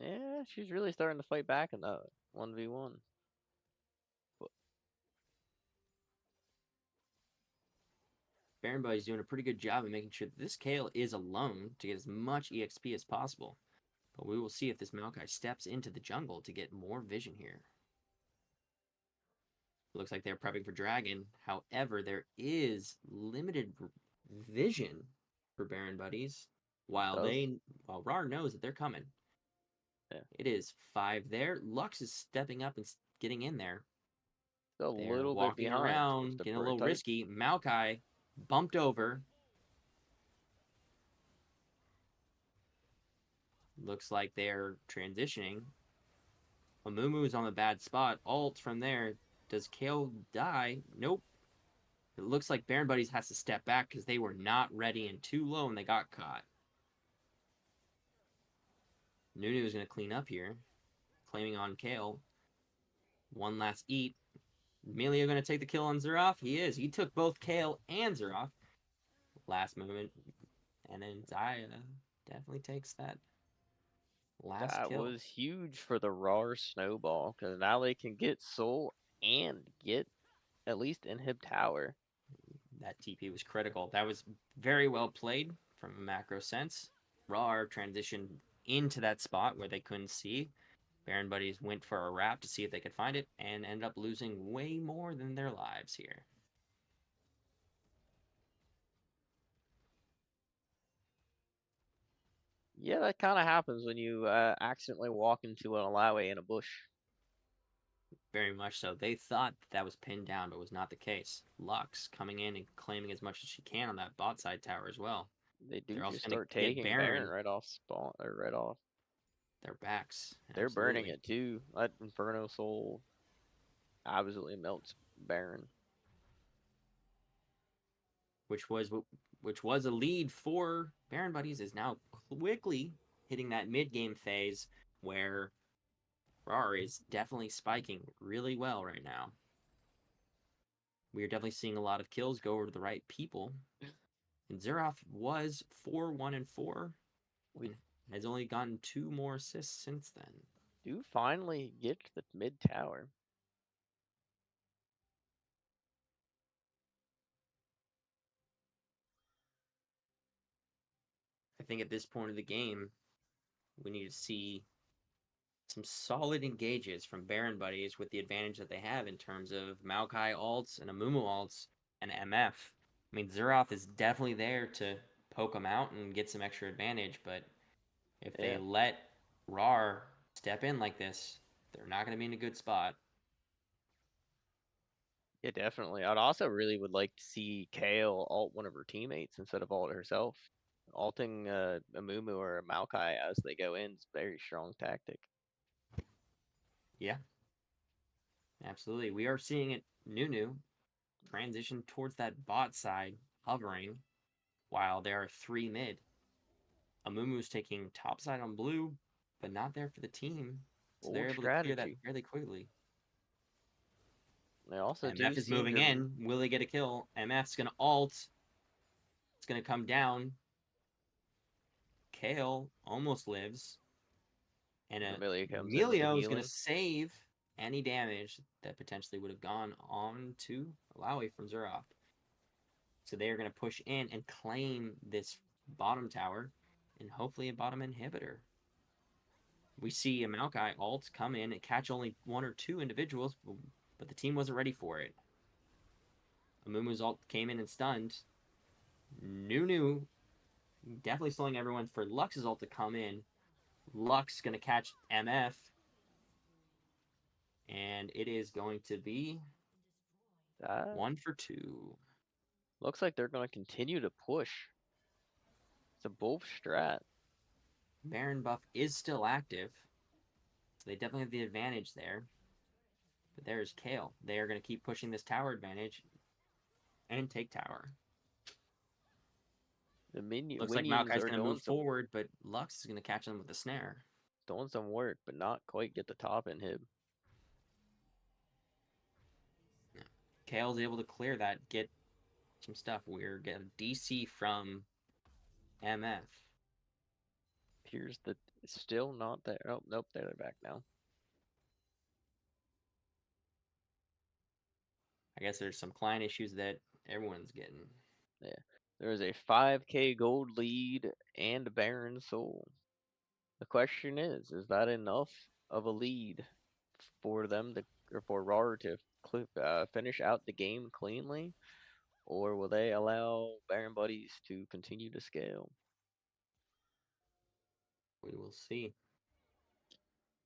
Yeah, she's really starting to fight back in that 1v1. Baron Buddy's doing a pretty good job of making sure that this Kale is alone to get as much EXP as possible. But we will see if this Maokai steps into the jungle to get more vision here. Looks like they're prepping for Dragon. However, there is limited vision for Baron Buddies. While RAWR knows that they're coming. Yeah. It is 5 there. Lux is stepping up and getting in there. A little bit walking behind. around, getting a little risky. Maokai bumped over. Looks like they're transitioning. Amumu is on the bad spot. Ult from there. Does Kale die? Nope. It looks like Baron Buddies has to step back because they were not ready and too low and they got caught. Nunu is going to clean up here. Claiming on Kale. One last eat. Emilio going to take the kill on Xerath? He is. He took both Kale and Xerath. Last moment. And then Zaya definitely takes that last kill. That was huge for the RAWR snowball, because now they can get soul and get at least inhib tower. That TP was critical. That was very well played from a macro sense. RAWR transitioned into that spot where they couldn't see. Baron Buddies went for a wrap to see if they could find it and ended up losing way more than their lives here. Yeah, that kind of happens when you accidentally walk into an Alawi in a bush. Very much so. They thought that was pinned down, but was not the case. Lux coming in and claiming as much as she can on that bot side tower as well. They do They're also just gonna start get taking Baron right off spawn, or right off. Their backs. They're burning Absolutely. it too. That Inferno Soul absolutely melts Baron. Which was a lead for Baron Buddies, is now quickly hitting that mid-game phase where RAWR is definitely spiking really well right now. We are definitely seeing a lot of kills go over to the right people. And Xerath was 4-1-4 and has only gotten 2 more assists since then. Do finally get the mid tower. I think at this point of the game, we need to see some solid engages from Baron buddies with the advantage that they have in terms of Maokai ults and Amumu ults and MF. I mean, Xerath is definitely there to poke them out and get some extra advantage, but if they let RAWR step in like this, they're not going to be in a good spot. Yeah, definitely. I'd also really would like to see Kale ult one of her teammates instead of ult herself. Alting a Mumu or a Maokai as they go in is a very strong tactic. Yeah, absolutely. We are seeing it Nunu transition towards that bot side, hovering, while there are 3 mid. Amumu's taking top side on blue, but not there for the team, so they're Old able to clear that strategy. fairly quickly. They also do MF is seem moving to in. Will they get a kill? MF's going to ult. It's going to come down. Kale almost lives. And Amelia comes in with the Emilio is going healing. to save any damage that potentially would have gone on to Alawi from Xerath. So they are going to push in and claim this bottom tower and hopefully a bottom inhibitor. We see a Maokai ult come in and catch only 1 or 2 individuals, but the team wasn't ready for it. Amumu's ult came in and stunned. Nunu definitely slowing everyone for Lux's ult to come in. Lux going to catch MF. And it is going to be That 1 for 2. looks like they're going to continue to push. It's a both strat. Baron buff is still active. So they definitely have the advantage there. But there's Kale. They are going to keep pushing this tower advantage and take tower. The Looks like minions Maokai's are going to doing move forward, but Lux is going to catch them with a snare. some work, but not quite get the top inhib. Kale's able to clear that, get some stuff. We're getting DC from MF. Appears that it's still not there. Oh, nope, they're back now. I guess there's some client issues that everyone's getting. Yeah. There is a 5k gold lead and Baron Soul. The question is that enough of a lead for them to, or for RAR to finish out the game cleanly? Or will they allow Baron Buddies to continue to scale? We will see.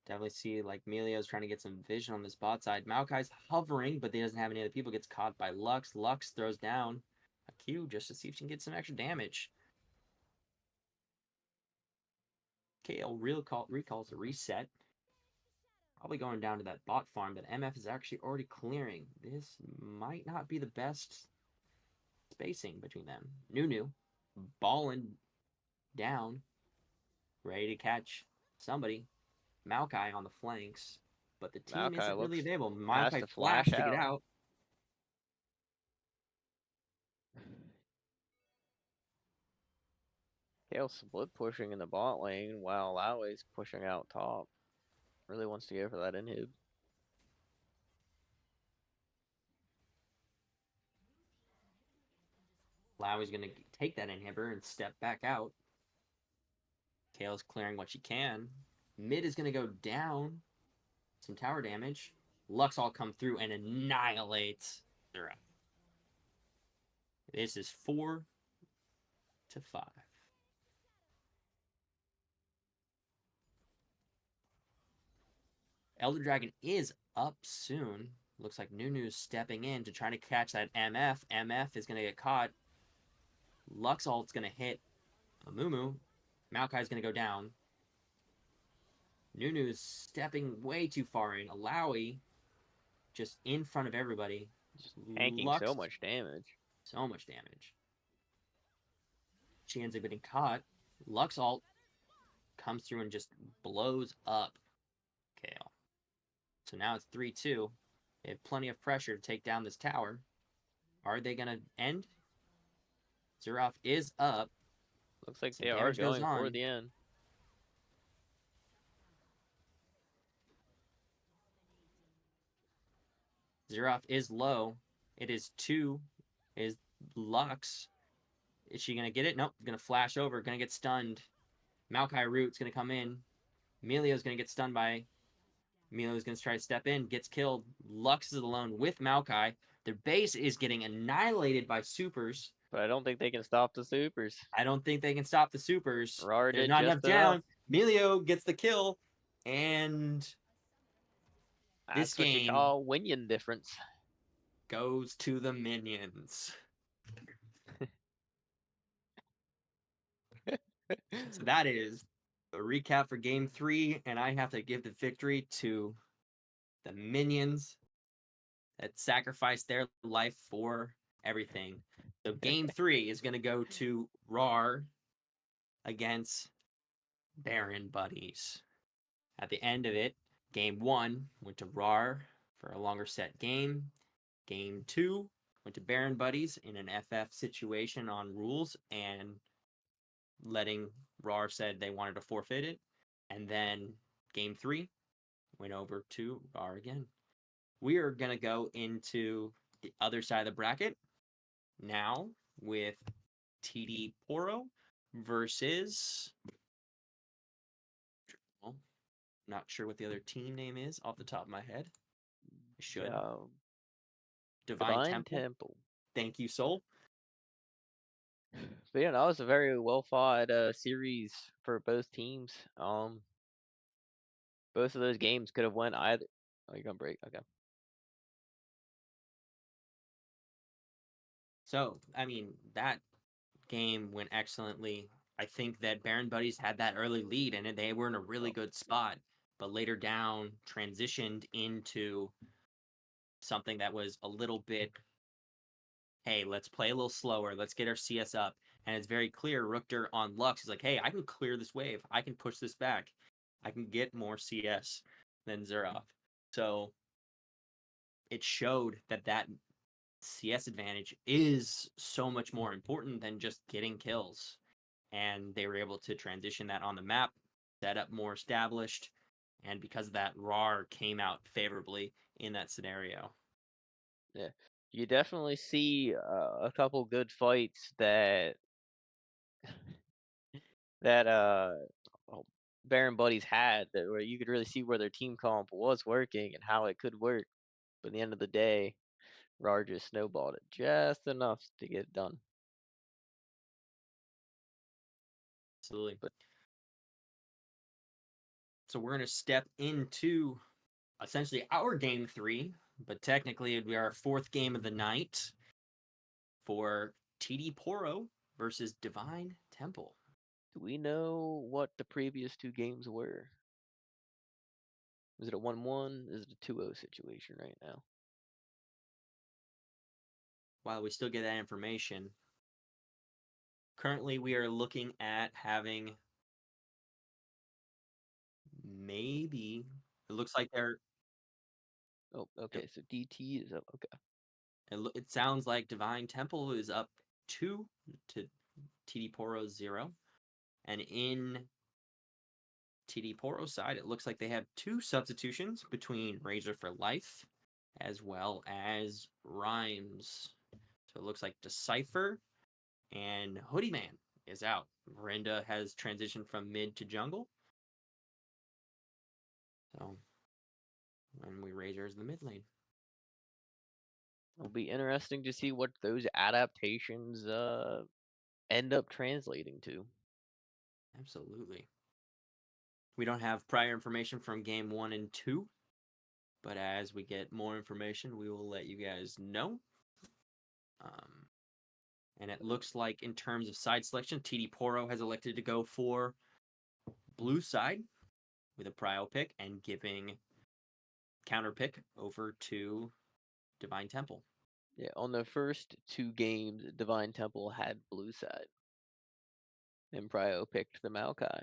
Definitely see like Melio's trying to get some vision on this bot side. Maokai's hovering, but he doesn't have any other people. Gets caught by Lux. Lux throws down a Q just to see if she can get some extra damage. KL recalls a reset. Probably going down to that bot farm that MF is actually already clearing. This might not be the best spacing between them. Nunu balling down, ready to catch somebody. Maokai on the flanks, but the team Maokai isn't really looks available. has Maokai to flash flashed to get out. out. Kale split pushing in the bot lane while Laue's pushing out top. Really wants to go for that inhib. Lowry's going to take that inhibitor and step back out. Kale's clearing what she can. Mid is going to go down. Some tower damage. Lux all come through and annihilates Zera. This is 4-5. Elder Dragon is up soon. Looks like Nunu's stepping in to try to catch that MF. MF is going to get caught. Lux ult's going to hit Amumu. Maokai's going to go down. Nunu's stepping way too far in. Alawi just in front of everybody. Just tanking Lux, so much damage. so much damage. She ends up getting caught. Lux ult comes through and just blows up Kale. So now it's 3-2. They have plenty of pressure to take down this tower. Are they going to end? Zerov is up. Looks like Some they are damage goes going for on. the end. Zerov is low. It is 2. Is Lux. Is she going to get it? Nope. Going to flash over. Going to get stunned. Maokai Root's going to come in. Emilio's going to get stunned by... Emilio's going to try to step in. Gets killed. Lux is alone with Maokai. Their base is getting annihilated by supers. But I don't think they can stop the supers. I don't think they can stop the supers. RAWR There's did not just enough down. enough. Emilio gets the kill. And this That's what you game call winion difference. goes to the minions. So that is a recap for game 3, and I have to give the victory to the minions that sacrificed their life for everything. So game 3 is going to go to RAWR against Baron Buddies. At the end of it, game 1 went to RAWR for a longer set game. Game 2 went to Baron Buddies in an FF situation on rules and letting RAWR said they wanted to forfeit it. And then game 3 went over to RAWR again. We are going to go into the other side of the bracket now with TD Poro versus... Well, not sure what the other team name is off the top of my head. I should. Divine Temple. Thank you, Soul. But yeah, that was a very well fought series for both teams. Both of those games could have went either. Oh, you're gonna break. Okay. So, I mean, that game went excellently. I think that Baron Buddies had that early lead and they were in a really good spot, but later down transitioned into something that was a little bit, hey, let's play a little slower. Let's get our CS up. And it's very clear Rookter on Lux is like, hey, I can clear this wave. I can push this back. I can get more CS than Zerov. So it showed that CS advantage is so much more important than just getting kills. And they were able to transition that on the map, set up more established, and because of that, RAWR came out favorably in that scenario. Yeah, you definitely see a couple good fights that Baron Buddies had that where you could really see where their team comp was working and how it could work. But at the end of the day, RAWR just snowballed it just enough to get it done. Absolutely. So we're going to step into essentially our game 3, but technically it would be our 4th game of the night for TD Poro versus Divine Temple. Do we know what the previous 2 games were? Is it a 1-1? Is it a 2-0 situation right now? While we still get that information, currently we are looking at having maybe, it looks like they're... Oh, okay, so DT is up. Okay. It sounds like Divine Temple is up 2 to TD Poro 0. And in TD Poro side, it looks like they have 2 substitutions between Razor for Life as well as Rhymes. So it looks like Decipher and Hoodie Man is out. Miranda has transitioned from mid to jungle. So, and we Razor is the mid lane. It'll be interesting to see what those adaptations end up translating to. Absolutely. We don't have prior information from game 1 and 2, but as we get more information, we will let you guys know. And it looks like in terms of side selection, TD Poro has elected to go for blue side with a prio pick and giving counter pick over to Divine Temple. Yeah, on the first 2 games, Divine Temple had blue side. And Prio picked the Maokai.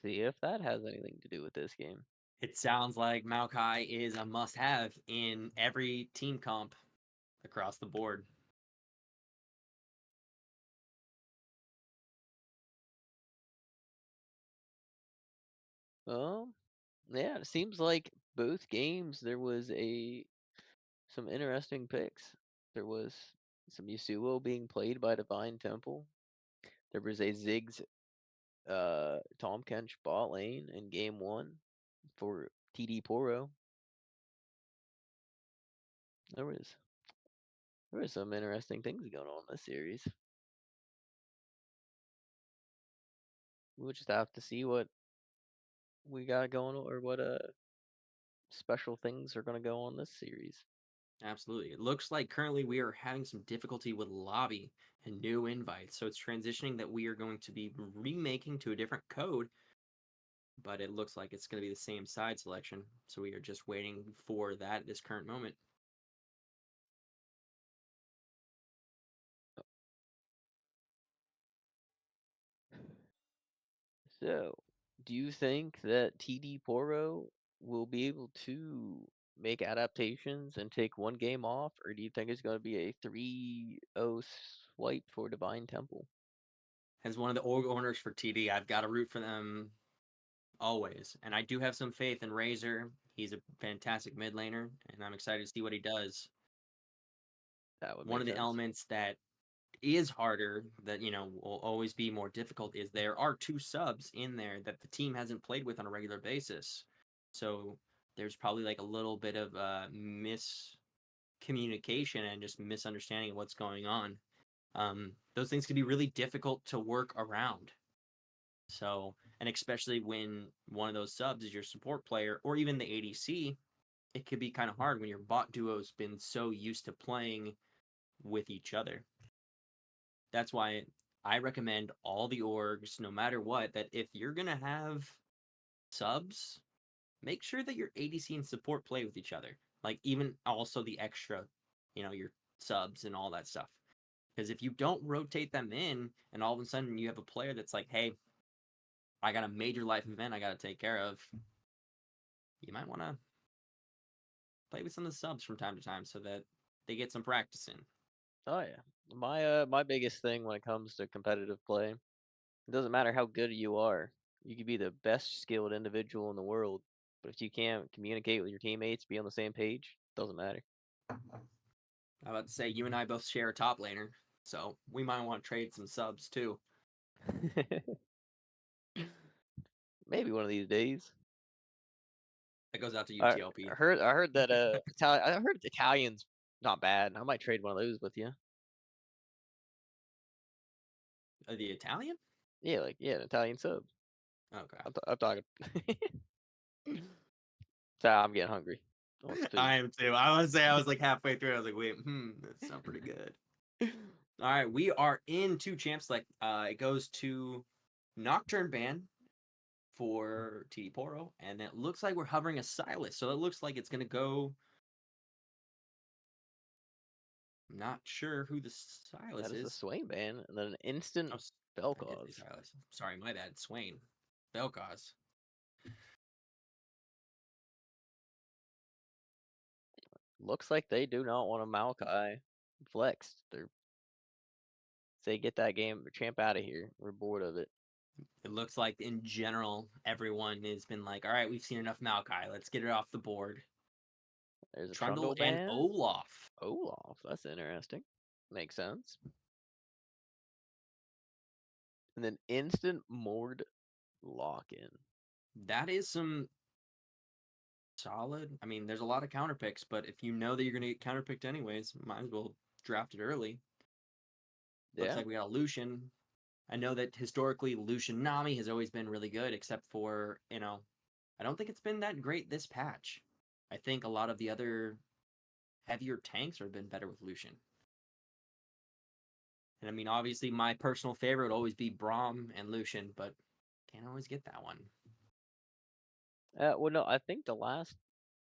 See if that has anything to do with this game. It sounds like Maokai is a must-have in every team comp across the board. Yeah, it seems like both games there was some interesting picks. There was some Yasuo being played by Divine Temple. There was a Ziggs Tom Kench bot lane in game 1 for TD Poro. There was some interesting things going on in this series. We'll just have to see what we got going or what special things are going to go on this series. Absolutely. It looks like currently we are having some difficulty with lobby and new invites. So it's transitioning that we are going to be remaking to a different code, but it looks like it's going to be the same side selection. So we are just waiting for that at this current moment. So, do you think that TD Poro will be able to make adaptations and take one game off, or do you think it's going to be a 3-0 swipe for Divine Temple? As one of the org owners for TD, I've got to root for them always. And I do have some faith in Razor. He's a fantastic mid laner, and I'm excited to see what he does. That would One make of the sense. elements that is harder, that will always be more difficult, is there are 2 subs in there that the team hasn't played with on a regular basis. So there's probably like a little bit of miscommunication and just misunderstanding of what's going on. Those things can be really difficult to work around. So, and especially when one of those subs is your support player or even the ADC, it could be kind of hard when your bot duo's been so used to playing with each other. That's why I recommend all the orgs, no matter what, that if you're going to have subs, make sure that your ADC and support play with each other. Like, even also the extra, your subs and all that stuff. Because if you don't rotate them in, and all of a sudden you have a player that's like, hey, I got a major life event I got to take care of, you might want to play with some of the subs from time to time so that they get some practice in. Oh yeah, my biggest thing when it comes to competitive play, it doesn't matter how good you are. You could be the best skilled individual in the world, but if you can't communicate with your teammates, be on the same page, doesn't matter. I'm about to say, you and I both share a top laner, so we might want to trade some subs too. Maybe one of these days. That goes out to you, I TLP. I heard that I heard Italian's not bad. I might trade one of those with you. The Italian? Yeah, an Italian sub. Okay. I'm talking. So I'm getting hungry. I want some food. I am too. I was say I was like halfway through. I was like, wait, that sounds pretty good. All right, we are into champ select. It goes to Nocturne Ban for TD Poro, and it looks like we're hovering a Silas. So it looks like it's gonna go. I'm not sure who the Silas That is the is. Swain ban, and then an instant Oh, spell I did say cause. Silas. Sorry, my bad. Swain. Belcause. Looks like they do not want a Maokai flexed. Say get that game champ out of here. We're bored of it. It looks like in general, everyone has been like, all right, we've seen enough Maokai. Let's get it off the board. There's a Trundle Trundle and ban. Olaf. Olaf, that's interesting. Makes sense. And then instant Mord lock in. That is some solid. I mean, there's a lot of counter picks, but if you know that you're going to get counter picked anyways, might as well draft it early. Looks Yeah. like we got a Lucian. I know that historically Lucian Nami has always been really good, except for, I don't think it's been that great this patch. I think a lot of the other heavier tanks have been better with Lucian. And I mean, obviously, my personal favorite would always be Braum and Lucian, but can't always get that one. Well, no, I think the last.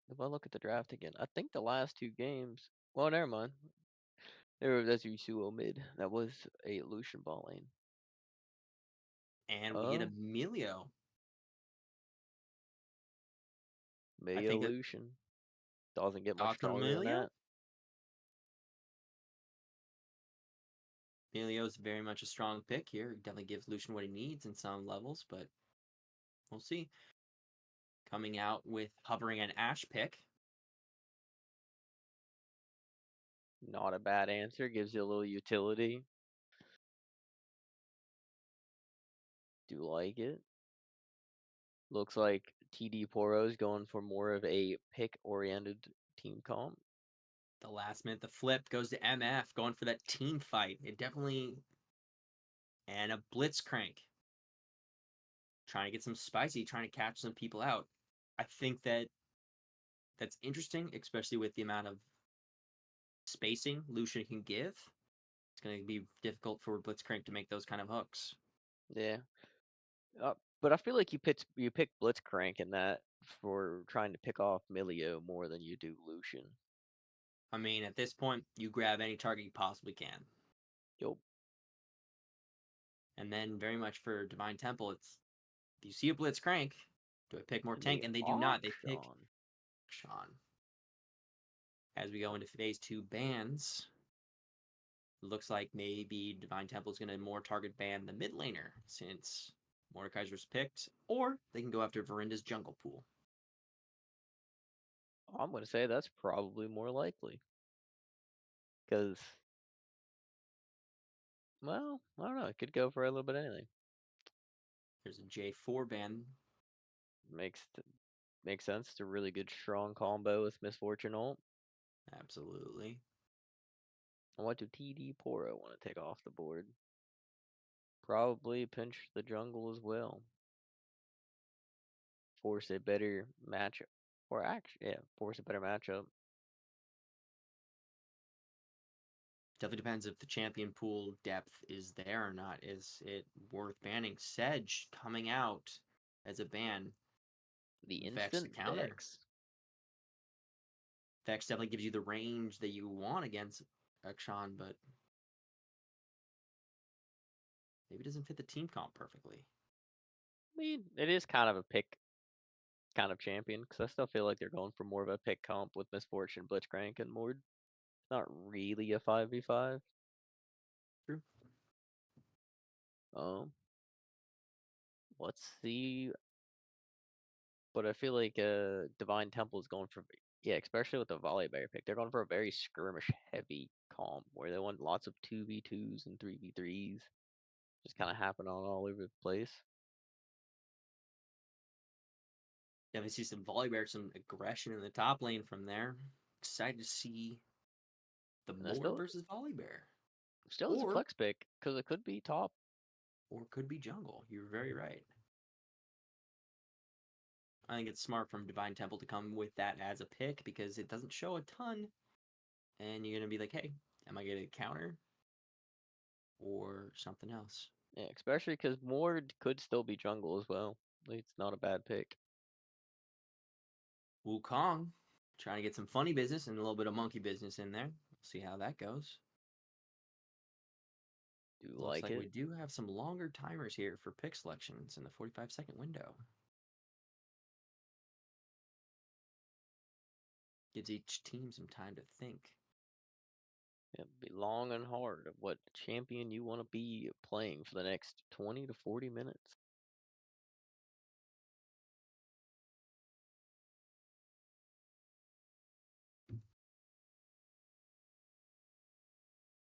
If I look at the draft again, I think the last 2 games. Well, never mind. That's Yasuo mid. That was a Lucian ball lane. And we get Emilio. I Emilio think that Lucian doesn't get much thoughts on stronger than Emilio. that. Emilio's very much a strong pick here. Definitely gives Lucian what he needs in some levels, but we'll see. Coming out with hovering an Ash pick. Not a bad answer. Gives you a little utility. Do like it. Looks like TD Poro's going for more of a pick-oriented team comp. The last minute, the flip goes to MF, going for that team fight. It definitely. And a Blitzcrank. Trying to get some spicy, trying to catch some people out. I think that's interesting, especially with the amount of spacing Lucian can give. It's going to be difficult for Blitzcrank to make those kind of hooks. Yeah. But I feel like you pick Blitzcrank in that for trying to pick off Milio more than you do Lucian. I mean, at this point, you grab any target you possibly can. Yup. And then very much for Divine Temple, it's if you see a Blitzcrank, do I pick more And tank? the And they do not. They pick Akshan. Sean. As we go into phase 2 bans, looks like maybe Divine Temple is going to more target ban the mid laner since Mordekaiser's picked, or they can go after Verinda's jungle pool. I'm gonna say that's probably more likely. Because, well, I don't know. It could go for a little bit of anything. There's a J4 ban. Makes sense. It's a really good strong combo with Misfortune ult. Absolutely. And what do TD Poro want to take off the board? Probably pinch the jungle as well. Force a better matchup. Or actually, yeah, force a better matchup. Definitely depends if the champion pool depth is there or not. Is it worth banning? Sedge coming out as a ban. The Vex to instant counter. Vex. Vex definitely gives you the range that you want against Akshan, but maybe it doesn't fit the team comp perfectly. I mean, it is kind of a pick kind of champion because I still feel like they're going for more of a pick comp with Misfortune, Blitzcrank, and Mord. Not really a 5v5. True. Let's see. But I feel like Divine Temple is going for, yeah, especially with the Volibear pick, they're going for a very skirmish heavy comp where they want lots of 2v2s and 3v3s. Just kind of happen on all over the place. Definitely see some Volibear, some aggression in the top lane from there. Excited to see the And that's Mord versus Volibear. still is a Or flex pick because it could be top. could be jungle. You're very right. I think it's smart from Divine Temple to come with that as a pick because it doesn't show a ton. And you're going to be like, hey, am I going to counter or something else? Yeah, especially because Mord could still be jungle as well. It's not a bad pick. Wukong trying to get some funny business and a little bit of monkey business in there. We'll see how that goes. Do Looks like like we it. do have some longer timers here for pick selections in the 45-second window. Gives each team some time to think. It'll be long and hard of what champion you want to be playing for the next 20 to 40 minutes.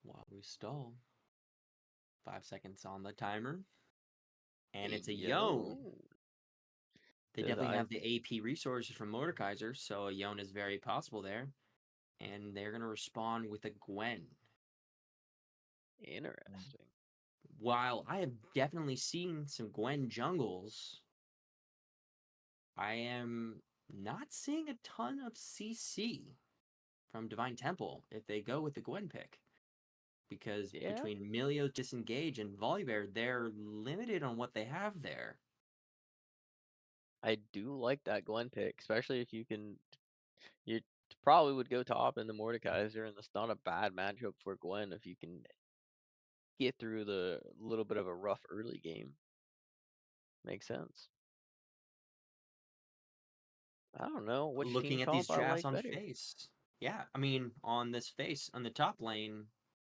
While we stall, 5 seconds on the timer. And Hey, it's a Yone. yo. They Did definitely I have the AP resources from Mordekaiser, so a Yone is very possible there. And they're going to respond with a Gwen. Interesting. While I have definitely seen some Gwen jungles, I am not seeing a ton of CC from Divine Temple if they go with the Gwen pick. Because Yeah, between Milio's Disengage and Volibear, they're limited on what they have there. I do like that Gwen pick, especially if you can. You probably would go top in the Mordekaiser, and that's not a bad matchup for Gwen if you can get through the little bit of a rough early game. Makes sense. I don't know which team Looking at these comp I drafts like on better. face. Yeah, I mean, on this face, on the top lane,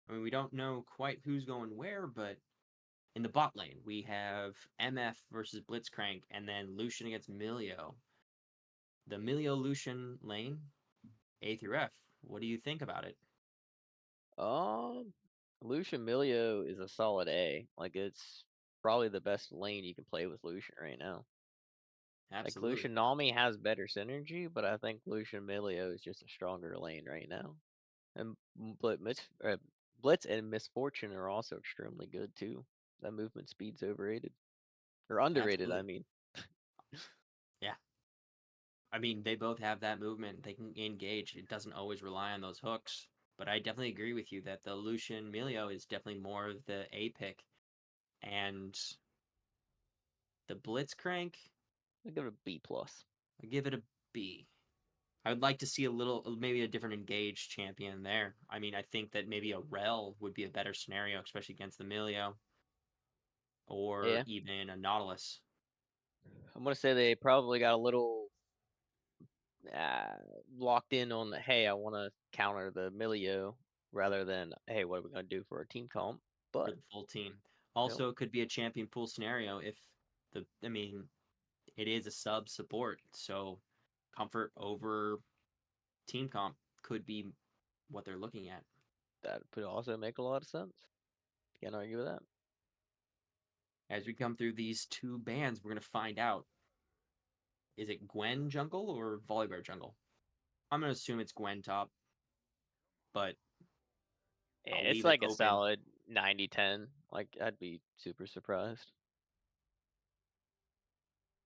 I mean, we don't know quite who's going where, but in the bot lane, we have MF versus Blitzcrank, and then Lucian against Milio. The Milio Lucian lane, A through F. What do you think about it? Um, Lucian Milio is a solid A. Like it's probably the best lane you can play with Lucian right now. Like Absolutely. Lucian Nami has better synergy, but I think Lucian Milio is just a stronger lane right now. And Blitz and Misfortune are also extremely good too. That movement speed's overrated or underrated. I Absolutely. mean, Yeah. I mean, they both have that movement. They can engage. It doesn't always rely on those hooks. But I definitely agree with you that the Lucian Milio is definitely more of the A pick. And the Blitzcrank, I give it a B plus. I give it a B. I would like to see a little, maybe a different engaged champion there. I mean, I think that maybe a Rel would be a better scenario, especially against the Milio or Yeah, even a Nautilus. I'm gonna say they probably got a little uh, locked in on the hey, I want to counter the Milio rather than hey, what are we gonna do for a team comp? For But the full team. you know, Also, it could be a champion pool scenario if I mean, it is a sub support, so comfort over team comp could be what they're looking at. that could also make a lot of sense. Can't argue with that. As we come through these two bands, we're gonna find out: is it Gwen jungle or Volibear jungle? I'm gonna assume it's Gwen top, but I'll It's leave it like a open. solid 90-10. Like I'd be super surprised.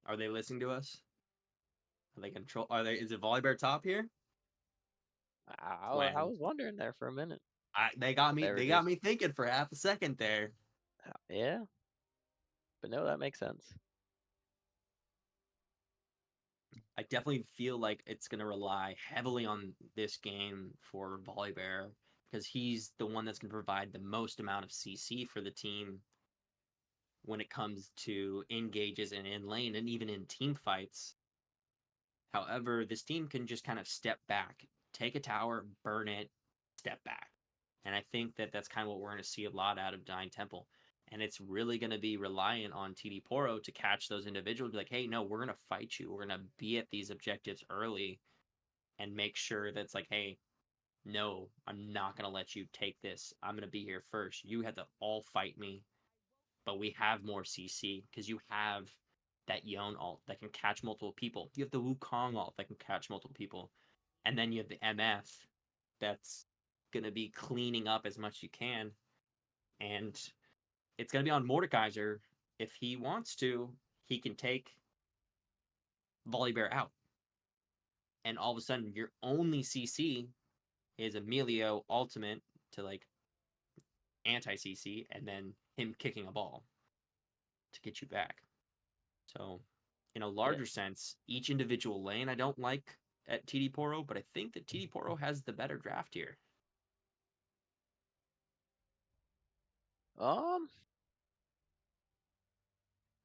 Are they listening to us? Are they control? Are they? Is it Volibear top here? I Gwen. was wondering there for a minute. They got me. They were They got just me thinking for half a second there. yeah, but no, that makes sense. I definitely feel like it's going to rely heavily on this game for Volibear because he's the one that's going to provide the most amount of CC for the team when it comes to engages and in lane and even in team fights. However, this team can just kind of step back, take a tower, burn it, step back. And I think that that's kind of what we're going to see a lot out of Dying Temple. And it's really going to be reliant on TD Poro to catch those individuals, be like, hey, no, we're going to fight you. We're going to be at these objectives early and make sure that's like, hey, no, I'm not going to let you take this. I'm going to be here first. You have to all fight me, but we have more CC because you have that Yone alt that can catch multiple people. You have the Wukong alt that can catch multiple people. And then you have the MF that's going to be cleaning up as much as you can. And it's going to be on Mordekaiser. If he wants to, he can take Volibear out. And all of a sudden, your only CC is Emilio ultimate to like anti CC, and then him kicking a ball to get you back. So, in a Yeah. larger sense, each individual lane I don't like at TD Poro, but I think that TD Poro has the better draft here. Um.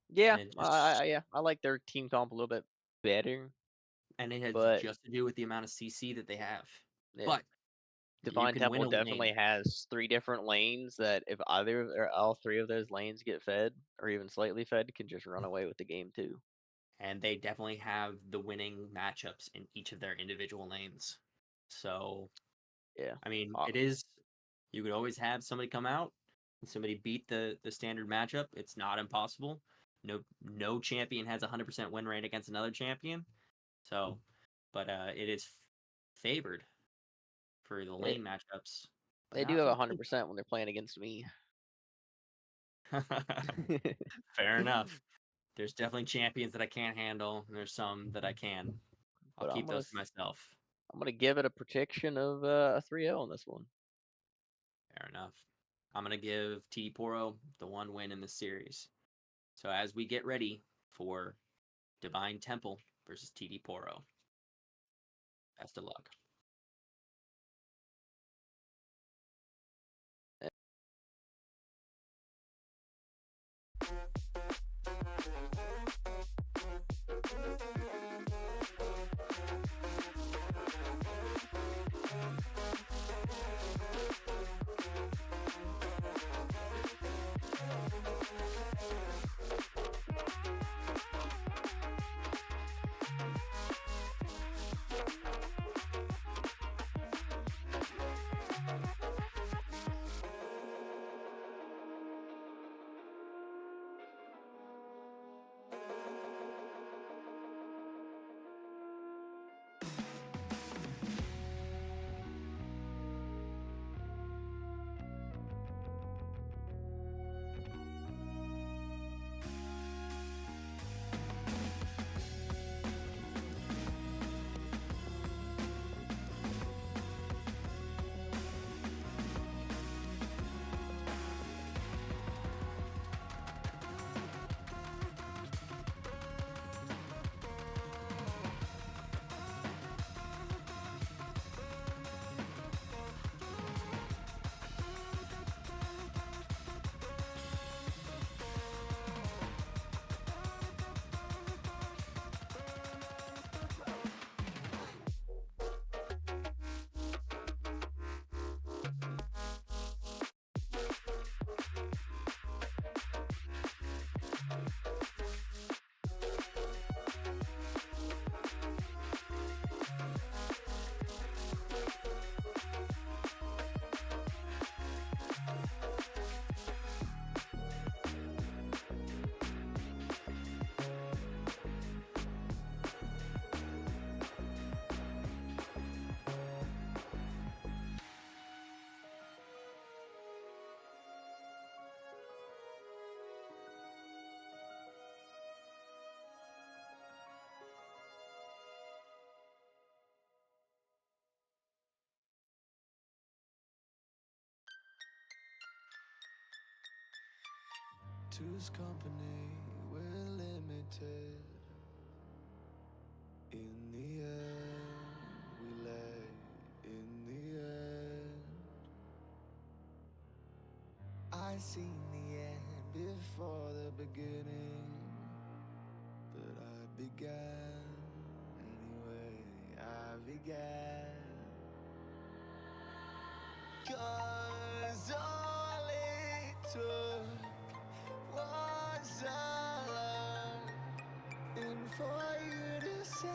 Yeah. And it just Yeah. I like their team comp a little bit better, and it has but just to do with the amount of CC that they have. yeah. But you Divine can win Temple a definitely lane, has 3 different lanes that if either or all 3 of those lanes get fed or even slightly fed, can just run away with the game too. and they definitely have the winning matchups in each of their individual lanes. So, Yeah. I mean, Uh, it is you could always have somebody come out and somebody beat the standard matchup. It's not impossible. No champion has 100% win rate against another champion. So, but it is favored for the they, lane matchups, but they do not for have the team. 100% when they're playing against me. Fair enough. There's definitely champions that I can't handle, and there's some that I can. I'll But keep those to myself. I'm gonna give it a prediction of a 3-0 on this one. Fair enough. I'm gonna give TD Poro the one win in the series. So as we get ready for Divine Temple versus TD Poro, best of luck. lose company, we're limited. In the end, we lay in the end. I seen the end before the beginning, but I began anyway. I began. 'Cause all it took was a love, and for you to say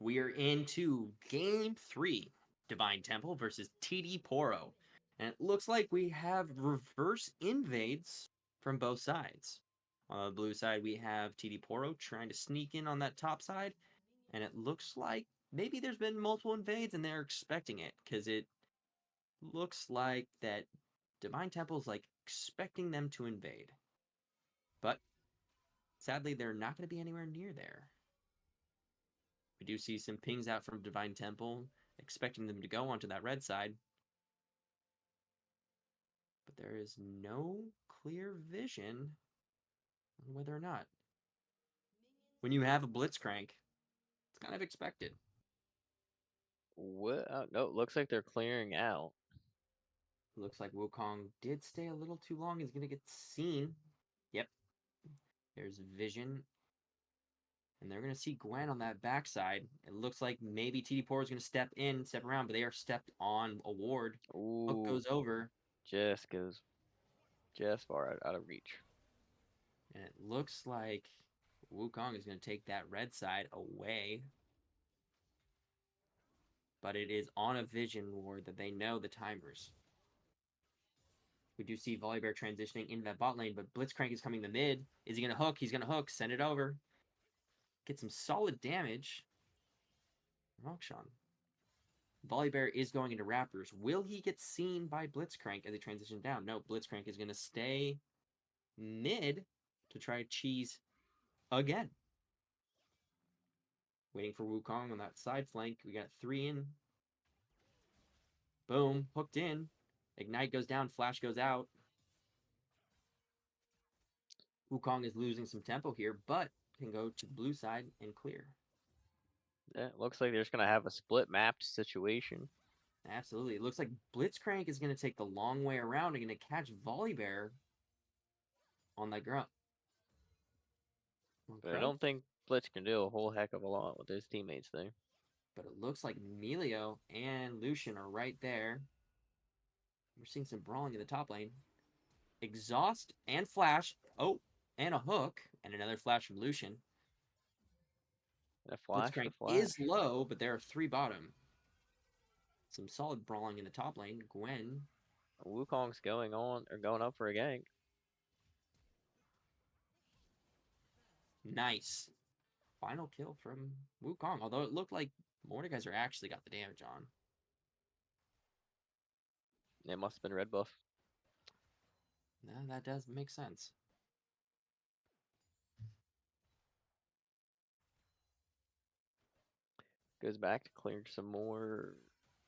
We are into game 3, Divine Temple versus TD Poro. And it looks like we have reverse invades from both sides. On the blue side, we have TD Poro trying to sneak in on that top side. And it looks like maybe there's been multiple invades and they're expecting it, because it looks like that Divine Temple is like expecting them to invade. But sadly, they're not going to be anywhere near there. We do see some pings out from Divine Temple, expecting them to go onto that red side. But there is no clear vision on whether or not. When you have a Blitzcrank, it's kind of expected. What? No, it looks like they're clearing out. Looks like Wukong did stay a little too long. He's going to get seen. Yep. There's vision. And they're going to see Gwen on that backside. It looks like maybe TD Poro is going to step in, step around, but they are stepped on a ward. Hook Ooh, goes over. just goes just far out of reach. And it looks like Wukong is going to take that red side away. But it is on a vision ward that they know the timers. We do see Volibear transitioning into that bot lane, but Blitzcrank is coming to mid. Is he going to hook? He's going to hook. Send it over. Get some solid damage. Rokshan. Volibear is going into Raptors. Will he get seen by Blitzcrank as he transitions down? No, Blitzcrank is going to stay mid to try to cheese again. Waiting for Wukong on that side flank. We got 3 in. Boom. Hooked in. Ignite goes down. Flash goes out. Wukong is losing some tempo here, but can go to blue side and clear. Yeah, it looks like they're just gonna have a split mapped situation. Absolutely. It looks like Blitzcrank is going to take the long way around and going to catch Volibear on that grunt. But I don't think Blitz can do a whole heck of a lot with his teammates there. But it looks like Melio and Lucian are right there. We're seeing some brawling in the top lane. Exhaust and flash. Oh, and a hook. And another flash from Lucian. And a flash Blitzcrank for flash. is low, but there are 3 bottom. Some solid brawling in the top lane. Gwen. Wukong's going up for a gank. Nice. Final kill from Wukong. Although it looked like Mordekaiser actually got the damage on. It must have been red buff. No, that does make sense. Goes back to clear some more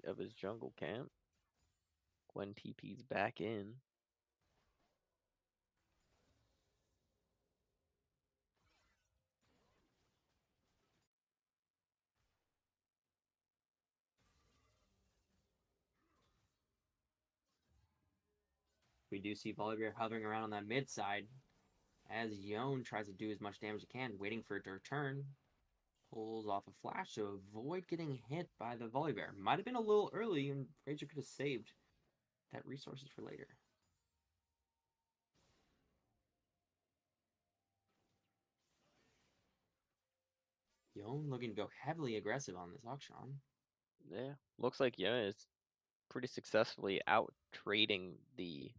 of his jungle camp. Gwen TP's back in. We do see Volibear hovering around on that mid side as Yone tries to do as much damage as he can, waiting for it to return. Pulls off a flash to avoid getting hit by the Volibear. Might have been a little early, and Fraser could have saved that resources for later. Yon looking to go heavily aggressive on this auction. Yeah, looks like Yona is pretty successfully out trading the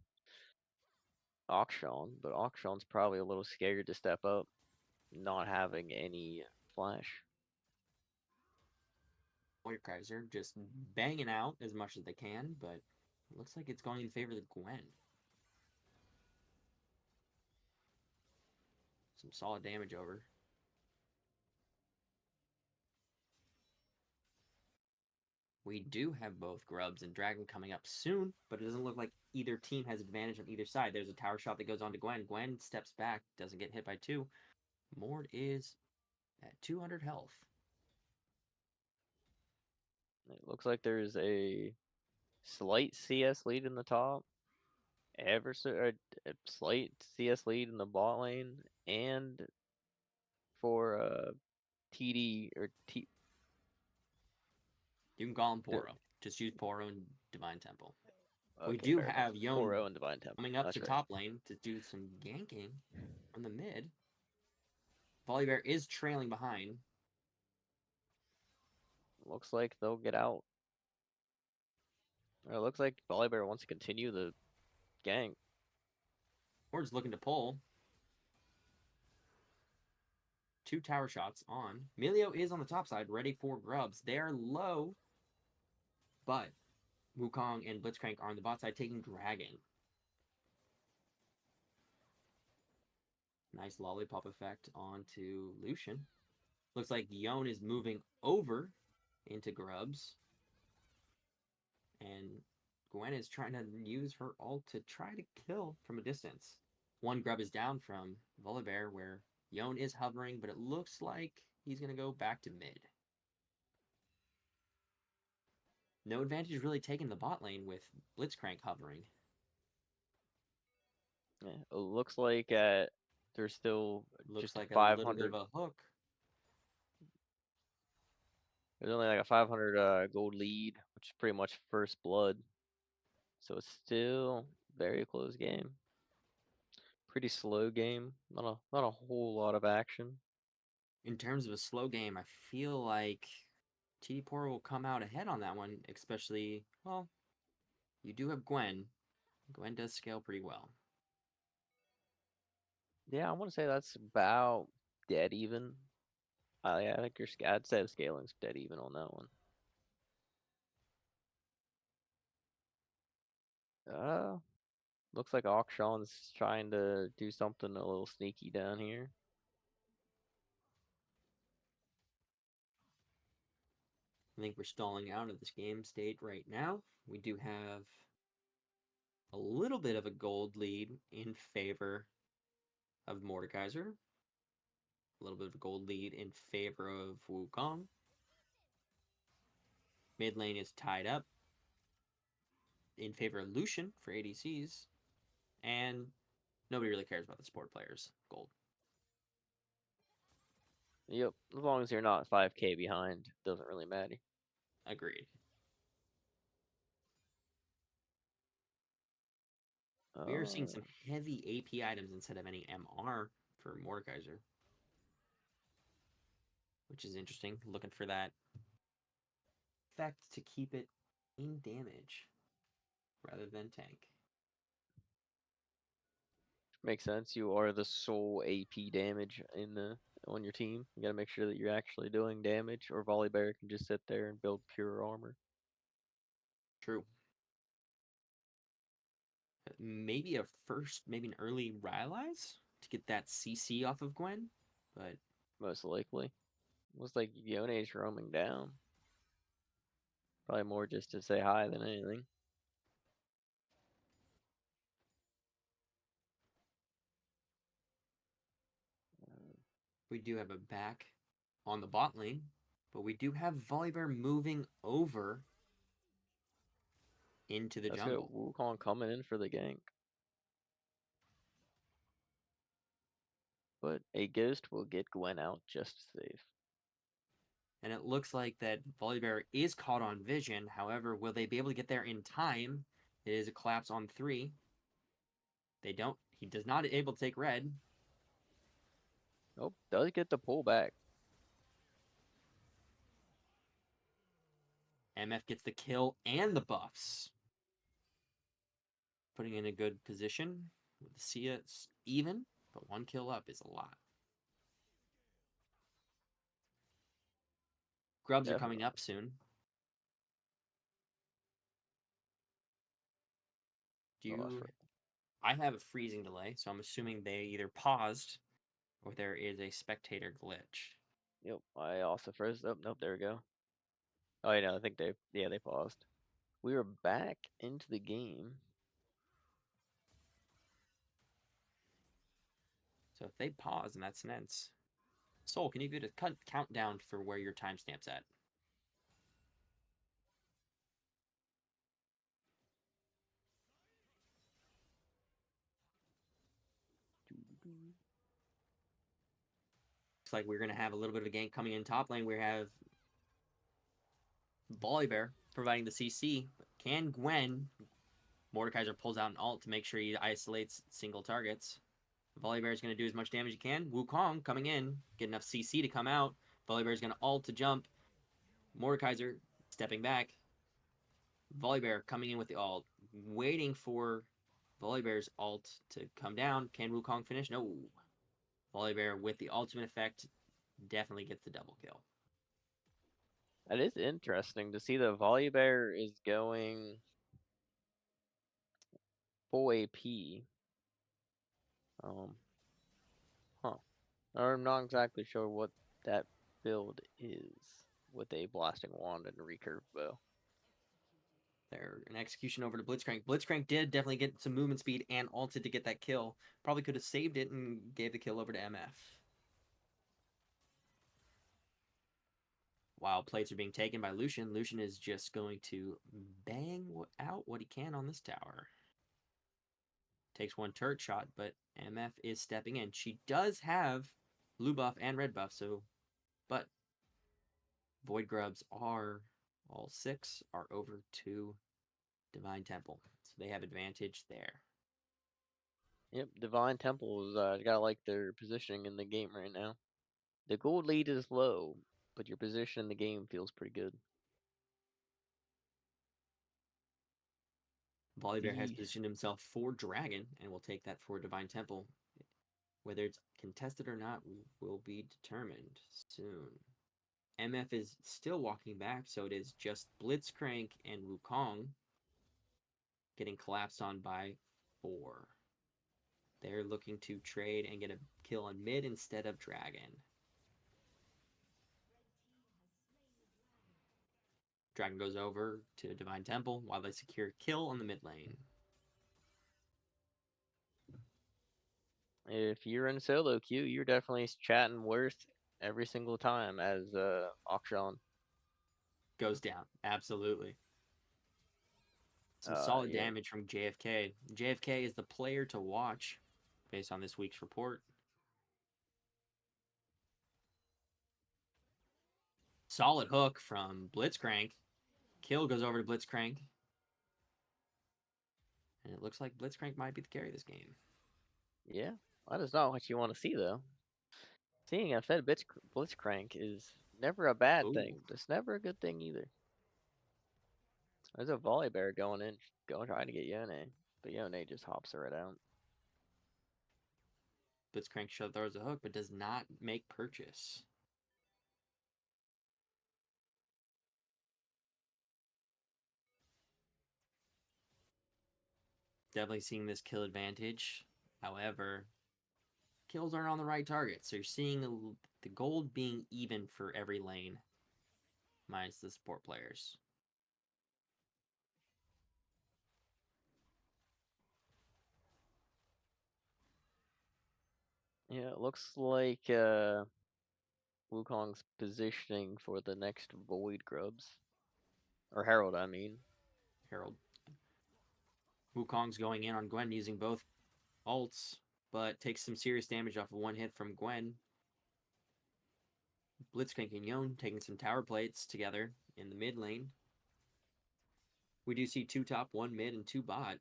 auction, but auction's probably a little scared to step up, not having any flash. Kaiser just banging out as much as they can, but it looks like it's going in favor of the Gwen. Some solid damage over. We do have both Grubs and Dragon coming up soon, but it doesn't look like either team has advantage on either side. There's a tower shot that goes on to Gwen. Gwen steps back, doesn't get hit by 2. Mord is at 200 health. It looks like there's a slight CS lead in the top, ever so a slight CS lead in the bot lane, and for TD or T. You can call him Poro. Just use Poro and Divine Temple. We Okay, do fair have enough. Yon Oro and Divine Temple. coming up That's to right. top lane to do some ganking from the mid. Volibear is trailing behind. Looks like they'll get out. Or it looks like Volibear wants to continue the gang. Mord's looking to pull. 2 tower shots on. Melio is on the top side, ready for Grubs. They're low, but Wukong and Blitzcrank are on the bot side taking Dragon. Nice lollipop effect onto Lucian. Looks like Yon is moving over into Grubs. And Gwen is trying to use her ult to try to kill from a distance. 1 Grub is down from Volibear, where Yon is hovering, but it looks like he's going to go back to mid. No advantage really taken the bot lane with Blitzcrank hovering. Yeah, it looks like there's still Looks just like a a little 500. bit of a hook. There's only like a 500 gold lead, which is pretty much first blood. So it's still very close game. Pretty slow game. Not a whole lot of action. In terms of a slow game, I feel like TD Poro will come out ahead on that one, especially, well, you do have Gwen. Gwen does scale pretty well. Yeah, I want to say that's about dead even. Yeah, I think I'd say the scaling's dead even on that one. Looks like Auction's trying to do something a little sneaky down here. I think we're stalling out of this game state right now. We do have a little bit of a gold lead in favor of Mordekaiser. A little bit of a gold lead in favor of Wukong. Mid lane is tied up in favor of Lucian for ADCs. And nobody really cares about the support players. Gold. Yep, as long as you're not 5k behind, doesn't really matter. Agreed. We are seeing some heavy AP items instead of any MR for Mordekaiser, which is interesting. Looking for that effect to keep it in damage rather than tank. Makes sense. You are the sole AP damage on your team. You gotta make sure that you're actually doing damage, or Volibear can just sit there and build pure armor. True. Maybe an early Rylai's to get that CC off of Gwen, but Most likely. Looks like Yone's roaming down. Probably more just to say hi than anything. we do have a back on the bot lane. But we do have Volibear moving over into the Let's jungle. go Wukong coming in for the gank. But a ghost will get Gwen out just safe. And it looks like that Volibear is caught on vision. However, will they be able to get there in time? It is a collapse on 3. They don't. He does not able to take red. Oh, does get the pull back. MF gets the kill and the buffs. Putting in a good position. With the Sia, it's even, but 1 kill up is a lot. Grubs are coming up soon. I have a freezing delay, so I'm assuming they either paused or there is a spectator glitch. Yep, I also froze. Oh, nope, there we go. Oh, yeah, I think they paused. We are back into the game. So if they pause, and that's Nance. Soul, can you get a countdown for where your timestamp's at? Looks like we're going to have a little bit of a gank coming in top lane. We have Volibear providing the CC. Can Gwen? Mordekaiser pulls out an ult to make sure he isolates single targets. Volibear is going to do as much damage as he can. Wukong coming in, get enough CC to come out. Volibear is going to ult to jump. Mordekaiser stepping back. Volibear coming in with the ult, waiting for Volibear's ult to come down. Can Wukong finish? No. Volibear with the ultimate effect definitely gets the double kill. That is interesting to see the Volibear is going full AP. I'm not exactly sure what that build is with a blasting wand and a recurve bow. There, an execution over to Blitzcrank. Blitzcrank did definitely get some movement speed and ulted to get that kill. Probably could have saved it and gave the kill over to MF. While plates are being taken by Lucian, Lucian is just going to bang out what he can on this tower. Takes 1 turret shot, but MF is stepping in. She does have blue buff and red buff, but Void Grubs are, all 6 are over to Divine Temple. So they have advantage there. Yep, Divine Temple's gotta like their positioning in the game right now. The gold lead is low, but your position in the game feels pretty good. Volibear has positioned himself for Dragon and will take that for Divine Temple. Whether it's contested or not will be determined soon. MF is still walking back, so it is just Blitzcrank and Wukong getting collapsed on by 4. They're looking to trade and get a kill on mid instead of Dragon. Dragon goes over to Divine Temple while they secure kill on the mid lane. If you're in solo queue, you're definitely chatting worth every single time as Akshan goes down. Absolutely. Some solid damage from JFK. JFK is the player to watch based on this week's report. Solid hook from Blitzcrank. Kill goes over to Blitzcrank. And it looks like Blitzcrank might be the carry this game. Yeah, that is not what you want to see, though. Seeing a fed Blitzcrank is never a bad thing. It's never a good thing either. There's a Volibear going in, trying to get Yone, but Yone just hops her right out. Blitzcrank throws a hook, but does not make purchase. Definitely seeing this kill advantage. However, kills aren't on the right target, so you're seeing the gold being even for every lane, minus the support players. Yeah, it looks like Wukong's positioning for the next Void Grubs. Or Herald, I mean. Herald. Wukong's going in on Gwen using both ults, but takes some serious damage off of 1 hit from Gwen. Blitzcrank and Yone taking some tower plates together in the mid lane. We do see 2 top, 1 mid, and 2 bot.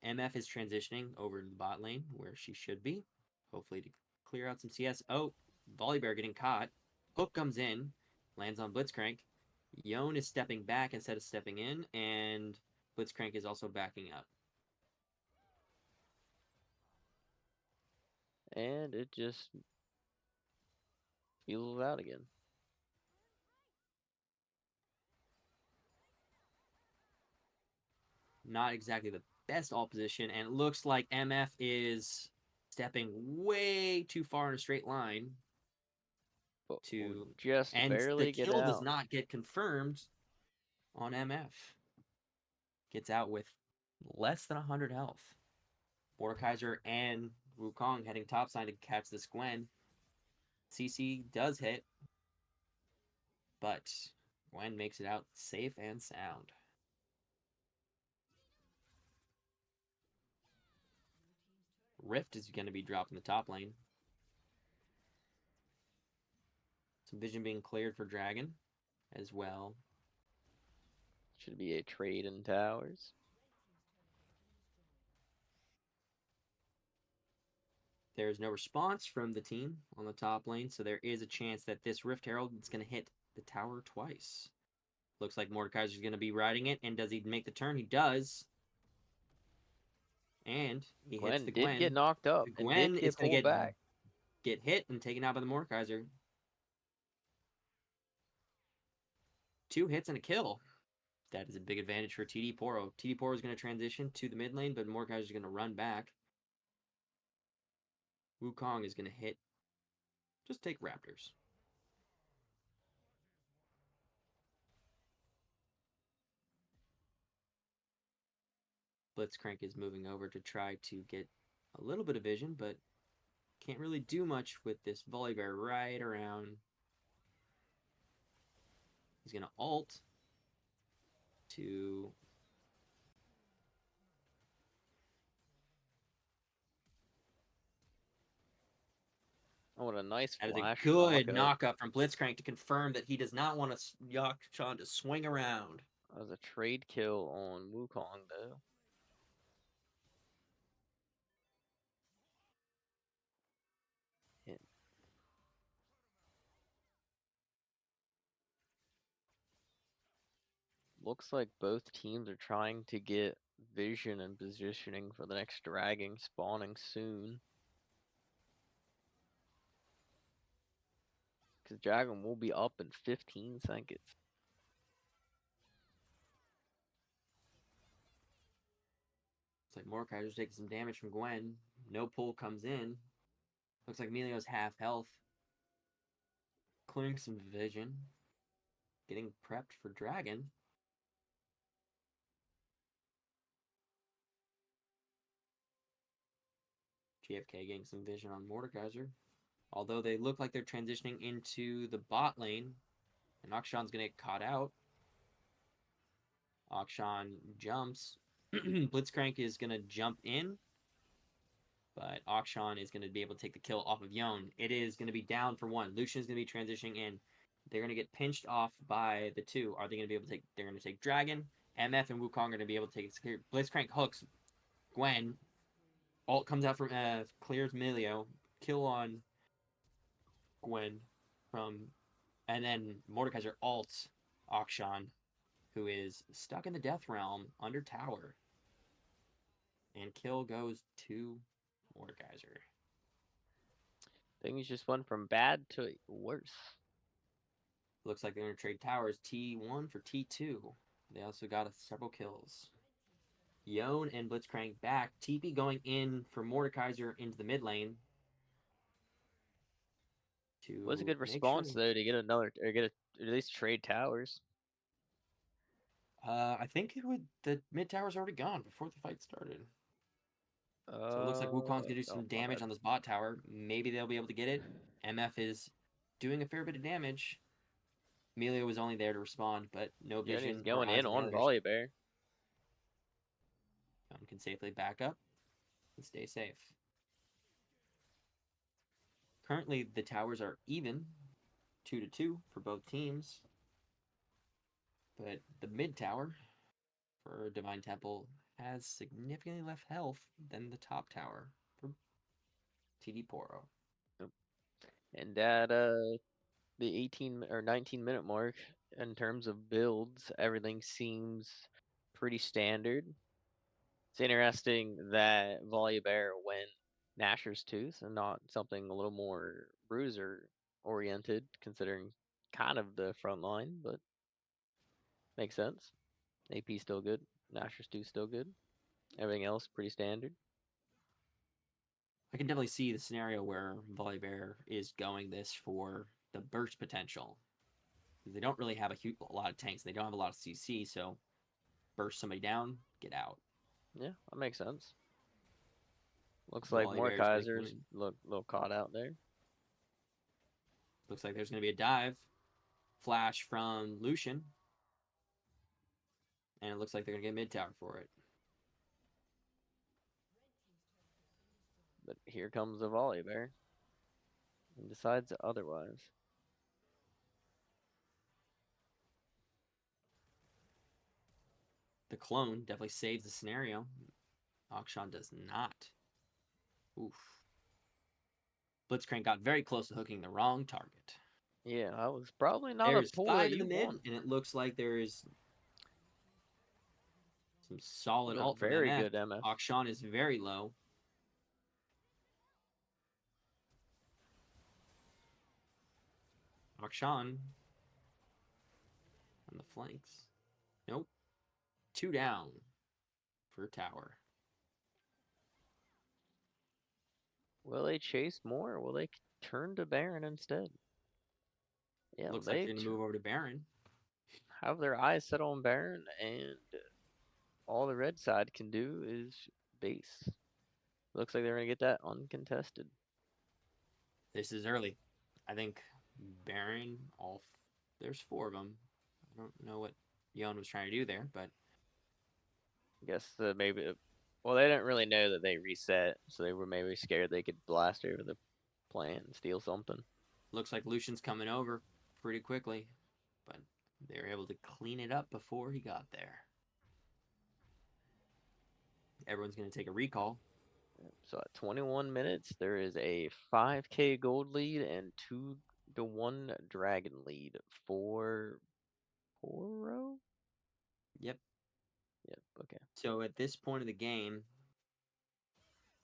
MF is transitioning over to the bot lane, where she should be. Hopefully to clear out some CS. Oh, Volibear getting caught. Hook comes in, lands on Blitzcrank. Yone is stepping back instead of stepping in, and Blitzcrank is also backing up. And it just fizzles out again. Not exactly the best all position, and it looks like MF is stepping way too far in a straight line But to, just and the barely get kill does out. not get confirmed on MF. Gets out with less than 100 health. Mordekaiser and Wukong heading topside to catch this Gwen. CC does hit, but Gwen makes it out safe and sound. Rift is going to be dropped in the top lane. Some vision being cleared for Dragon as well. Should be a trade in towers. There's no response from the team on the top lane, so there is a chance that this Rift Herald is going to hit the tower twice. Looks like Mordekaiser's going to be riding it, and does he make the turn? He does. And he hits the Did Gwen. get knocked up. The And Gwen did is get going pulled to back. get hit and taken out by the Mordekaiser. 2 hits and a kill. That is a big advantage for TD Poro. TD Poro is going to transition to the mid lane, but Mordekaiser is going to run back. Wukong is going to hit. Just take Raptors. Blitzcrank is moving over to try to get a little bit of vision, but can't really do much with this Volibear right around. He's going to ult to... Oh, what a nice That is a flash good knockup. knockup from Blitzcrank to confirm that he does not want Yakshan to swing around. That was a trade kill on Wukong, though. Looks like both teams are trying to get vision and positioning for the next dragon spawning soon. Because dragon will be up in 15 seconds. It's like Mordekaiser's taking some damage from Gwen. No pull comes in. Looks like Emilio's half health. Clearing some vision. Getting prepped for Dragon. GFK getting some vision on Mordekaiser. Although they look like they're transitioning into the bot lane. And Akshan's going to get caught out. Akshan jumps. Blitzcrank is going to jump in. But Akshan is going to be able to take the kill off of Yone. It is going to be down for 1. Lucian's going to be transitioning in. They're going to get pinched off by the 2. Are they going to be able to take... They're going to take Dragon. MF and Wukong are going to be able to take it. Blitzcrank hooks Gwen. Ult comes out from... clears Emilio. Kill on Gwen from... And then Mordekaiser ults Akshan, who is stuck in the Death Realm under tower. And kill goes to Mordekaiser. Things just went from bad to worse. Looks like they're going to trade towers. T1 for T2. They also got several kills. Yone and Blitzcrank back. TP going in for Mordekaiser into the mid lane. Was a good response though to get another or get at least trade towers. I think the mid tower's already gone before the fight started. So it looks like Wukong's gonna do some damage on this bot tower. Maybe they'll be able to get it. MF is doing a fair bit of damage. Emilio was only there to respond, but no vision. He's going in on Volibear. Can safely back up and stay safe. Currently, the towers are even, 2-2 for both teams. But the mid tower for Divine Temple has significantly less health than the top tower for TD Poro. And at the 18 or 19 minute mark, in terms of builds, everything seems pretty standard. It's interesting that Volibear went Gnasher's Tooth and not something a little more bruiser oriented, considering kind of the front line, but makes sense. AP still good. Gnasher's Tooth still good. Everything else pretty standard. I can definitely see the scenario where Volibear is going this for the burst potential. They don't really have a lot of tanks. They don't have a lot of CC, so burst somebody down, get out. Yeah, that makes sense. Looks like Volibear is gonna come Mordekaiser's in. look a little caught out there. Looks like there's going to be a dive. Flash from Lucian. And it looks like they're going to get mid tower for it. But here comes the Volibear. And decides otherwise. The clone definitely saves the scenario. Akshan does not. Oof. Blitzcrank got very close to hooking the wrong target. Yeah, that was probably not There's a pull 5 that in the you mid, want. and it looks like there is some solid ult from Very MF. good MF. Akshan is very low. Akshan on the flanks. Nope. 2 down for tower. Will they chase more or will they turn to Baron instead? Yeah, Looks like they they're going to move over to Baron. have their eyes set on Baron, and all the red side can do is base. Looks like they're going to get that uncontested. This is early. I think Baron, there's 4 of them. I don't know what Yon was trying to do there, but I guess maybe, well, they didn't really know that they reset, so they were maybe scared they could blast over the plant and steal something. looks like Lucian's coming over pretty quickly, but they were able to clean it up before he got there. Everyone's going to take a recall. So at 21 minutes, there is a 5K gold lead and 2-1 dragon lead for Poro? Yep. Yep, okay. So at this point of the game,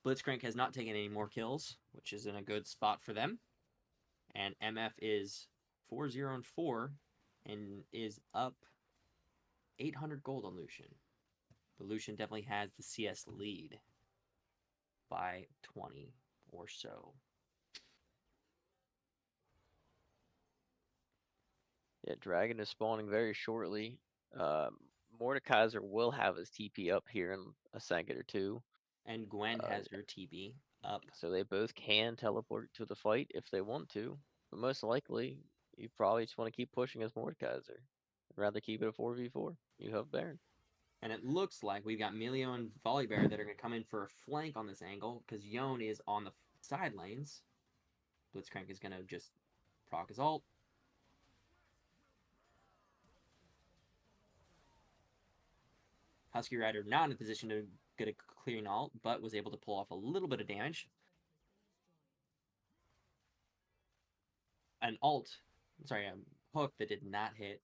Blitzcrank has not taken any more kills, which is in a good spot for them. And MF is 4-0-4 and is up 800 gold on Lucian. But Lucian definitely has the CS lead by 20 or so. Yeah, dragon is spawning very shortly. Mordekaiser will have his TP up here in a second or two. And Gwen has her TP up. So they both can teleport to the fight if they want to. But most likely, you probably just want to keep pushing as Mordekaiser. I'd rather keep it a 4v4. You have Baron. And it looks like we've got Milio and Volibear that are going to come in for a flank on this angle because Yon is on the side lanes. Blitzcrank is going to just proc his ult. Husky Rider not in a position to get a clearing ult, but was able to pull off a little bit of damage. An hook that did not hit.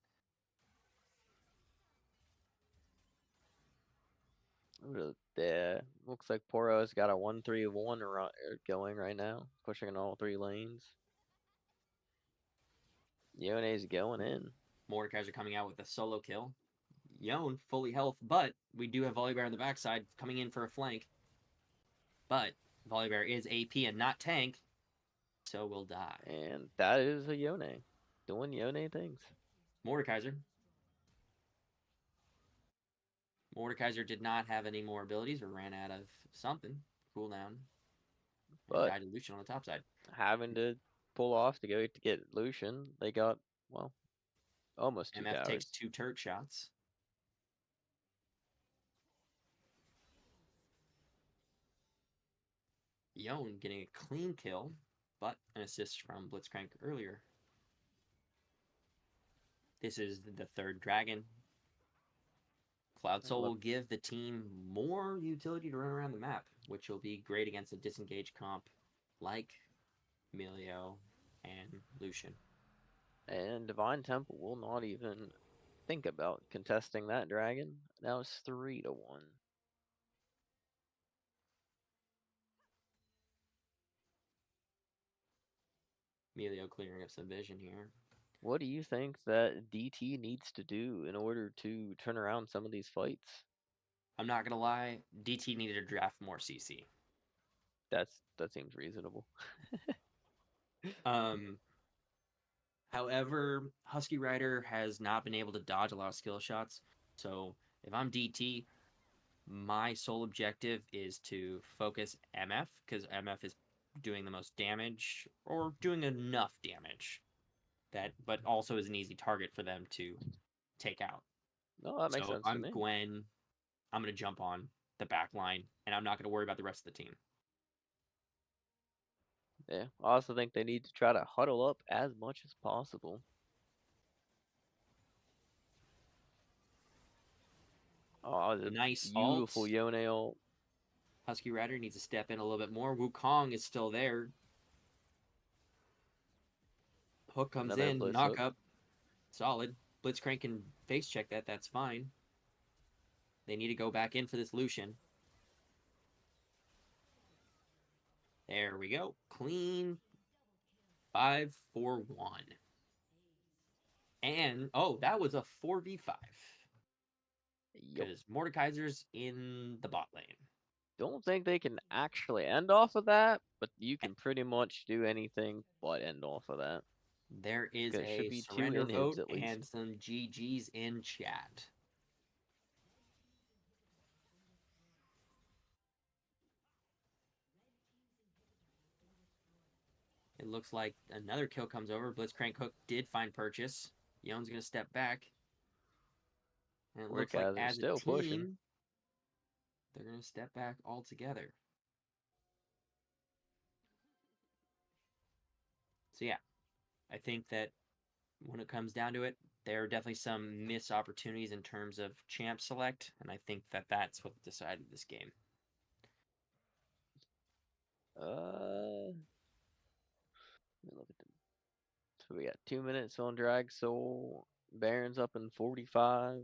Yeah, looks like Poro's got a 1-3-1 going right now, pushing in all 3 lanes. Yone's going in. Mordekaiser coming out with a solo kill. Yon fully health, but we do have Volibear on the backside coming in for a flank. But Volibear is AP and not tank, so will die. And that is a Yone doing Yone things. Mordekaiser. Mordekaiser did not have any more abilities or ran out of something. Cooldown. But died to Lucian on the top side. Having to pull off to go to get Lucian, they got, well, almost 2 MF towers. takes 2 turret shots. Yon getting a clean kill, but an assist from Blitzcrank earlier. This is the 3rd dragon. Cloud Soul will give the team more utility to run around the map, which will be great against a disengaged comp like Milio and Lucian. And Divine Temple will not even think about contesting that dragon. Now it's 3-1. Emilio clearing up some vision here. What do you think that DT needs to do in order to turn around some of these fights? I'm not gonna lie, DT needed to draft more CC. That seems reasonable. Um, However, Husky Rider has not been able to dodge a lot of skill shots. So if I'm DT, my sole objective is to focus MF because MF is doing the most damage or doing enough damage that, but also is an easy target for them to take out. No, that makes So sense to I'm me. Gwen. I'm gonna jump on the back line, and I'm not gonna worry about the rest of the team. Yeah, I also think they need to try to huddle up as much as possible. Oh, the Nice beautiful ult. Yone ult. Husky Rider needs to step in a little bit more. Wukong is still there. Hook comes Another in, blitz knock hook. up, solid. Blitzcrank can face check that. That's fine. They need to go back in for this Lucian. There we go. Clean 5-4-1. And oh, that was a 4v5 Yup. because Mordekaiser's in the bot lane. Don't think they can actually end off of that, but you can pretty much do anything but end off of that. There is It should a be 2 surrender inhibs vote at least. and some GGs in chat. It looks like another kill comes over. Blitzcrank Hook did find purchase. Yone's going to step back. And it looks like Mordekaiser's as a still pushing. team, they're going to step back altogether. So yeah, I think that when it comes down to it, there are definitely some missed opportunities in terms of champ select, and I think that that's what decided this game. Let me look at them. So we got 2 minutes on Drag Soul. Baron's up in 45.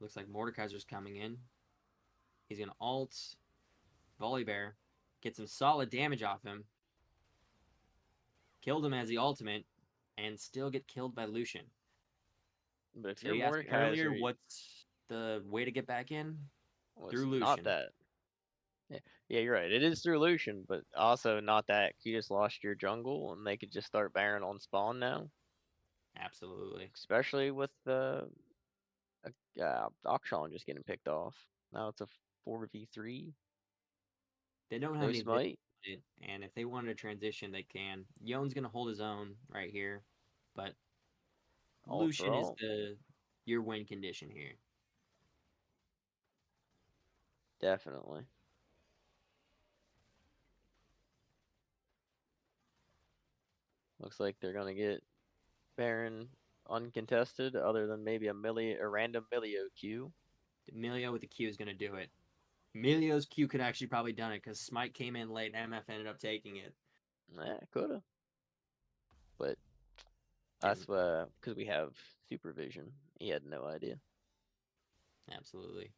Looks like Mordekaiser's coming in. He's going to ult. Volley Bear. Get some solid damage off him. Killed him as the ultimate. And still get killed by Lucian. But if So you're you asked me earlier, Mordekaiser, what's the way to get back in? well, Through it's Lucian. not that. Yeah, you're right. It is through Lucian, but also not that. You just lost your jungle, and they could just start Baron on spawn now. Absolutely. Especially with Akshan just getting picked off. Now it's a 4v3. They don't have No any smite. vision, and if they wanted to transition, they can. Yone's going to hold his own right here, but Alt for Lucian is alt. your win condition here. Definitely. Looks like they're gonna get Baron uncontested, other than maybe a random Milio Q. Emilio with the Q is going to do it. Emilio's Q could actually probably done it because Smite came in late and MF ended up taking it. Yeah, coulda. But that's because we have supervision. He had no idea. Absolutely.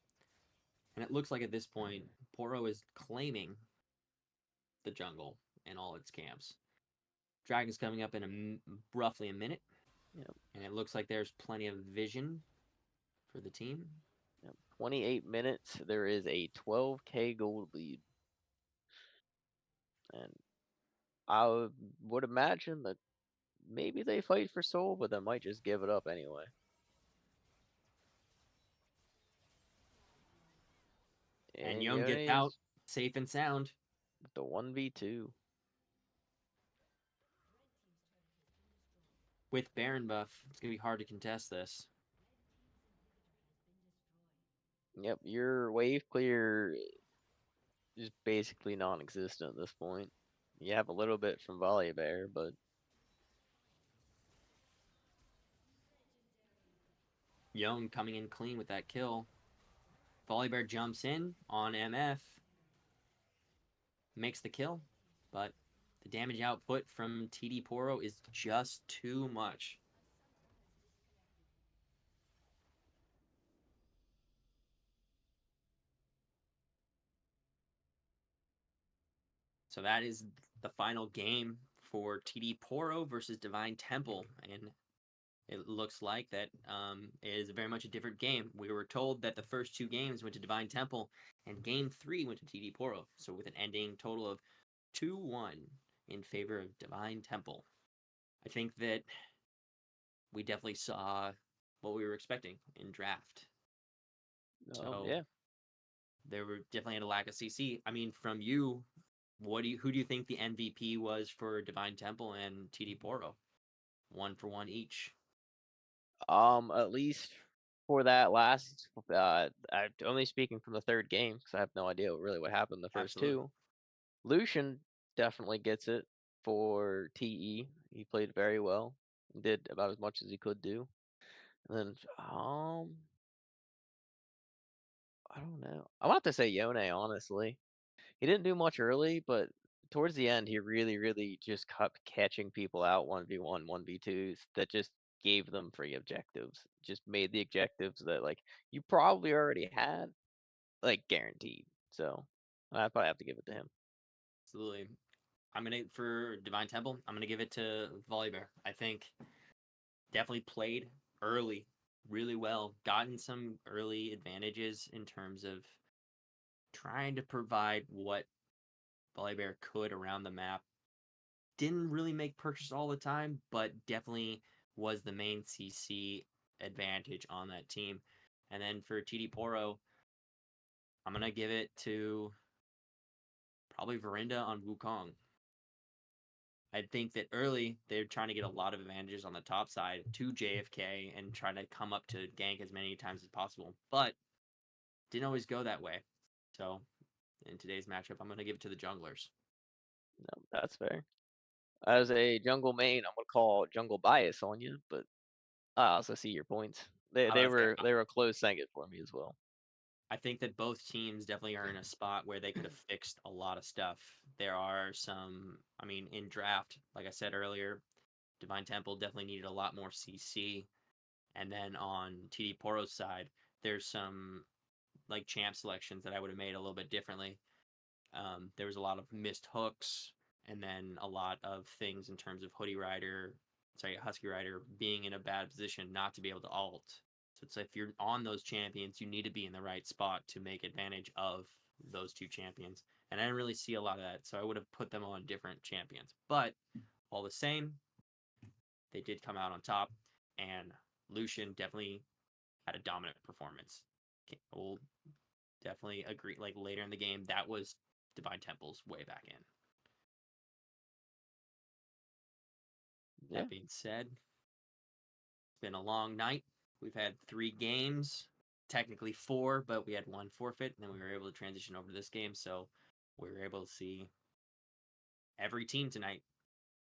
And it looks like at this point, Poro is claiming the jungle and all its camps. Dragon's coming up in roughly a minute. Yep. And it looks like there's plenty of vision for the team. Yep. 28 minutes. There is a 12K gold lead. And I would imagine that maybe they fight for soul, but they might just give it up anyway. And Yone gets out safe and sound. With the 1v2. With Baron buff, it's going to be hard to contest this. Yep, your wave clear is basically non-existent at this point. You have a little bit from Volley Bear, but Yone coming in clean with that kill. Volibear jumps in on MF, makes the kill, but the damage output from TD Poro is just too much. So that is the final game for TD Poro versus Divine Temple, and it looks like that is very much a different game. We were told that the first 2 games went to Divine Temple, and Game 3 went to TD Poro. So with an ending total of 2-1 in favor of Divine Temple. I think that we definitely saw what we were expecting in draft. So Yeah. there were definitely had a lack of CC. I mean, from you, who do you think the MVP was for Divine Temple and TD Poro? 1 for 1 each. At least for that last, I'm only speaking from the third game because I have no idea really what happened in the first Absolutely. 2. Lucian definitely gets it for TE. He played very well, did about as much as he could do. And then, I don't know. I want to say Yone, honestly. He didn't do much early, but towards the end, he really, really just kept catching people out 1v1, 1v2s that just gave them free objectives. Just made the objectives that like you probably already had, like guaranteed. So I'd probably have to give it to him. Absolutely. For Divine Temple, I'm gonna give it to Volibear. I think definitely played early really well, gotten some early advantages in terms of trying to provide what Volibear could around the map. Didn't really make purchase all the time, but definitely was the main CC advantage on that team. And then for TD Poro, I'm gonna give it to probably Verinda on Wukong. I think that early they're trying to get a lot of advantages on the top side to JFK and try to come up to gank as many times as possible, but didn't always go that way. So in today's matchup, I'm going to give it to the junglers. No, that's fair. As a jungle main, I'm gonna call jungle bias on you, but I also see your points. They were a close second for me as well. I think that both teams definitely are in a spot where they could have fixed a lot of stuff. There are some, I mean, in draft, like I said earlier, Divine Temple definitely needed a lot more CC. And then on TD Poro's side, there's some like champ selections that I would have made a little bit differently. There was a lot of missed hooks, and then a lot of things in terms of Husky Rider being in a bad position not to be able to ult. So it's like if you're on those champions, you need to be in the right spot to make advantage of those 2 champions. And I didn't really see a lot of that, so I would have put them on different champions. But all the same, they did come out on top, and Lucian definitely had a dominant performance. We'll definitely agree. Like later in the game, that was Divine Temple's way back in. Yeah. That being said, it's been a long night. We've had 3 games, technically 4, but we had 1 forfeit, and then we were able to transition over to this game. So we were able to see every team tonight,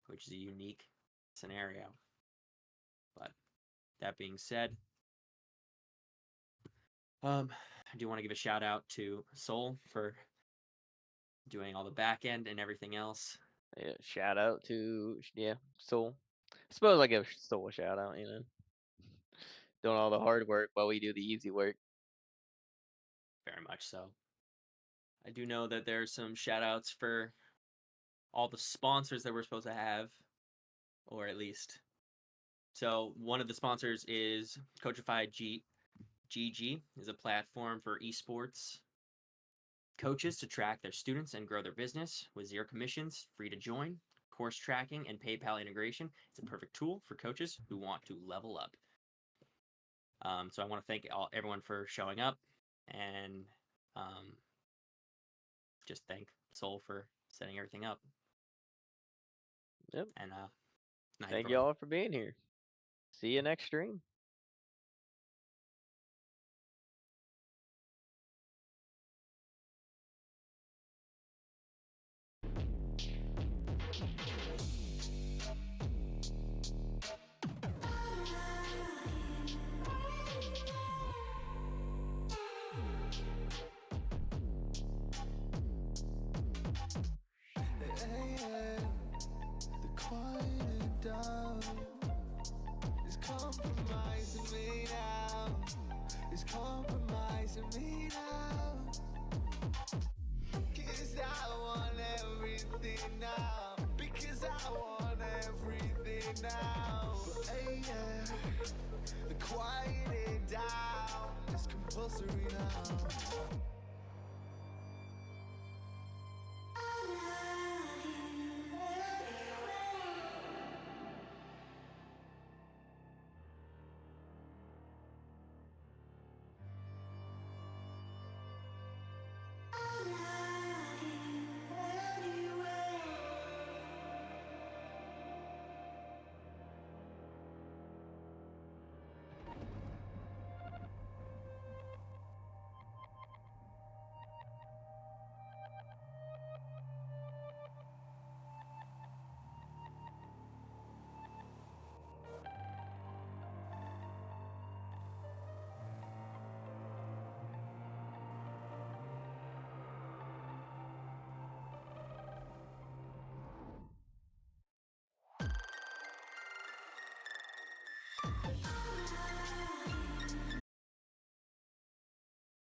which is a unique scenario. But that being said, I do want to give a shout out to Soul for doing all the back end and everything else. Yeah, shout out to Soul. I suppose I give Soul a shout out, doing all the hard work while we do the easy work. Very much so. I do know that there's some shout outs for all the sponsors that we're supposed to have, or at least. So one of the sponsors is Coachify GG is a platform for esports coaches to track their students and grow their business with 0 commissions, free to join, course tracking, and PayPal integration. It's a perfect tool for coaches who want to level up. So I want to thank everyone for showing up, and just thank Soul for setting everything up. Yep. And thank y'all for being here. See you next stream. to me now. Cause I want everything now. Because I want everything now. But hey, yeah, the quieting down is compulsory now.